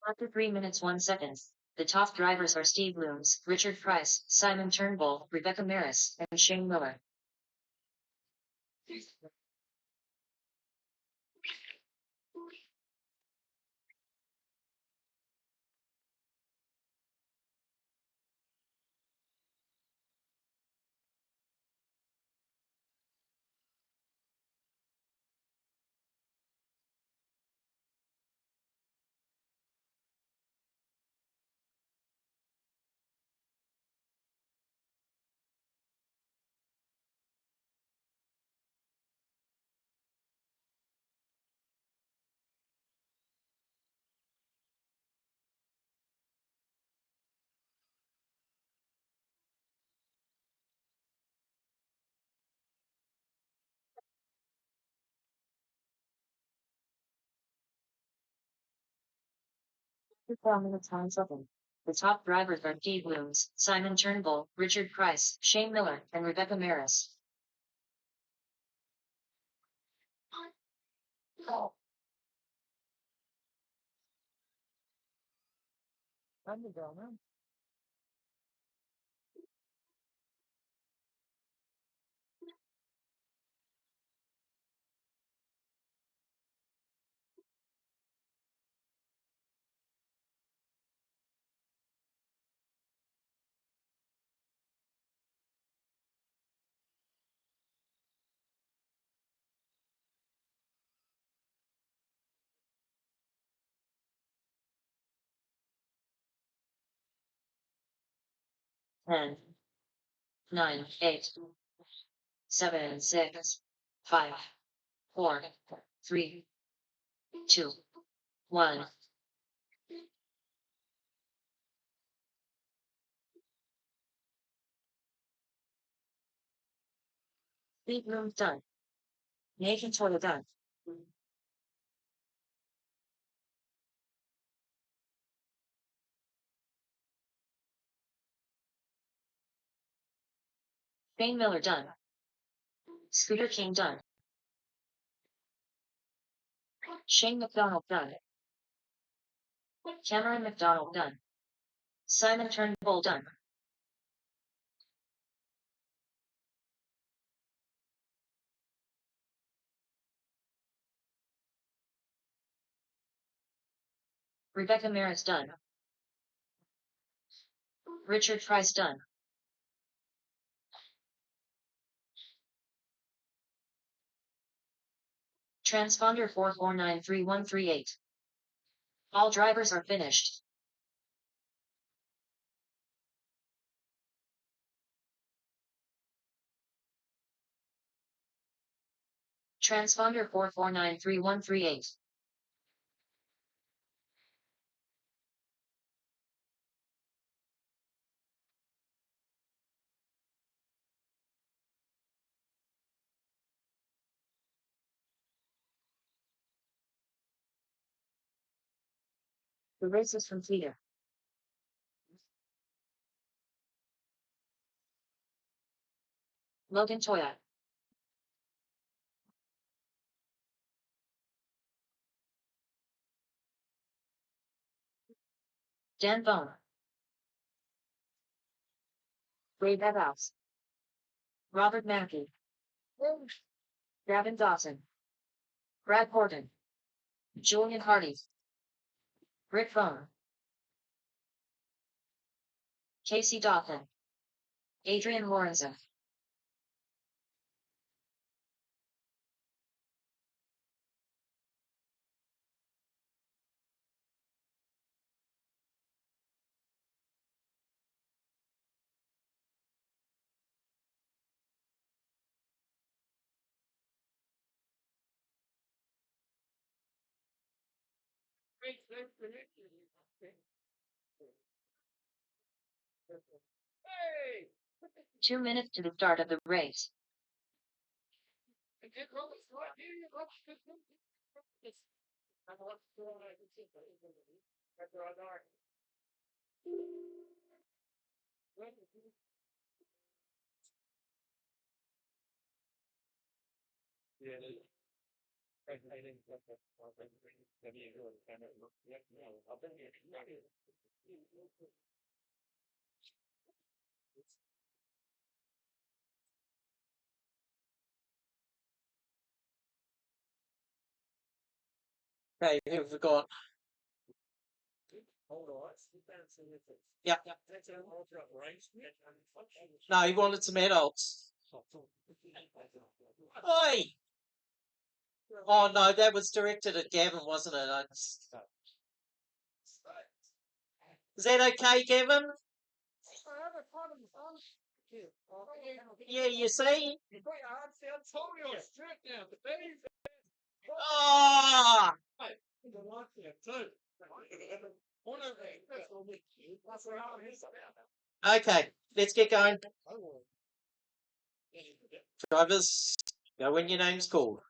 After 3 minutes 1 second, the top drivers are Steve Looms, Richard Price, Simon Turnbull, Rebecca Maris, and Shane Miller. After 4 minutes 1 second, the top drivers are Steve Looms, Simon Turnbull, Richard Price, Shane Miller, and Rebecca Maris. Ten, 9, 8, 7, 6, 5, 4, 3, 2, 1. Steve Looms done. Nathan Toya done. Shane Miller done. Scooter King done. Shane McDonald done. Cameron McDonald done. Simon Turnbull done. Rebecca Maris done. Richard Price done. Transponder 4493138. All drivers are finished. Transponder 4493138. The race is completed. Logan Toya. Dan Bone. Ray Bevhouse. Robert Mackey. Gavin Dawson. Brad Horton. Julian Hardy. Rick Bone. Casey Dawson. Adrian Lorenzen. Hey! 2 minutes to the start of the race. Yeah, Okay, who have we got? Yeah. No, he wanted some adults. Oi! Oh no, that was directed at Gavin, wasn't it? Is that okay, Gavin? Yeah, you see? Oh! Okay, let's get going. Drivers, go when your name's called.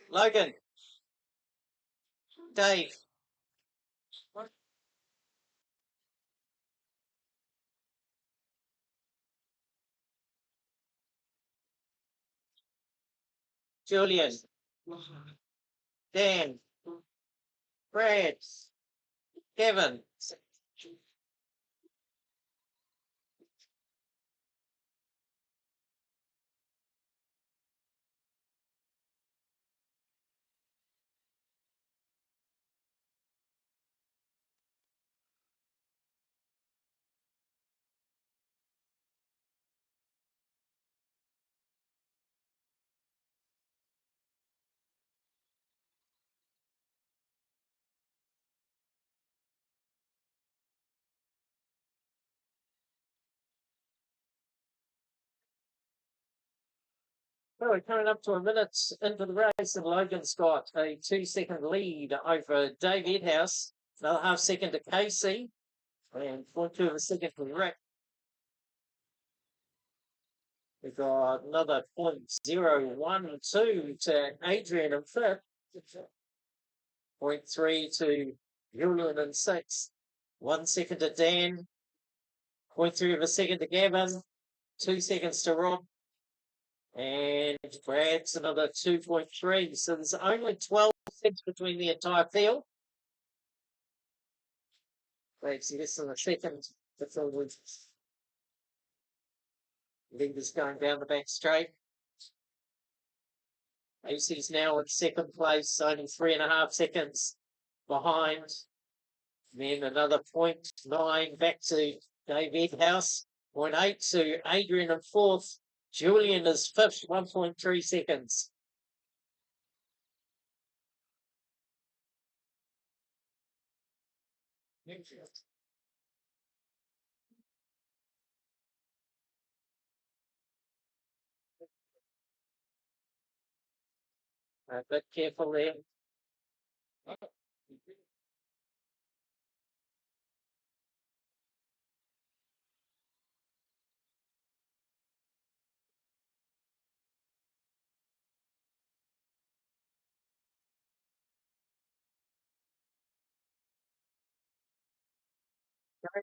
Logan. Dave. Julian. Dan. Brad. Kevin. Well, we're coming up to a minute into the race, and Logan's got a 2-second lead over Dave Edhouse. Another half second to Casey, and 0.2 of a second to Rick. We've got another 0.012 to Adrian in fifth. 0.3 to Julian in sixth. 1 second to Dan. 0.3 of a second to Gavin. 2 seconds to Rob. And Brad's another 2.3. So there's only 12 seconds between the entire field. Brad's less than a second before the leaders going down the back straight. AC's now in second place, only 3.5 seconds behind. Then another 0.9 back to Dave Edhouse. 0.8 to Adrian in fourth. Julian is fifth, 1.3 seconds. A bit careful there.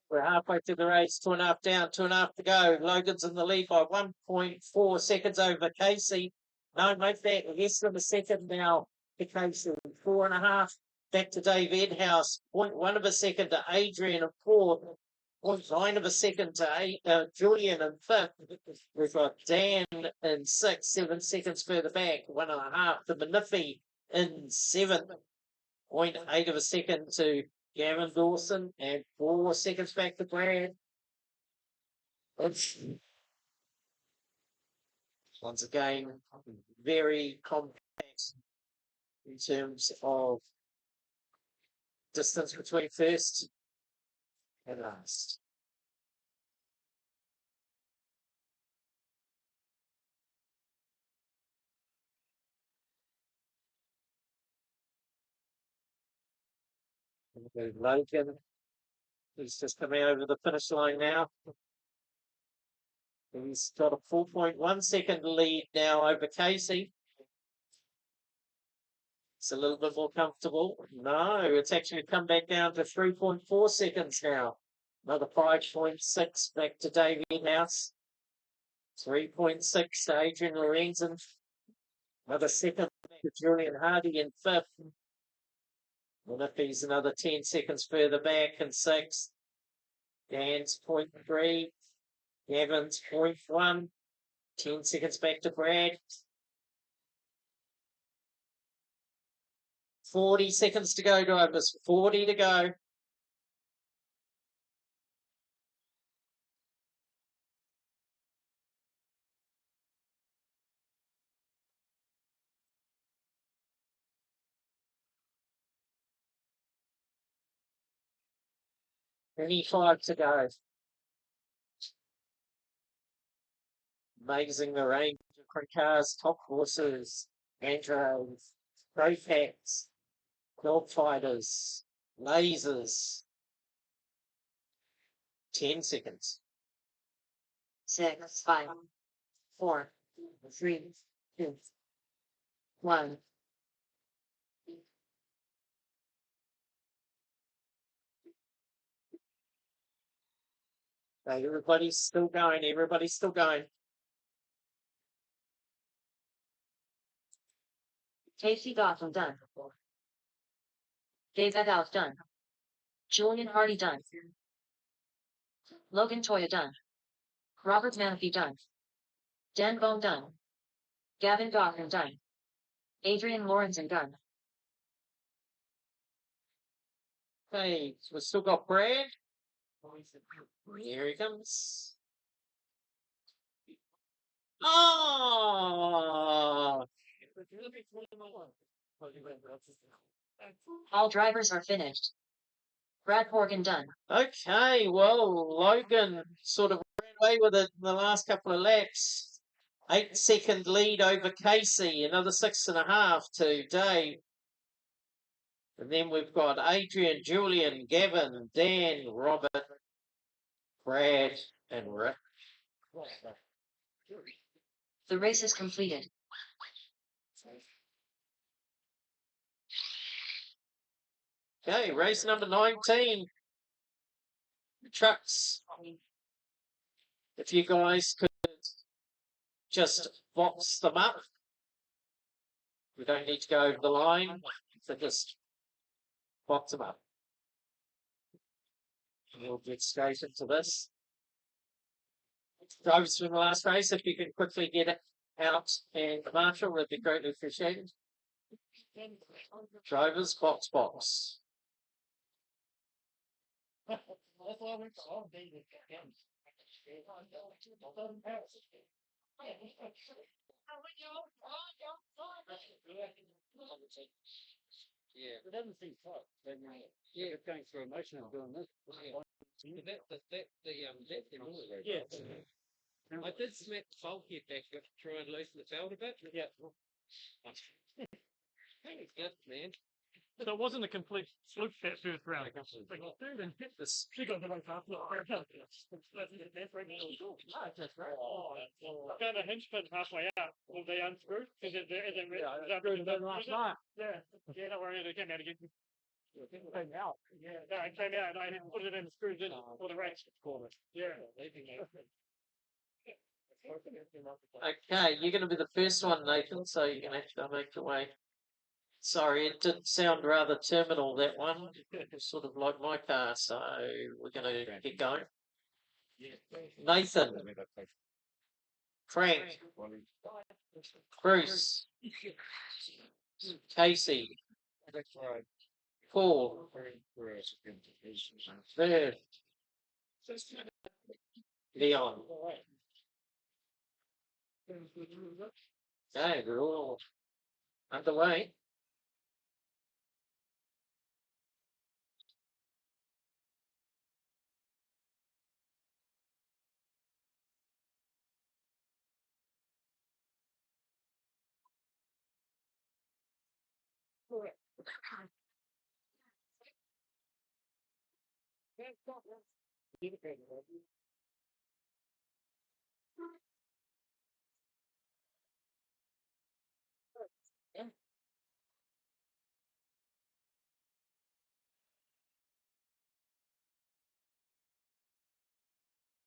We're halfway through the race, 2.5 down, 2.5 to go. Logan's in the lead by 1.4 seconds over Casey. No, make that less than a second now to Casey. 4.5 back to Dave Edhouse. 0.1 of a second to Adrian in fourth. 0.9 of a second to Julian in fifth. We've got Dan in sixth, 7 seconds further back. 1.5 to Manifi in seventh. 0.8 of a second to Gavin Dawson, and 4 seconds back to Brad. Once again, very compact in terms of distance between first and last. Logan, he's just coming over the finish line now. He's got a 4.1 second lead now over Casey. It's a little bit more comfortable. No, it's actually come back down to 3.4 seconds now. Another 5.6 back to Dave House. 3.6 to Adrian Lorenzen. Another second to Julian Hardy in fifth. And if he's another 10 seconds further back in sixth, Dan's 0.3, Gavin's 0.1, 10 seconds back to Brad. 40 seconds to go, drivers. 40 to go. Five to go. Amazing the range of different cars, top horses, Andros, Greyfats, Dogfighters, Lasers. 10 seconds. 6, 5, 4, 3, 2, 1. Everybody's still going. Everybody's still going. Casey Gotham done. Dave Egghouse done. Julian Hardy done. Logan Toya done. Robert Manaphy done. Dan Bone done. Gavin Gotham done. Adrian Lawrenson done. Okay, so we've still got Brad. Here he comes. Oh! All drivers are finished. Brad Morgan done. Okay, well, Logan sort of ran away with it in the last couple of laps. 8-second lead over Casey, another 6.5 to Dave. And then we've got Adrian, Julian, Gavin, Dan, Robert, Brad, and Rick. The race is completed. Okay, race number 19. Trucks. If you guys could just box them up. We don't need to go over the line. So just box them up. And we'll get straight into this. Drivers from the last race, if you could quickly get it out and marshal, would be greatly appreciated. Drivers, box, box. Yeah, it doesn't seem tough. Yeah, it's going through emotion of doing this. Yeah. I did smack the bulkhead back to try and loosen the belt a bit. Yeah. Thanks, good man. So it wasn't a complete fluke that first round. And hit This she got the right half. Kind of hinge pin halfway out. Will they unscrew? Is it last night? Yeah. Yeah, don't worry, they came out again. It came out. Yeah, no, it came out and I put it in the screws in for the race. Yeah. Okay, you're going to be the first one, Nathan, so you're going to have to make your way. Sorry, it did sound rather terminal, that one. Sort of like my car, so we're going to get going. Nathan, Frank, Bruce, Casey, Paul, Bird, Leon. Okay, we're all underway.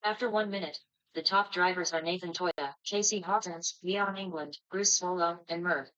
After 1 minute, The top drivers are Nathan Toya, Casey Hawkins, Leon England, Bruce Swallow, and Merv.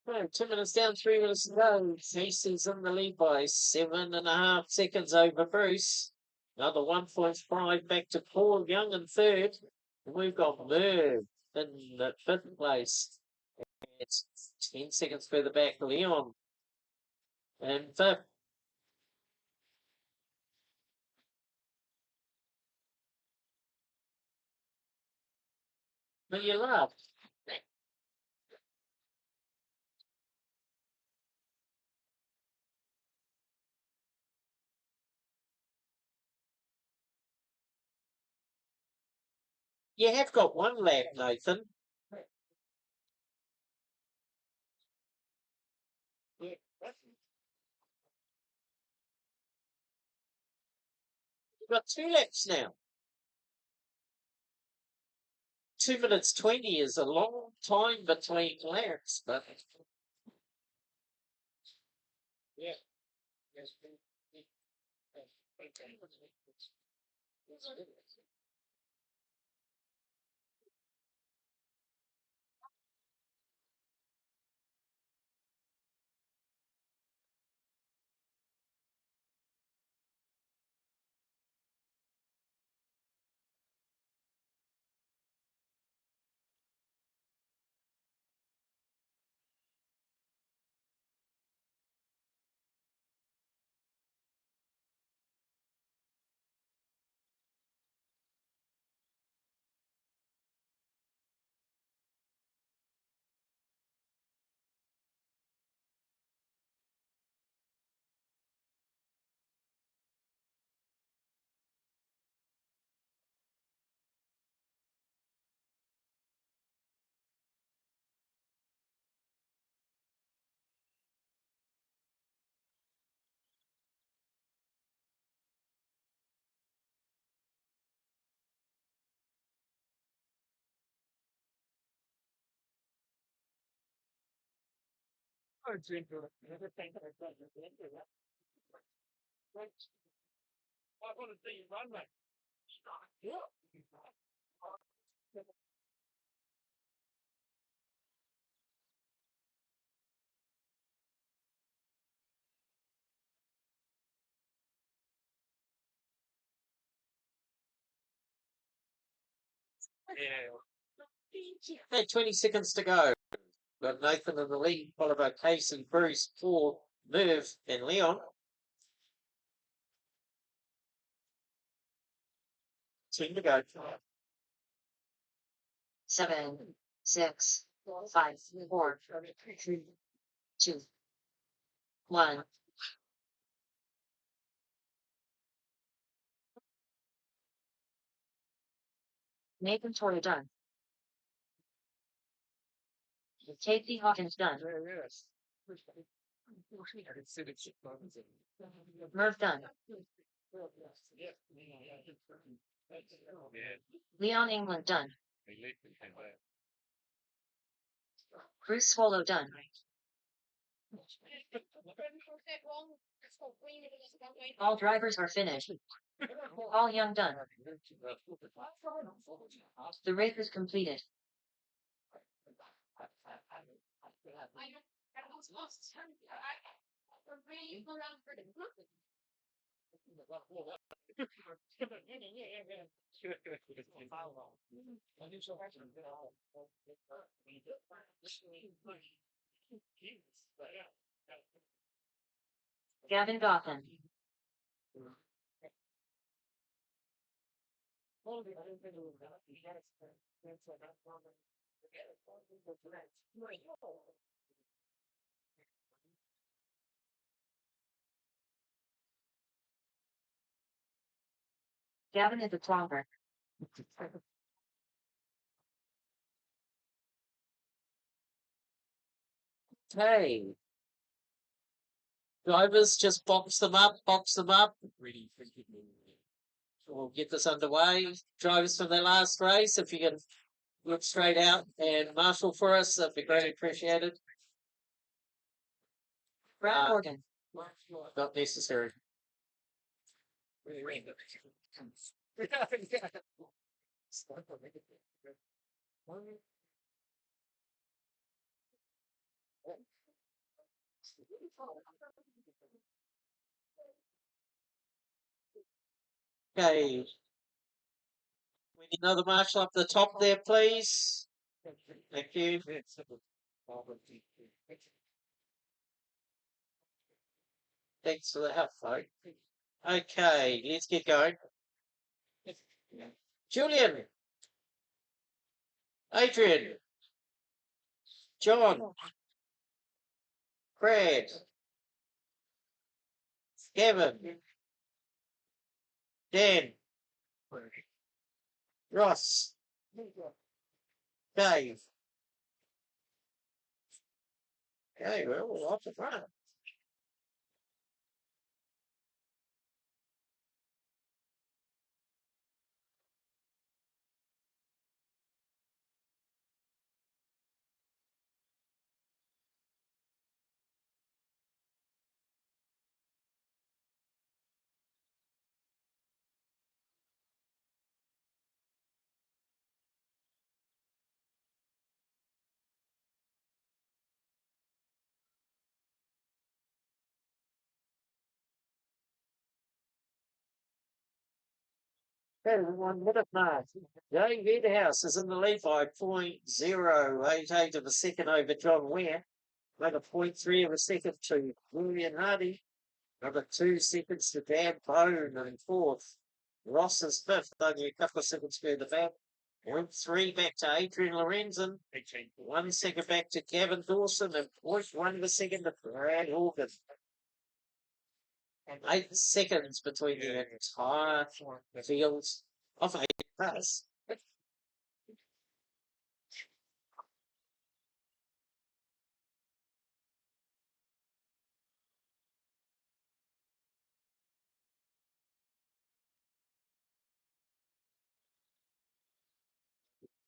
Oh, 2 minutes down, 3 minutes to go. Casey's in the lead by 7.5 seconds over Bruce. Another 1.5 back to Paul Young in third. And we've got Merv in the fifth place. It's 10 seconds further back, Leon in fifth. But you laugh. You have got one lap, Nathan. You've got 2 laps now. 2 minutes 20 is a long time between laps, but I want to see you run, mate. hey, 20 seconds to go. Got Nathan in the lead, followed by Casey, Bruce, Paul, Merv, and Leon. 10 to go. 7, 6, 5, 4, 3, 2, 1. Nathan Toya done. Casey Hawkins done. Merv done. Leon England done. Bruce Swallow done. All drivers are finished. All Young done. The race is completed. Gavin Goffin. Gavin is a clobber. Okay. Drivers, just box them up, box them up. We'll get this underway. Drivers for their last race, if you can look straight out and marshal for us, that'd be greatly appreciated. Brad Morgan. Not necessary. Okay. We need another marshal up the top there, please. Thank you. Thanks for the help, folks. Okay, let's get going. Julian. Adrian. John. Brad. Gavin. Dan. Ross. Dave. Okay, well, we're off the front. Okay, 1 minute mark. Young House is in the lead by 0.088 of a second over John Ware. Another 0.3 of a second to William Hardy. Another 2 seconds to Dan Bone in fourth. Ross is fifth, only a couple of seconds further back. 0.3 back to Adrian Lorenzen. 1 second back to Gavin Dawson and 0.1 of a second to Brad Horgan. 8 seconds between the entire fields of 8 cars.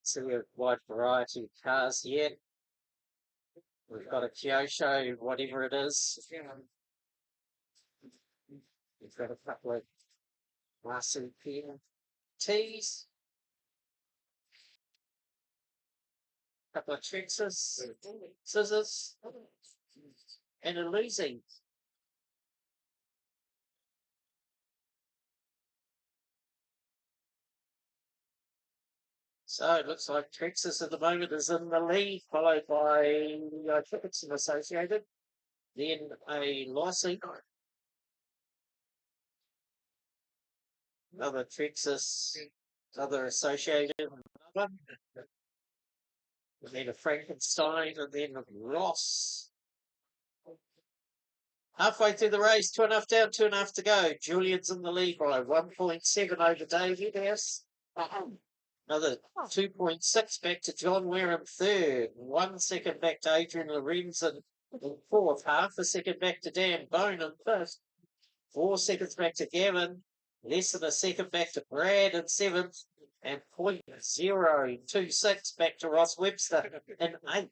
So we have a wide variety of cars here. We've got a Kyosho, whatever it is. We've got a couple of Marcy PMTs. A couple of Trexas, scissors, and a losing. So it looks like Trexas at the moment is in the lead, followed by Trixon Associated, then a Lossy, another Trexas, other Associated, another, and then a Frankenstein, and then a Ross. Halfway through the race, 2.5 down, 2.5 to go. Julian's in the lead by 1.7 over David House. Another 2.6 back to John Ware in third. 1 second back to Adrian Lorenzen in fourth. Half a second back to Dan Bone in fifth. 4 seconds back to Gavin. Less than a second back to Brad in seventh. And 0.026 back to Ross Webster in eighth.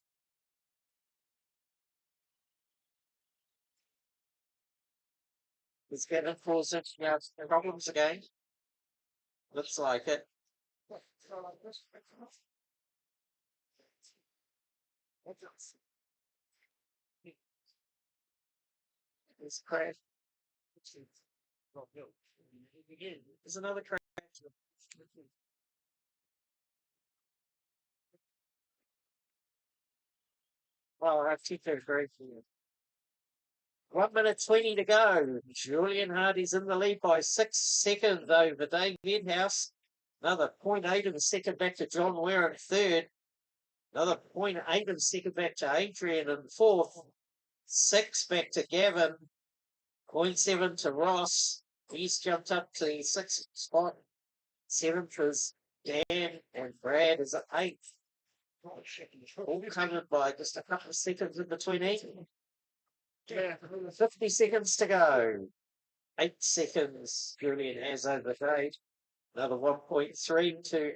Is Gavin causing problems again? Looks like it. It's crash. There's another crash. Well, I have two thirds great for you. 1 minute 20 to go. Julian Hardy's in the lead by 6 seconds over Dave Medhouse. Another 0.8 of a second back to John Ware in third. Another 0.8 of a second back to Adrian in fourth. 6 back to Gavin. 0.7 to Ross. He's jumped up to the sixth spot. Seventh is Dan, and Brad is at eighth. All covered by just a couple of seconds in between each. 50 seconds to go. 8 seconds Julian has over Dave. Another 1.3 to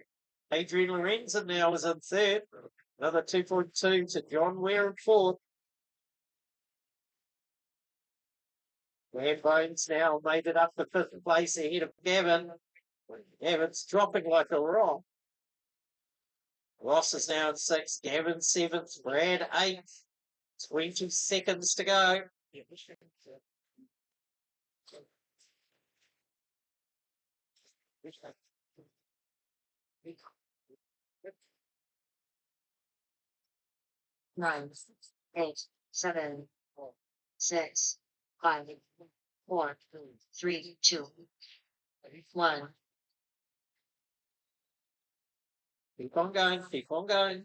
Adrian Lorenzen now is in third. Another 2.2 to John Ware in fourth. Bones now made it up to fifth place ahead of Gavin. Gavin's dropping like a rock. Ross is now in sixth. Gavin seventh. Brad eighth. 20 seconds to go. Nine, 8, 7, 6, 5, 4, 3, 2, 1. Keep on going. Keep on going.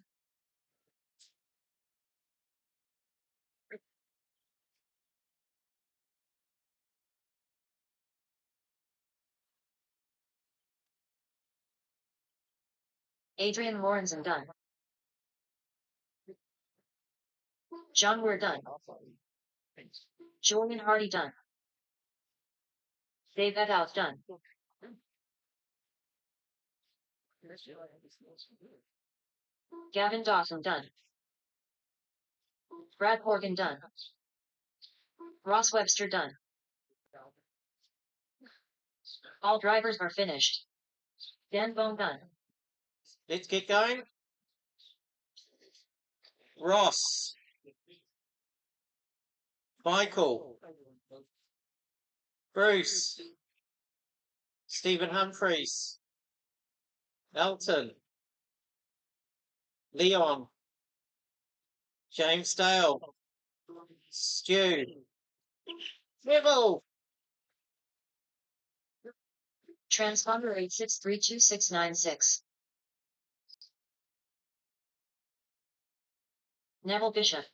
Adrian Lorenzen done. John Ware done. Julian Hardy done. Dave Edhouse done. Gavin Dawson done. Brad Morgan done. Ross Webster done. All drivers are finished. Dan Bone done. Let's get going. Ross. Michael. Bruce. Stephen Humphreys. Elton. Leon. James Dale. Stu. Neville. Transponder 8632696. Neville Bishop.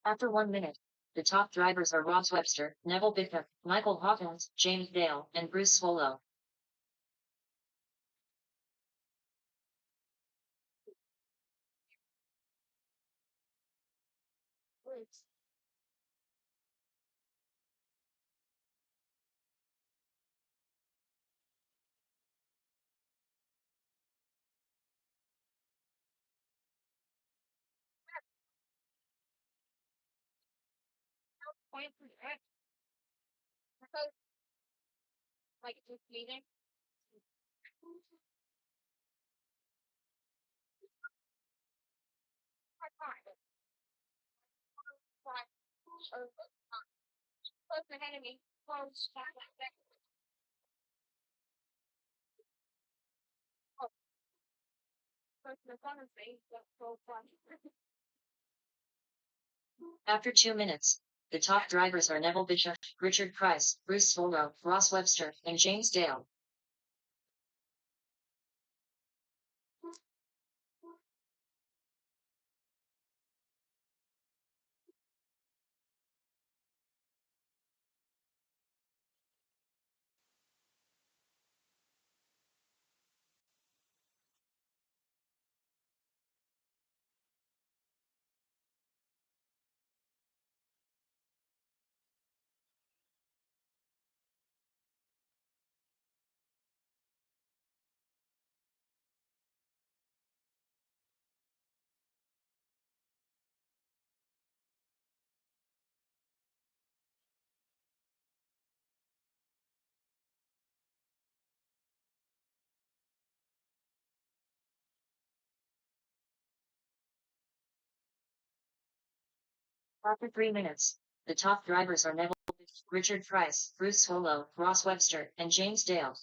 After 1 minute, the top drivers are Ross Webster, Neville Bishop, Michael Hawkins, James Dale, and Bruce Swallow. Like just leaving. Close ahead of me. Close. Close to the front of me. That's so fun. After 2 minutes, the top drivers are Neville Bishop, Richard Price, Bruce Swallow, Ross Webster, and James Dale. After 3 minutes, the top drivers are Neville, Richard Price, Bruce Swallow, Ross Webster, and James Dale.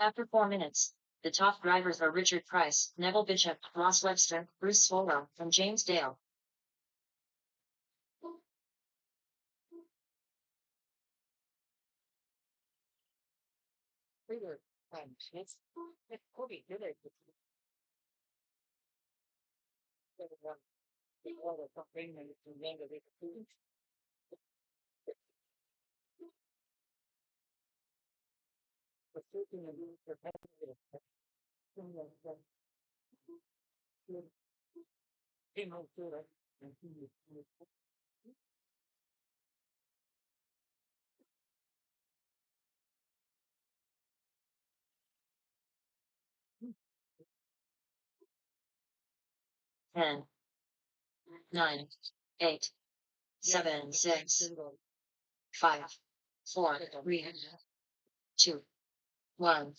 After 4 minutes, the top drivers are Richard Price, Neville Bishop, Ross Webster, Bruce Swallow, and James Dale. Ten, 9, 8, 7, 6, 5, 4, 3, 2, 1.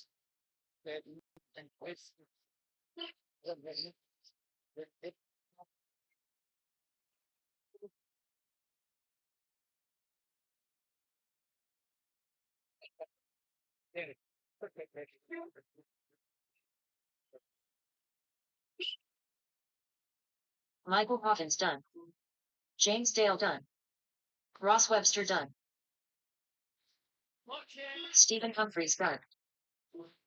Michael Hawkins done. James Dale done. Ross Webster done. Stephen Humphreys done.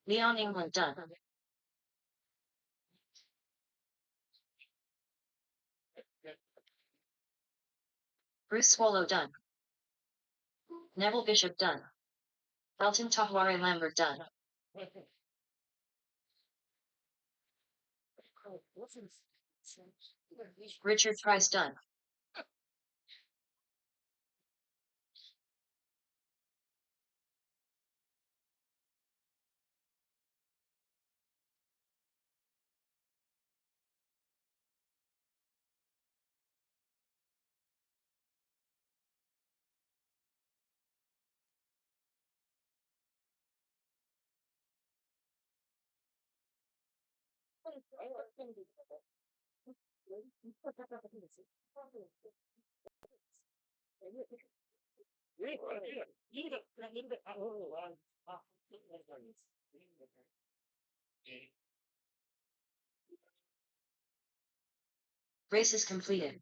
Leon England done. Bruce Swallow done. Neville Bishop done. Elton Tahwari Lambert done. Richard Price done. Race is completed.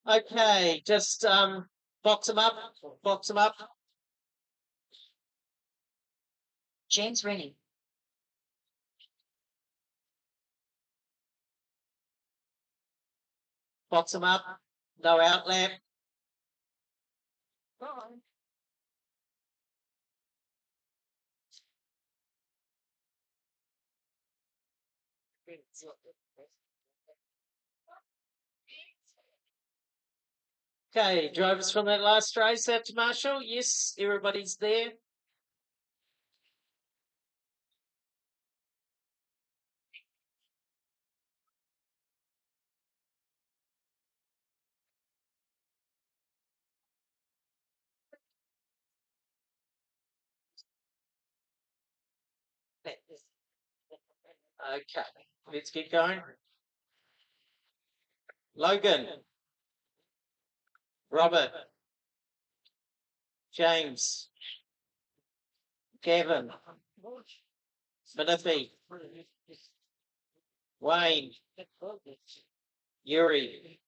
Okay, just box them up, box them up. James Rainey. Box them up. No outlet. Okay, drivers from that last race out to Marshall. Yes, everybody's there. Okay, let's get going. Logan. Robert. James, Gavin, Minifi, Wayne, Yuri,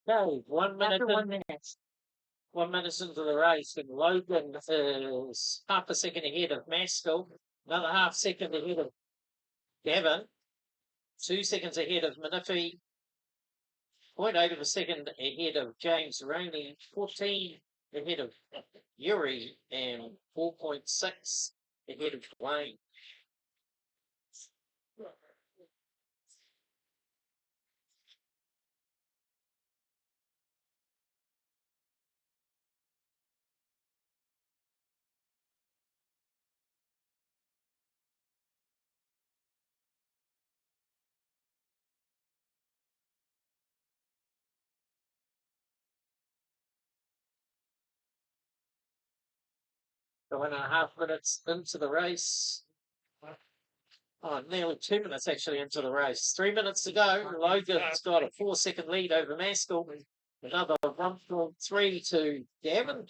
no, 1 minute. After 1 minute. 1 minute into the race, and Logan is half a second ahead of Maskell, another half second ahead of Gavin, 2 seconds ahead of Minifi, 0.8 of a second ahead of James Rainey, 14 ahead of Yuri, and 4.6 ahead of Wayne. So 1.5 minutes into the race. Oh, nearly 2 minutes actually into the race. 3 minutes to go. Logan's got a 4-second lead over Maskell. Another 1.3 to Gavin.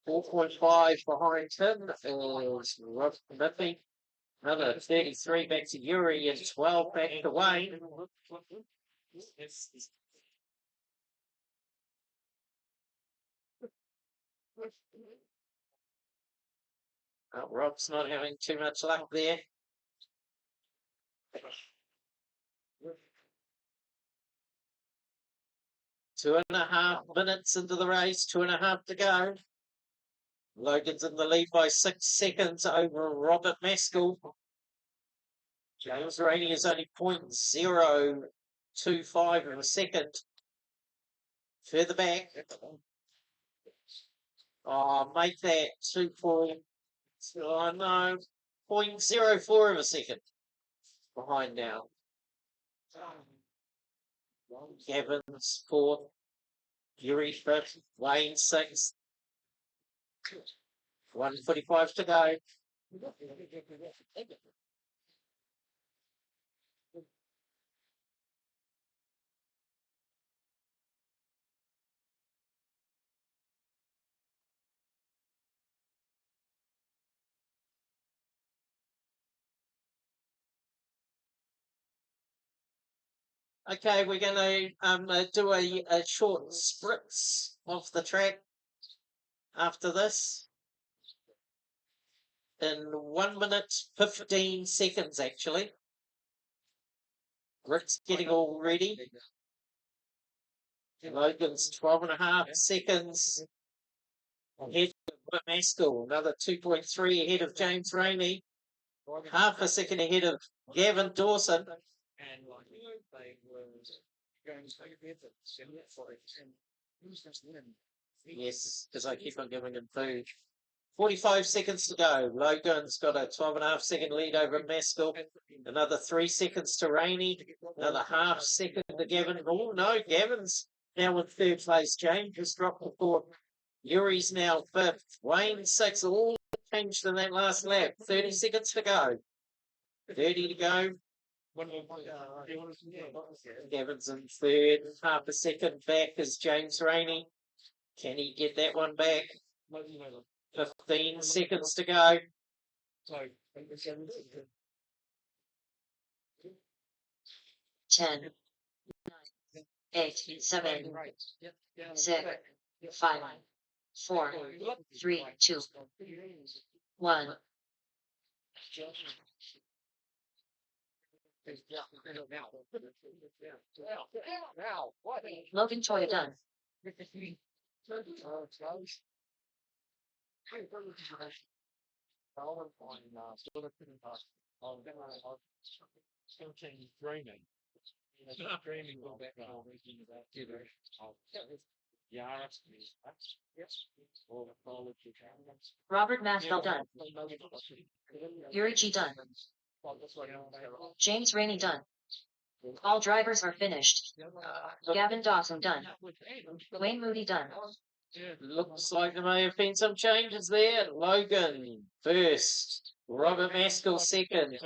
4.5 behind him is Rob Murphy. Another 33 back to Yuri and 12 back to Wayne. Rob's not having too much luck there. Two and a half minutes into the race, 2.5 to go. Logan's in the lead by 6 seconds over Robert Maskell. James Rainey is only 0.025 of a second. Further back. Oh, make that 0.04 of a second behind now. Gavin's 4th. Yuri 5th. Wayne 6th. 1:45 to go. Okay, we're going to do a short spritz of the track after this. In 1 minute, 15 seconds, actually. Rick's getting all ready. Logan's 12.5 seconds ahead of Maskell. Another 2.3 ahead of James Rainey. Half a second ahead of Gavin Dawson. And like they were going to take a bit of who's going to win? Yes, because I keep on giving him food. 45 seconds to go. Logan's got a 12.5 second lead over Maskell. Another 3 seconds to Rainey. Another half second to Gavin. Oh no, Gavin's now in 3rd place. James has dropped to 4th. Yuri's now 5th. Wayne 6th. All changed in that last lap. 30 seconds to go. 30 to go. Gavin's in 3rd. Half a second back is James Rainey. Can he get that one back? 15 seconds to go. 10, 9, 8, 7, 6, 5, 4, 3, 2, 1. Now, what? Logan Toya done. Still change dreaming. Dreaming go back now. Yeah, yes. Robert Mastel done. Yuri G done. James Rainey done. All drivers are finished. Gavin Dawson done. Wayne Moody done. Looks like there may have been some changes there. Logan first. Robert Maskell second.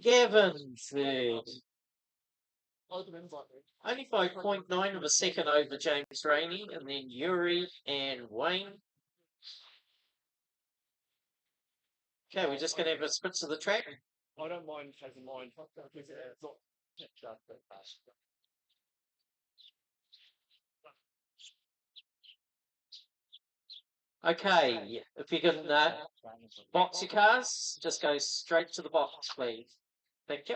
Gavin third. Only by 0.9 of a second over James Rainey, and then Yuri and Wayne. Okay, we're just going to have a spin to the track. I don't mind taking mine. Because it's not Okay, if you can box your cars, just go straight to the box, please. Thank you.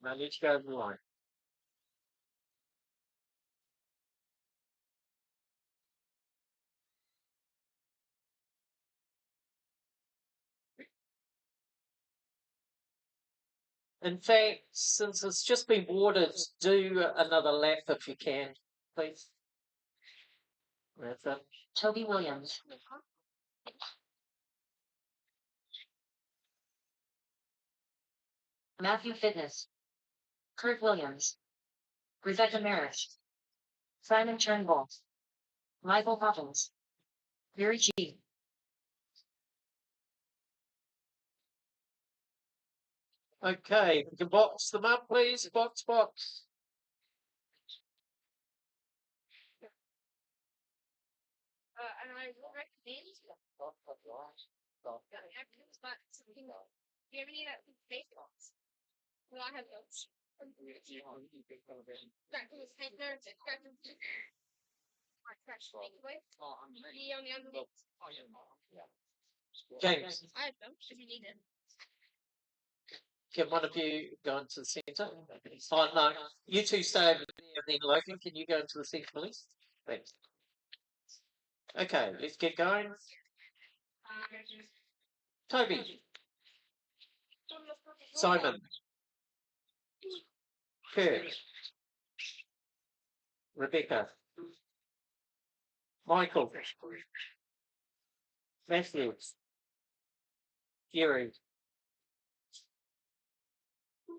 Now let's go over the line. In fact, since it's just been watered, do another lap if you can, please. That's it. Toby Williams. Matthew Fitness. Kurt Williams. Rebecca Maris. Simon Turnbull. Michael Hoppins. Yuri G. Okay, if you can box them up, please. Box. And I will recommend. But something. Do you have any that face box? Well, I have those. Back to the same narrative. Back to the. Fresh takeaway. Be on the underneath. James, I have them if you need it. can one of you go into the centre? Oh, no, you two stay over there, and then Logan, can you go into the centre, please? Thanks. Okay, let's get going. Toby. Simon. Kurt. Rebecca. Michael. Matthew. Gary.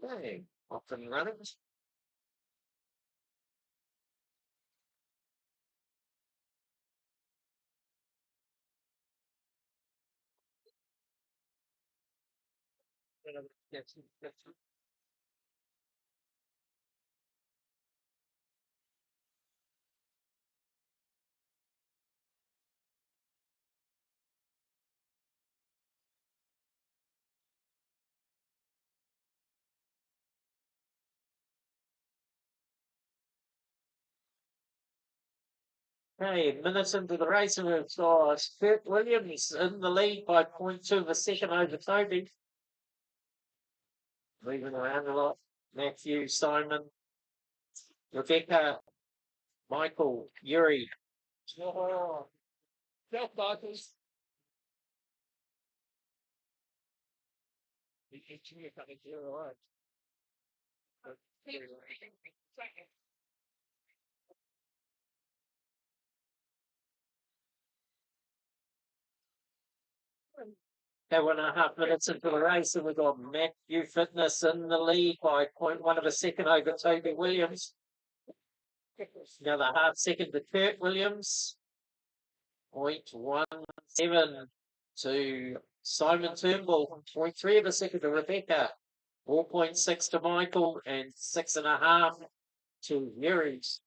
Hey, off and running. Hey, minutes into the race, and we've got Kurt Williams in the lead by 0.2 of a second over Toby. Moving around a lot. Matthew, Simon, Rebecca, Michael, Yuri. self-darkers. Okay, 1.5 minutes into the race, and we've got Matthew Fitness in the lead by 0.1 of a second over Toby Williams. Another half second to Kurt Williams. 0.17 to Simon Turnbull. 0.3 of a second to Rebecca. 4.6 to Michael, and 6.5 to Yuri's.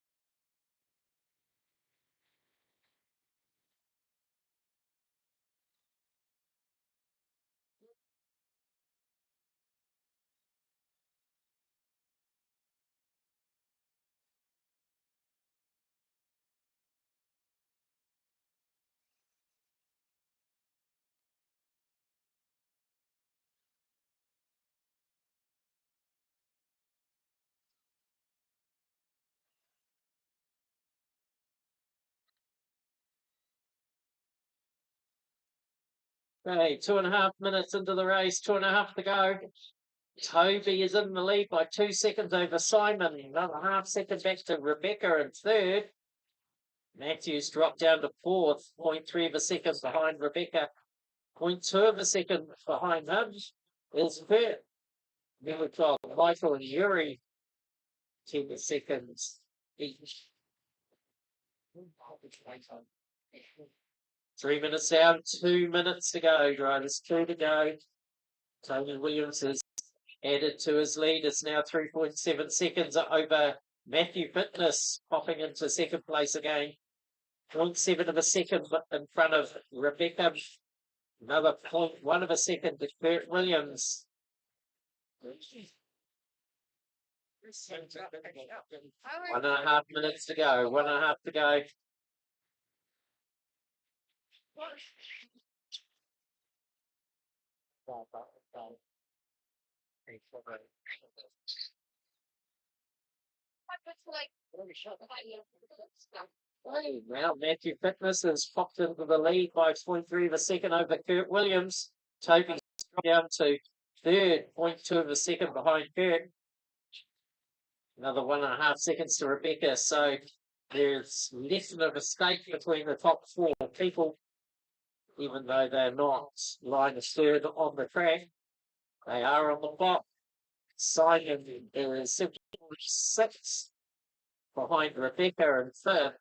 Okay, 2.5 minutes into the race, 2.5 to go. Toby is in the lead by 2 seconds over Simon. Another half second back to Rebecca in third. Matthews dropped down to fourth, 0.3 of a second behind Rebecca. 0.2 of a second behind him is Kurt. Then we've got Michael and Yuri, 10 seconds each. 3 minutes down, 2 minutes to go, drivers. 2 to go. Tony Williams has added to his lead. It's now 3.7 seconds over Matthew Fitness, popping into second place again. 0.7 of a second in front of Rebecca. Another 0.1 of a second to Kurt Williams. 1.5 minutes to go. 1.5 to go. Now Matthew Fitness has popped into the lead by 0.3 of a second over Kurt Williams. Toby's down to third, 0.2 of a second behind Kurt. Another 1.5 seconds to Rebecca. So there's less of a mistake between the top 4 people, even though they're not line of third on the track. They are on the block. Simon is 6 behind Rebecca in fifth.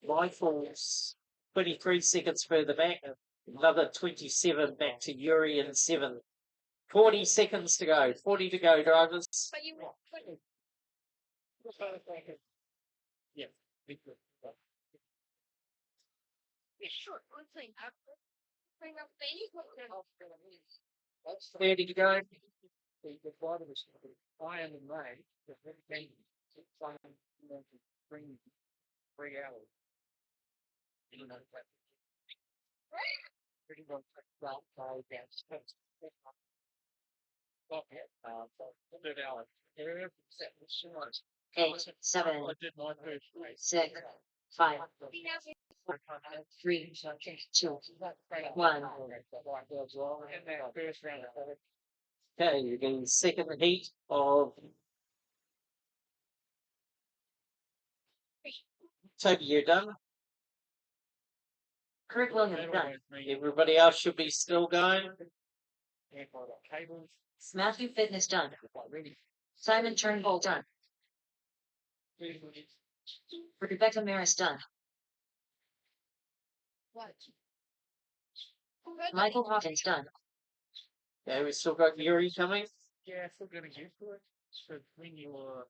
Michael's 23 seconds further back. Another 27 back to Yuri in 7th. 40 seconds to go. 40 to go, drivers. But you went. Yeah. Sure. One thing. Bring up baby. 30 to go. The father was flying in May. The thing flying to bring 3 hours. You know, pretty much about 5 days. Okay, so 100 hours. 8, 7, I did my first race. 6, 5, 3, 2, 1. Okay, you're getting second heat of Toby, you're done. Kurt Williams done. Everybody else should be still going. Matthew Fitness done. Simon Turnbull done. Rebecca Maris done. What? Michael Hawkins done. Okay, we still got Yuri coming. Yeah, still gonna get to it. So when you're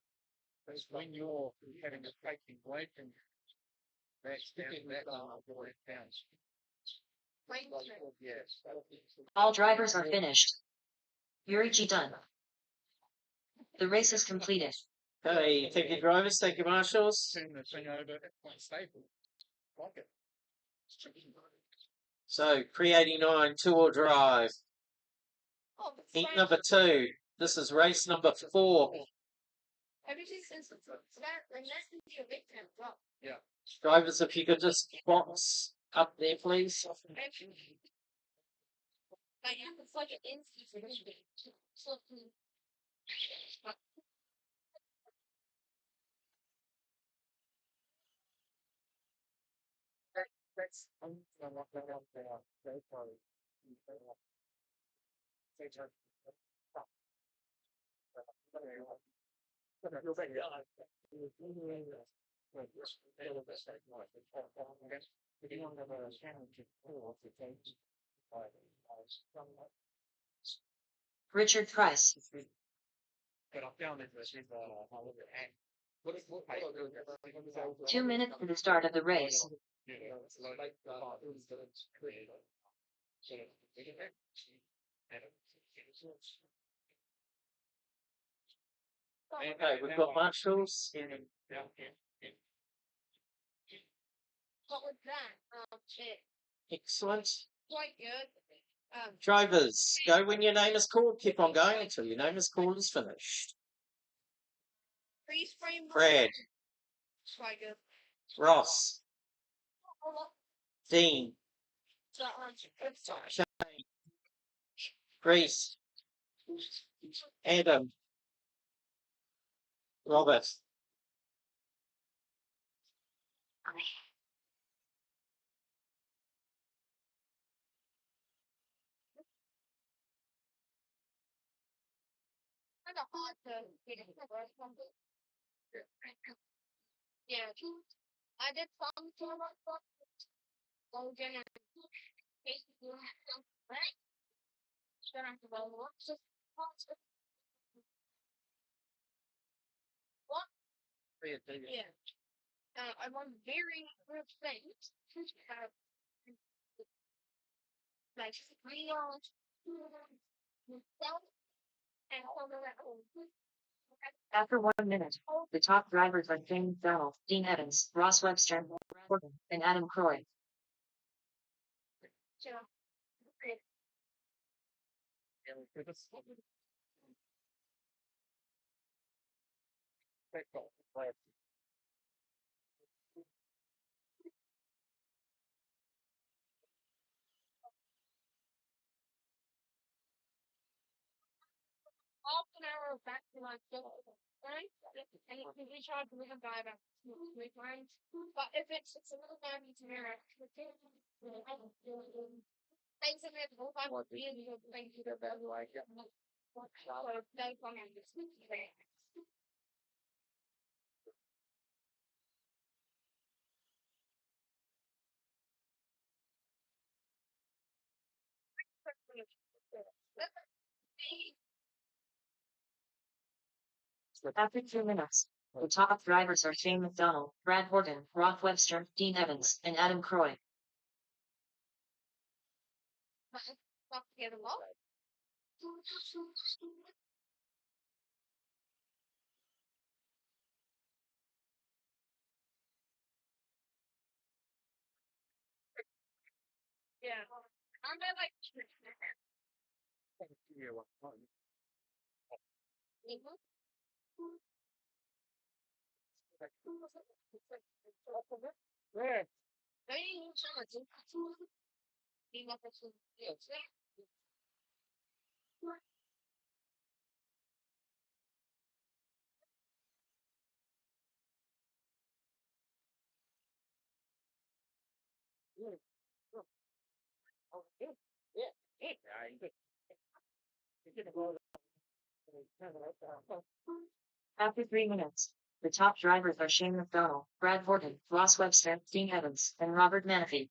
having a fighting weight and that's down, yes. All drivers are finished. Yuri G done. The race is completed. Okay, thank you, drivers. Thank you, marshals. Turn the thing over at point stable. Like it. So, pre-89, 2-wheel drive. Oh, Heat number 2. This is race number 4. everything since that, and that's the deal big time. Well, Drivers, if you could just box up there, please. I have to plug it in for this game. So, Richard Price. 2 minutes to the start of the race. Okay, we've got marshals. what was that? It Excellent. quite good. Drivers, go when your name is called. Keep on going until your name is called is finished. Freeze frame. Brad, It's quite good. Ross, Oh, Dean, that one's good. Shane, Grace, Adam, Robert. Kind of hard to get it right from the. Yeah, I did some sort of stuff. So then I basically right. Then I have to roll up. Just what? Yeah. I want very good things. Like real and all of that. After 1 minute, the top drivers are James Donald, Dean Evans, Ross Webster, Brad Horton, and Adam Croy. So, half an hour back to my job, right? And it can be charged with a guy about 3 times. But if it's a little guy who's married, things that we have to go by what we do, things that are better like that. So they come in this week. After 2 minutes, the top drivers are Shane McDonald, Brad Horton, Ross Webster, Dean Evans, and Adam Croy. Not together well. Yeah. I'm not like. Yeah. After 3 minutes, the top drivers are Shane McDonald, Brad Horton, Ross Webster, Dean Evans, and Robert Manafee.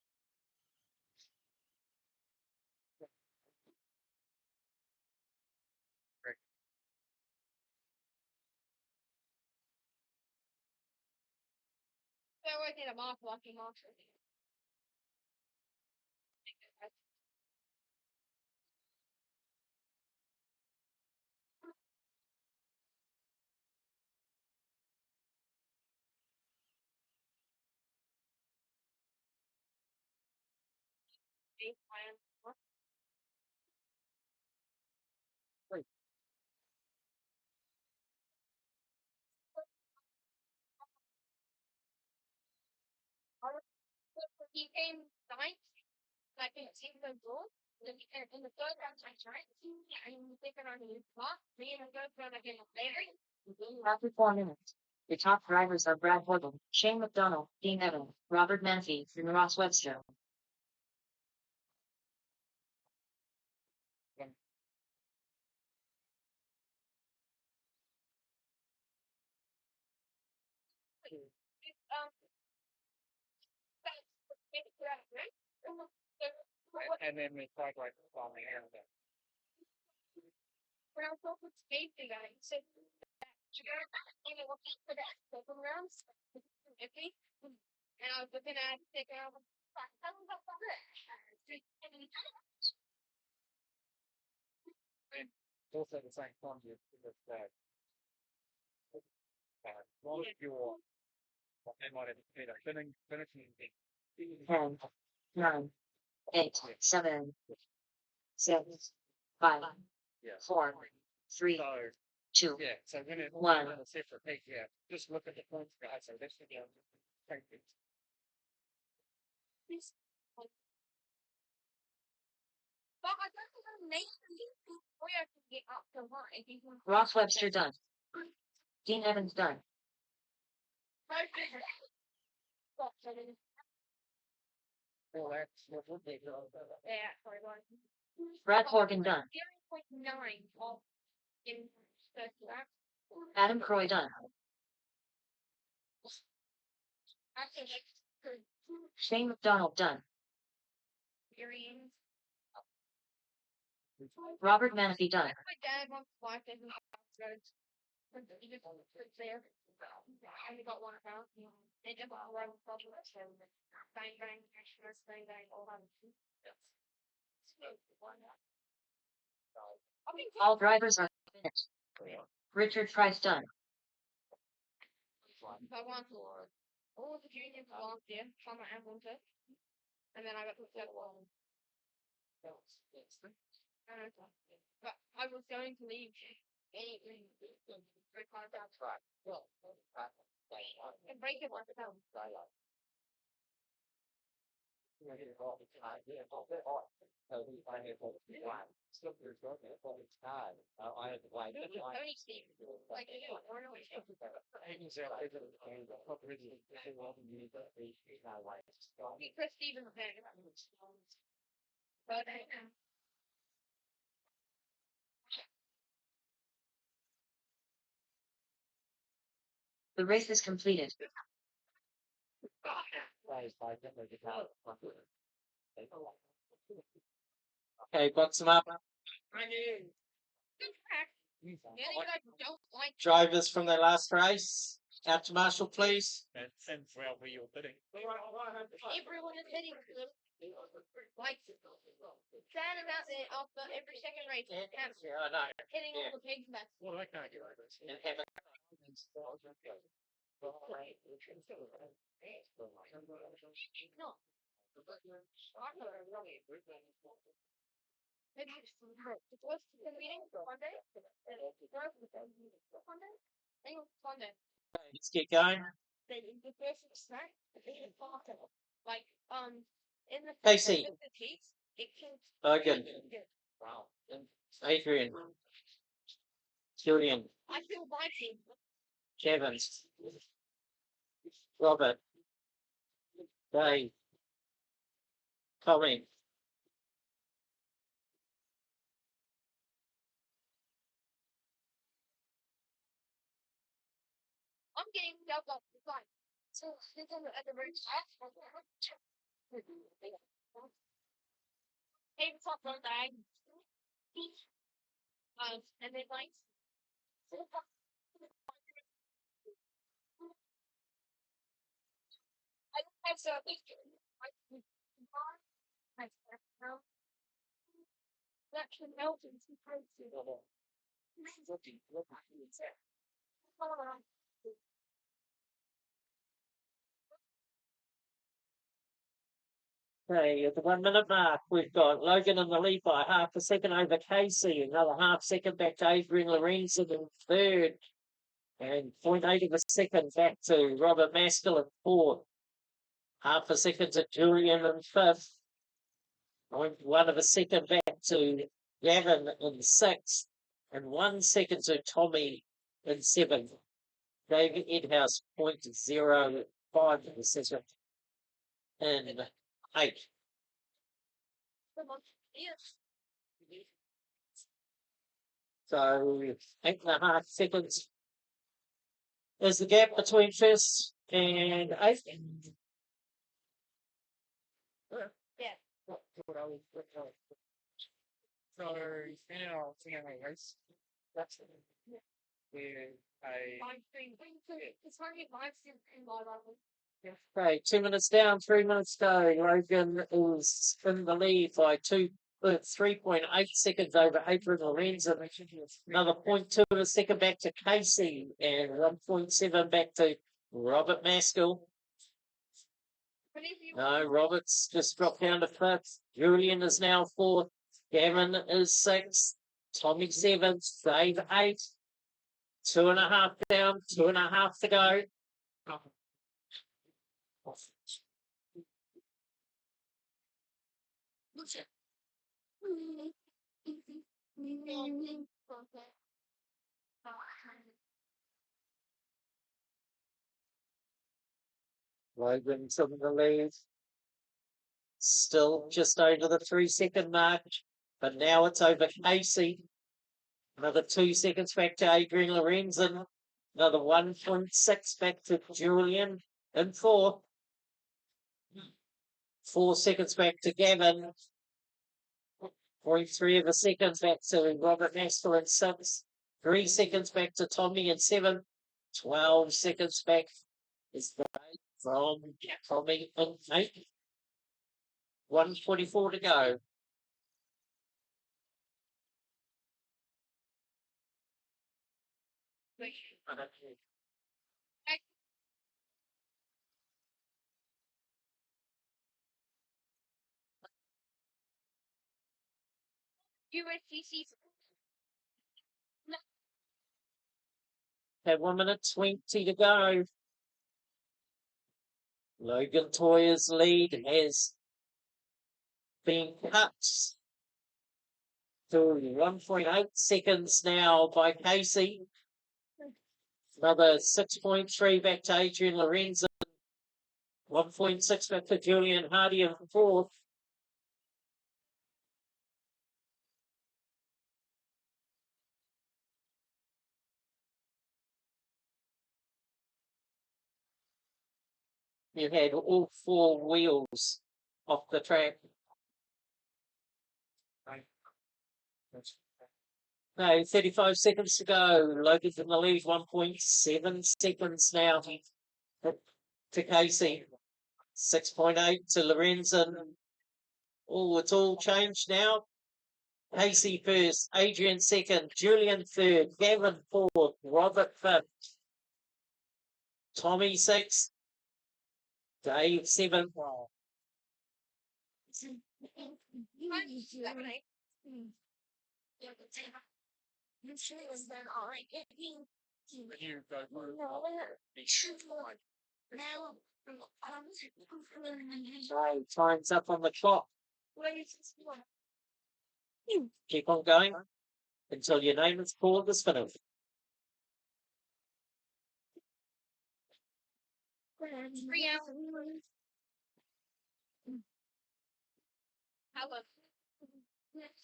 So I did a mock walking off. He came ninth, like in the goal. In the third round, I tried. I'm thinking on the clock. Me and the third round, I get later. After 4 minutes, the top drivers are Brad Horton, Shane McDonald, Dean Evans, Robert Manafee, and Ross Webster. And then we talk like on the air. When I was talking to safety guy, he said, you gotta look for that second round, iffy. And I was looking at it, thinking, Also the same concept with that. One of your, they might have been finishing thing. 10, 9, 8, 7, 6, 5, Yeah. 4, 3, So, 2. yeah, so when it One. on a separate page, yeah, just look at the points, guys. So this should be thank you. but I don't know the name. We have to get up to line. Ross Webster done. Dean Evans done. Yeah, sorry, one. Brad Horgan done. 0.9 of in Adam Croy done. actually Shane McDonald done. experience. Robert Manatee done. My dad wants to watch it. He just sits there. I only got one account. They just run public. Bang, bang, bang, bang, all that. All drivers are finished. Richard Price done. I want to all of the juniors last year from my emblem tip. And then I got to set one. But I was going to leave anyway. And break it myself. Only Steve. Like, or no, Chris Stevens fan. But The race is completed. Okay, box them up. yeah, you guys don't like Drivers from their last race. Out to Marshall, please. And sense where you're bidding. everyone is hitting like sad about it after every second race. Yeah, I know. Hitting all the pigs back. Well, I can't get over this. And have a No. Maybe it was the meeting Monday. Monday? I think it was Monday. let's get going. The person snack, like, in the Casey. the taste, it can. Logan. Adrian. Julian. I feel my team. Kevin. Robert. Dave. Tommy. I'm getting double up the line. So this is at the very top. Hey, what's up, bro? Bag. And then like. I don't have so picture. That should help in two places. Okay, at the 1 minute mark, we've got Logan in the lead by half a second over Casey, another half second back to Adrian Lorenzen in third, and 0.8 of a second back to Robert Maskell in fourth. Half a second to Julian in fifth. 0.1 of a second back to Gavin in sixth, and 1 second to Tommy in seventh. David Edhouse 0.05 of a second in eighth. Yes. So 8.5 seconds is the gap between first and eighth. Yeah. So, you know, race. That's where It's hard to get live in my level. Okay, 2 minutes down, 3 minutes go. Logan is in the lead by 3.8 seconds over Adrian Lorenzen. Another 0.2 of a second back to Casey, and 1.7 back to Robert Maskell. No, Robert's just dropped down to fifth. Julian is now fourth. Gavin is sixth. Tommy seventh. Dave eighth. 2.5 down, 2.5 to go. Logan's in the lead. Still just over the 3 second mark, but now it's over Casey. Another 2 seconds back to Adrian Lorenzen. Another 1.6 back to Julian in fourth. 4 seconds back to Gavin. 0.3 of a second back to Robert Master in sixth. 3 seconds back to Tommy in seventh. 12 seconds back is from Tommy in eighth. 1:44 to go. USDC. Have 1:20 to go. Logan Toya's lead has been cut to 1.8 seconds now by Casey. Another 6.3 back to Adrian Lorenzen. 1.6 back to Julian Hardy in fourth. You had all four wheels off the track. No, 35 seconds to go. Logan's in the lead, 1.7 seconds now to Casey. 6.8 to Lorenzen. Oh, it's all changed now. Casey first, Adrian second, Julian third, Gavin fourth, Robert fifth, Tommy sixth, Dave seventh. So time's up on the clock. Keep on going until your name is called as finished.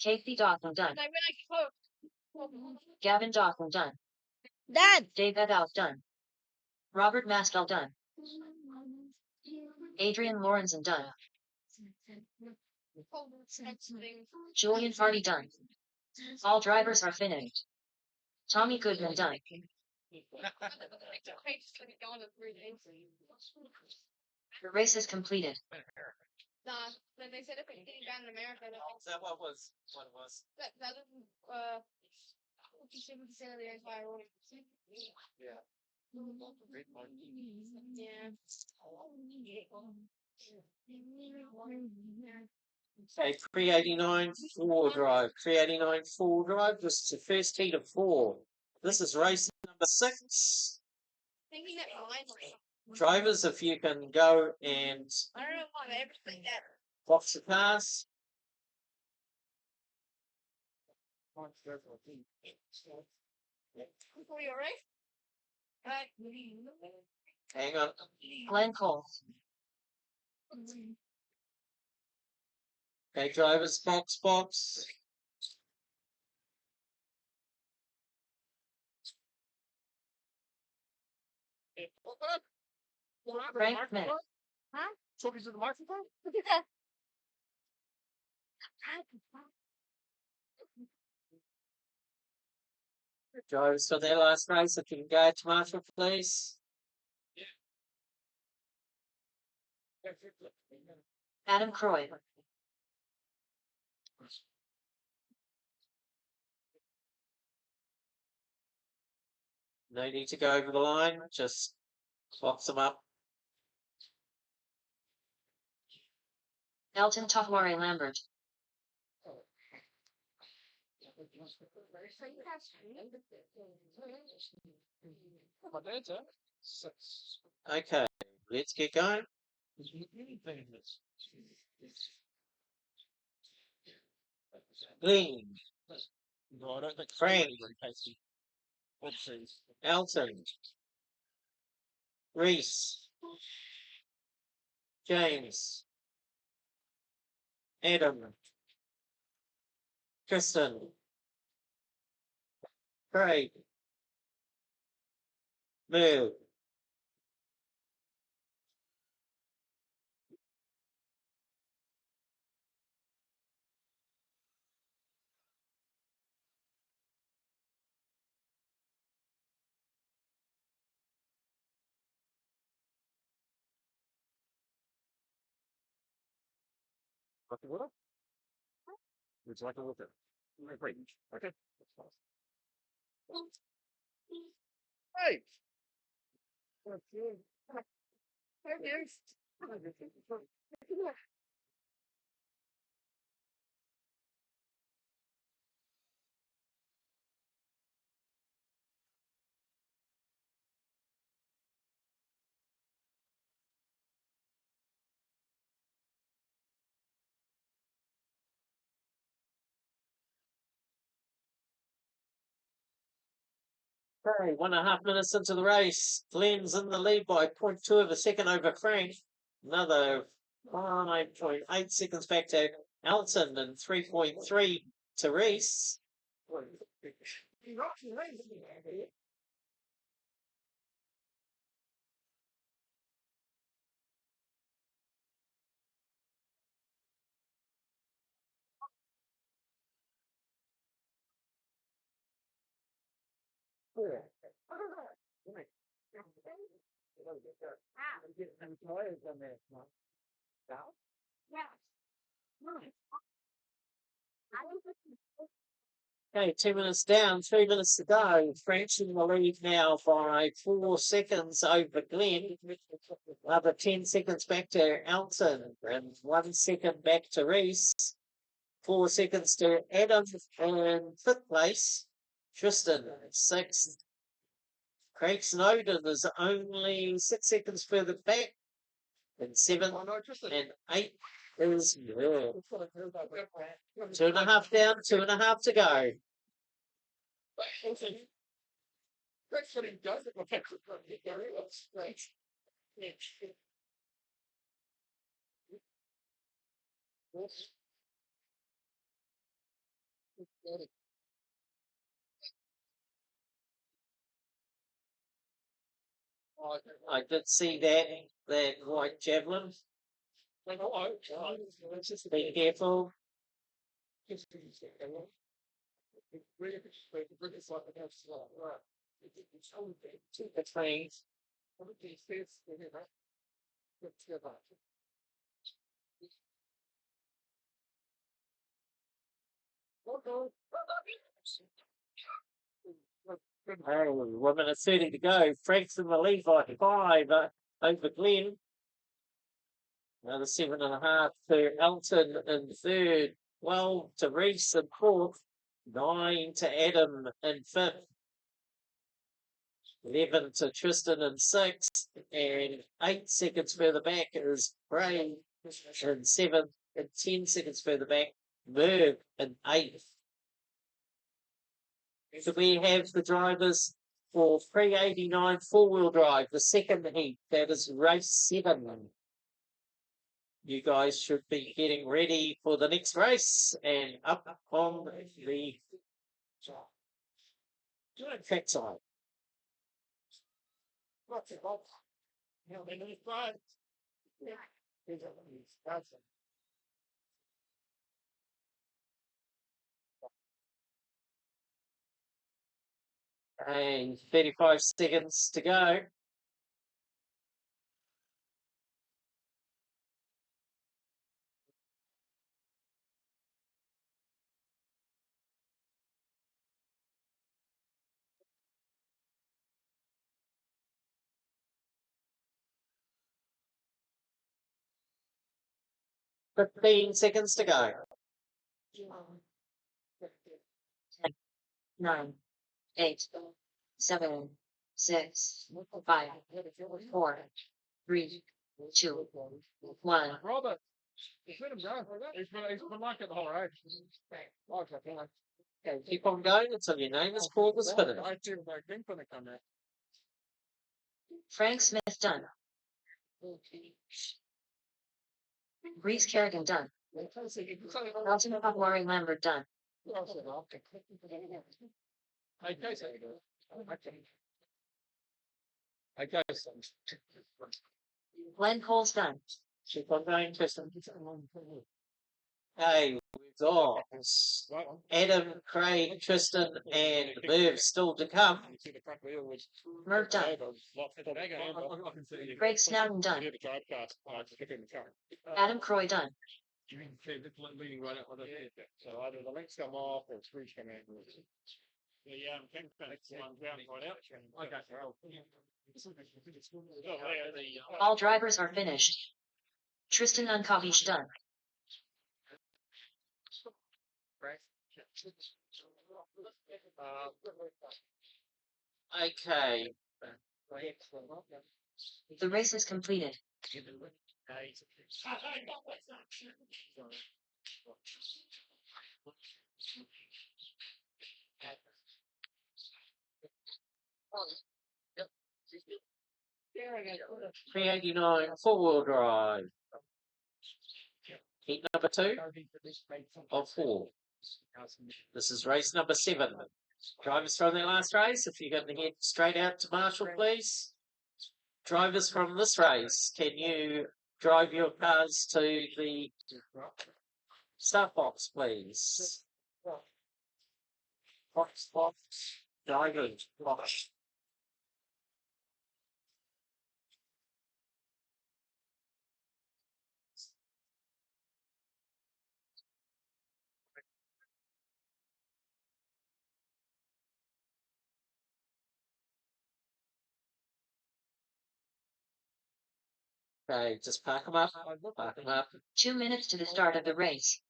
Casey Dawson done. Gavin Dawson done. Dad. Dave Edhouse done. Robert Maskell done. Adrian Lorenzen done. Julian Hardy done. All drivers are finished. Tommy Goodman done. The race is completed. Then they said if it's getting down in America, Is that what it was? that doesn't 57% of the entire world. Yeah. Yeah. Okay, 389 four drive. 389 four drive. This is the first heat of four. This is race number 6. Thinking that mine, Drivers, if you can go and I don't know why I ever think that. box the cars. Before you alright? Hang on. Glenn Cole. Okay, drivers, box. Frank Smith. Trophies in the microphone? Drivers for their last race, if you can go to Marshall, please. Adam Croy. No need to go over the line, just box them up. Elton Tafwari Lambert. My dad's at 6. Okay, let's get going. Glenn, No, I don't think Frank. really tasty. Oopsies. Elton, Reese, James, Adam, Kristen, Craig, Merv, Like a water? Would you like a water? Great. Okay. Hey! Okay, 1.5 minutes into the race. Glenn's in the lead by 0.2 of a second over Frank. Another 5.8 seconds back to Elton and 3.3 to Reese. Okay, 2 minutes down, 3 minutes to go. Frank's in the lead now by 4 seconds over Glenn. Another 10 seconds back to Elton and 1 second back to Reese. 4 seconds to Adam in fifth place. Tristan, sixth. Craig Snowden is only 6 seconds further back. And seventh and eighth is Merv. 2.5 down, 2.5 to go. That's what he does. Okay. I did see that white javelin. Be careful. The trains. Oh, 1 minute 30 to go. Frank's in the lead by 5 over Glenn. Another 7.5 to Elton in third. 12 to Reese in fourth. 9 to Adam in fifth. 11 to Tristan in sixth. And 8 seconds further back is Craig in seventh. And 10 seconds further back, Merv in eighth. So we have the drivers for 389 four-wheel drive, the second heat. That is race 7. You guys should be getting ready for the next race and up on the track side. And 35 seconds to go. Fifteen seconds to go. 9, 8, 7, 6, 5, 4, 3, 2, 1. Robert, let him go. He's been like it the whole race. Okay, keep on going until your name is called as finished. I do my thing when I come in. Frank Smith done. Reese Kerrigan done. Elton Pagwari Lambert done. I guess. Glenn Cole's done. Keep on going, Tristan. Okay, we've got Adam, Craig, Tristan, and Merv still to come. Merv done. Craig Snowden done. Adam Croy done. Leading right up with it. So either the links come off or screws come in. Yeah, I'm thinking All drivers are finished. Tristan Uncovish done. Okay, The race is completed. .389 four-wheel drive. Heat number 2 of 4. This is race number 7. Drivers from their last race, if you're going to head straight out to Marshall, please. Drivers from this race, can you drive your cars to the start box, please? Box, drivers, box. Okay, just pack them up. Pack them up. 2 minutes to the start of the race.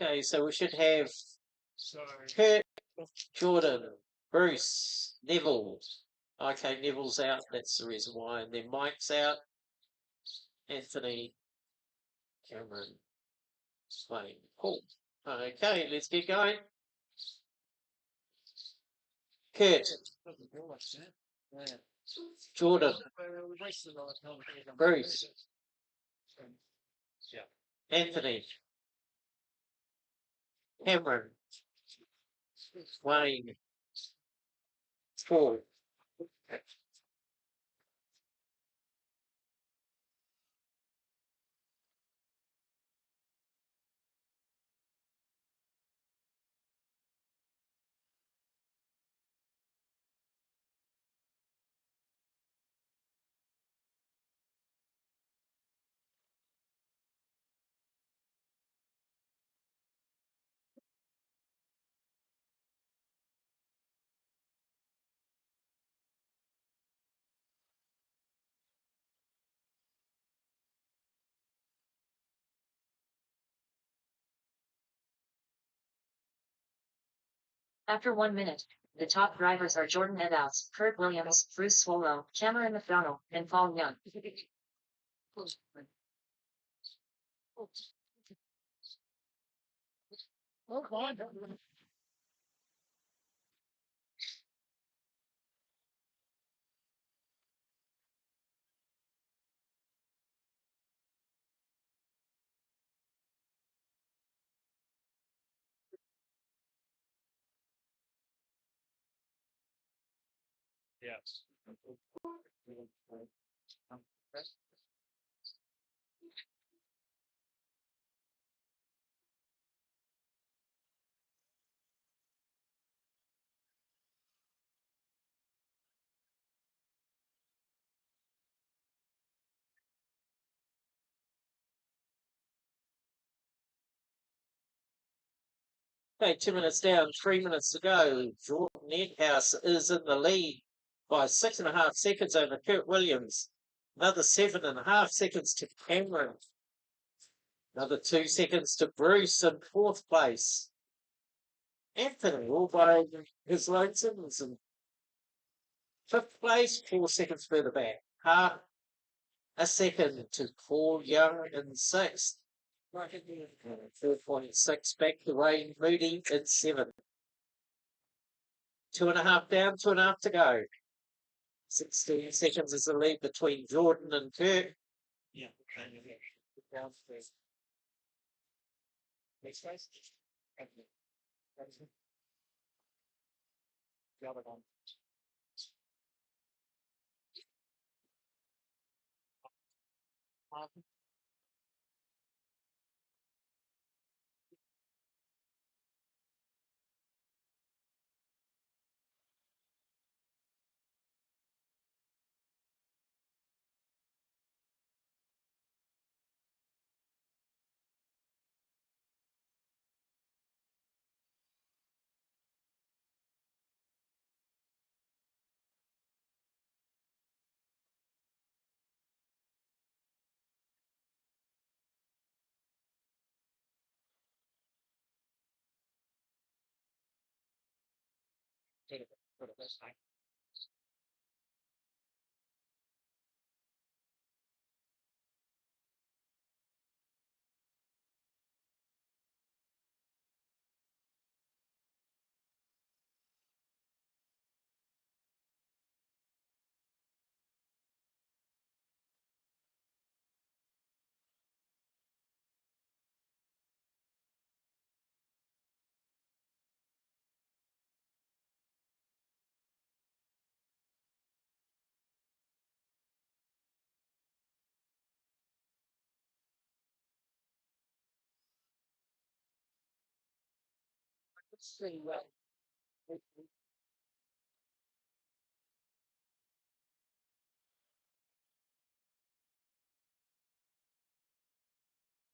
Okay, so we should have Kurt, Jordan, Bruce, Neville. Okay, Neville's out. That's the reason why. And then Mike's out. Anthony, Cameron, Swain. Cool. Okay, let's get going. Kurt, Jordan, Bruce, Anthony, Cameron, Wayne, Paul. After 1 minute, the top drivers are Jordan Edouts, Kurt Williams, Bruce Swallow, Cameron McDonald, and Paul Young. Yes. Okay, 2 minutes down, 3 minutes to go. Jordan Edhouse is in the lead by 6.5 seconds over Kurt Williams. Another 7.5 seconds to Cameron. Another 2 seconds to Bruce in 4th place. Anthony all by his lone Simmons in fifth place, 4 seconds further back. Half a second to Paul Young in sixth. 4.6 back to Wayne Moody in seventh. 2.5 down, 2.5 to go. 16 seconds is the lead between Jordan and Kirk. Yeah. Next place. The other one.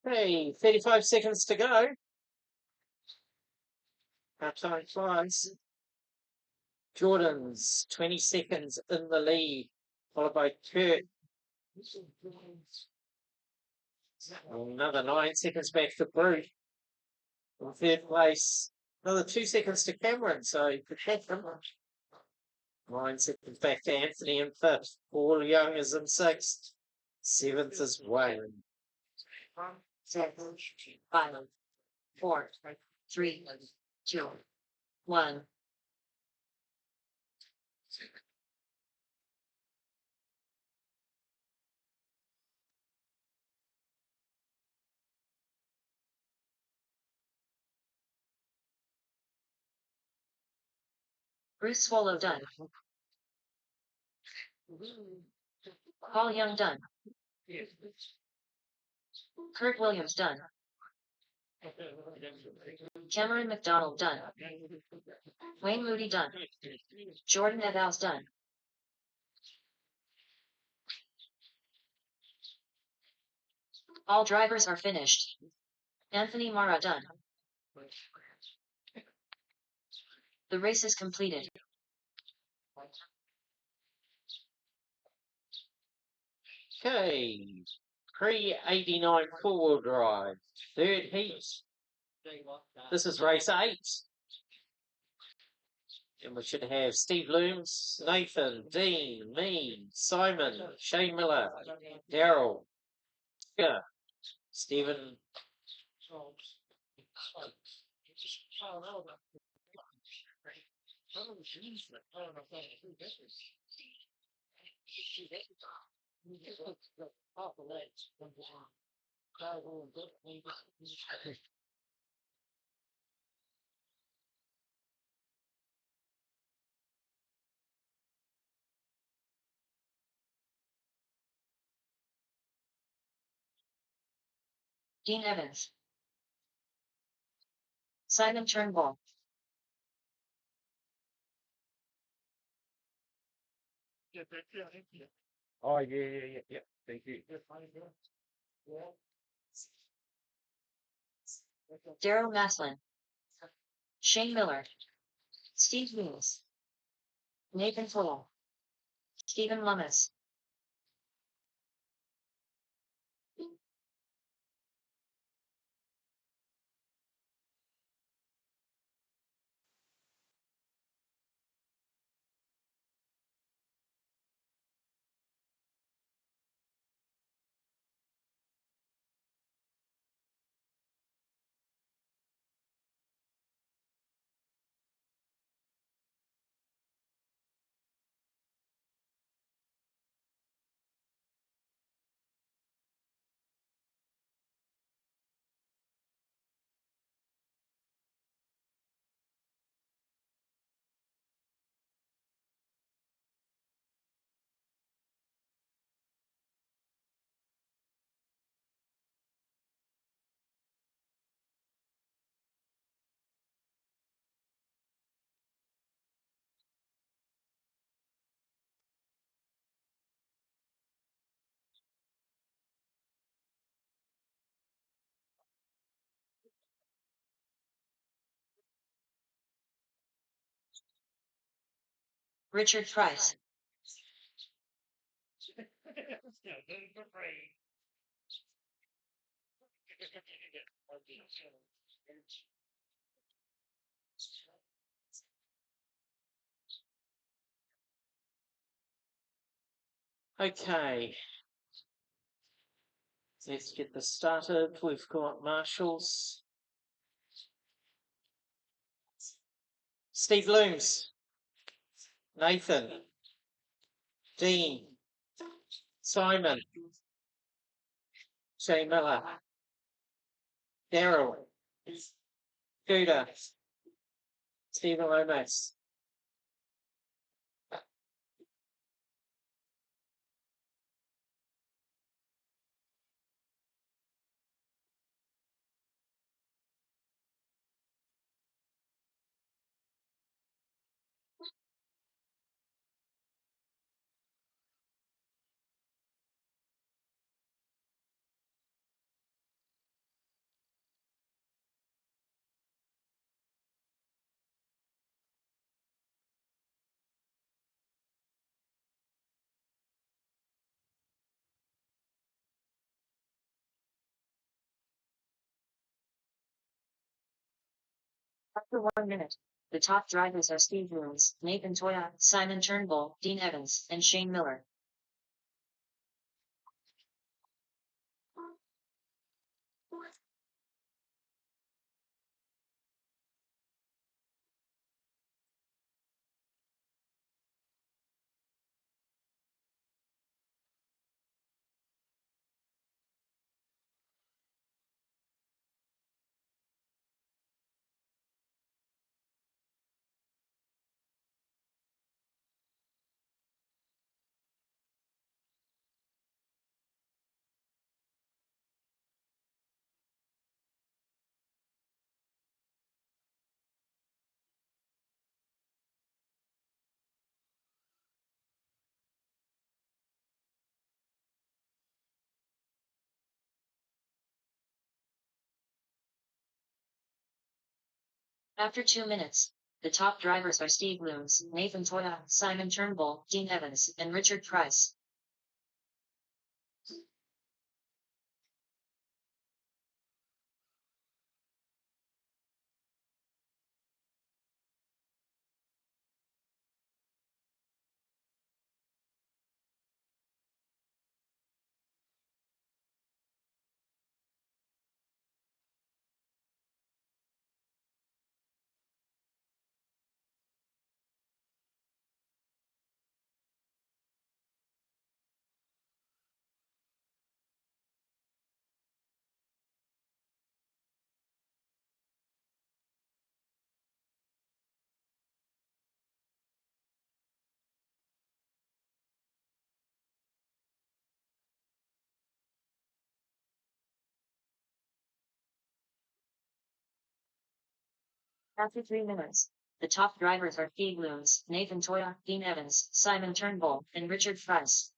Hey, 35 seconds to go. Half time flies. Jordan's 20 seconds in the lead, followed by Kurt. Another 9 seconds back to Bruce. In third place, another 2 seconds to Cameron, so you could catch them. 9 seconds back to Anthony in fifth. Paul Young is in sixth. Seventh is Wayne. 7, 5, 4, 3, 2, 1. Bruce Swallow done. Paul Young done. Kurt Williams done. Cameron McDonald done. Wayne Moody done. Jordan Evans done. All drivers are finished. Anthony Mara done. The race is completed. Okay, pre-89 four-wheel drive, third heat. This is race 8. And we should have Steve Looms, Nathan, Dean, me, Simon, Shane Miller, Daryl, Stephen. Dean Evans. Simon Turnbull. Oh, yeah. Thank you. Daryl Maslin. Shane Miller. Steve Loomis. Nathan Full. Stephen Lummis. Richard Price. Okay. Let's get this started. We've got marshals. Steve Looms. Nathan. Dean. Simon. Jay Miller. Daryl. Scooter. Stephen Lomas. After 1 minute, the top drivers are Steve Looms, Nathan Toya, Simon Turnbull, Dean Evans, and Shane Miller. After 2 minutes, the top drivers are Steve Looms, Nathan Toya, Simon Turnbull, Dean Evans, and Richard Price. After 3 minutes, the top drivers are Steve Looms, Nathan Toya, Dean Evans, Simon Turnbull, and Richard Price.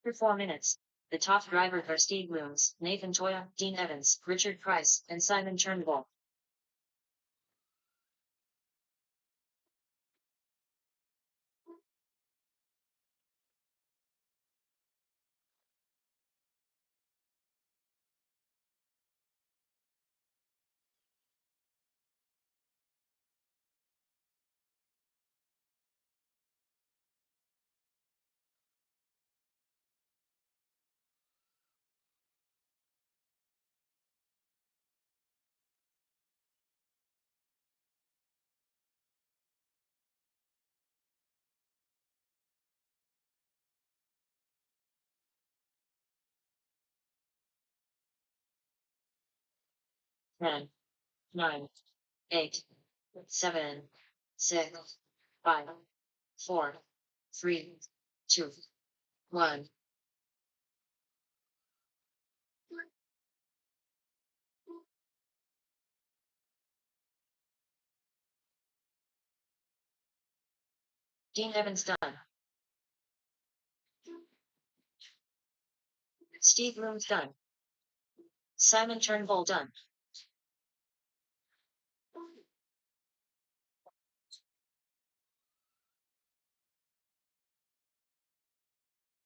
After 4 minutes, the top drivers are Steve Looms, Nathan Toya, Dean Evans, Richard Price, and Simon Turnbull. 10, 9, 8, 7, 6, 5, 4, 3, 2, 1. Dean Evans done. Steve Looms done. Simon Turnbull done.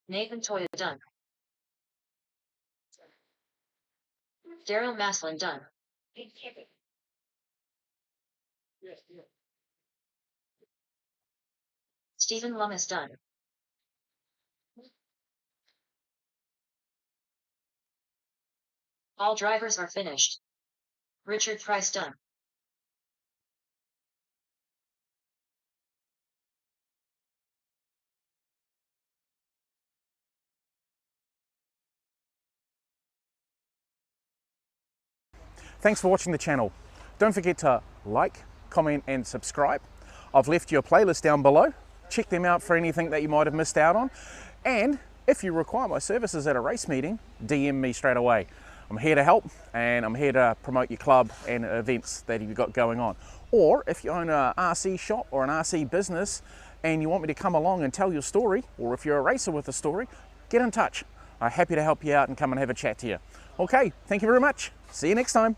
Nathan Toya done. Daryl Maslin done. Stephen Lummis done. All drivers are finished. Richard Price done. Thanks for watching the channel. Don't forget to like, comment and subscribe. I've left you a playlist down below. Check them out for anything that you might have missed out on. And if you require my services at a race meeting, DM me straight away. I'm here to help and I'm here to promote your club and events that you've got going on. Or if you own an RC shop or an RC business and you want me to come along and tell your story, or if you're a racer with a story, get in touch. I'm happy to help you out and come and have a chat to you. Okay, thank you very much. See you next time.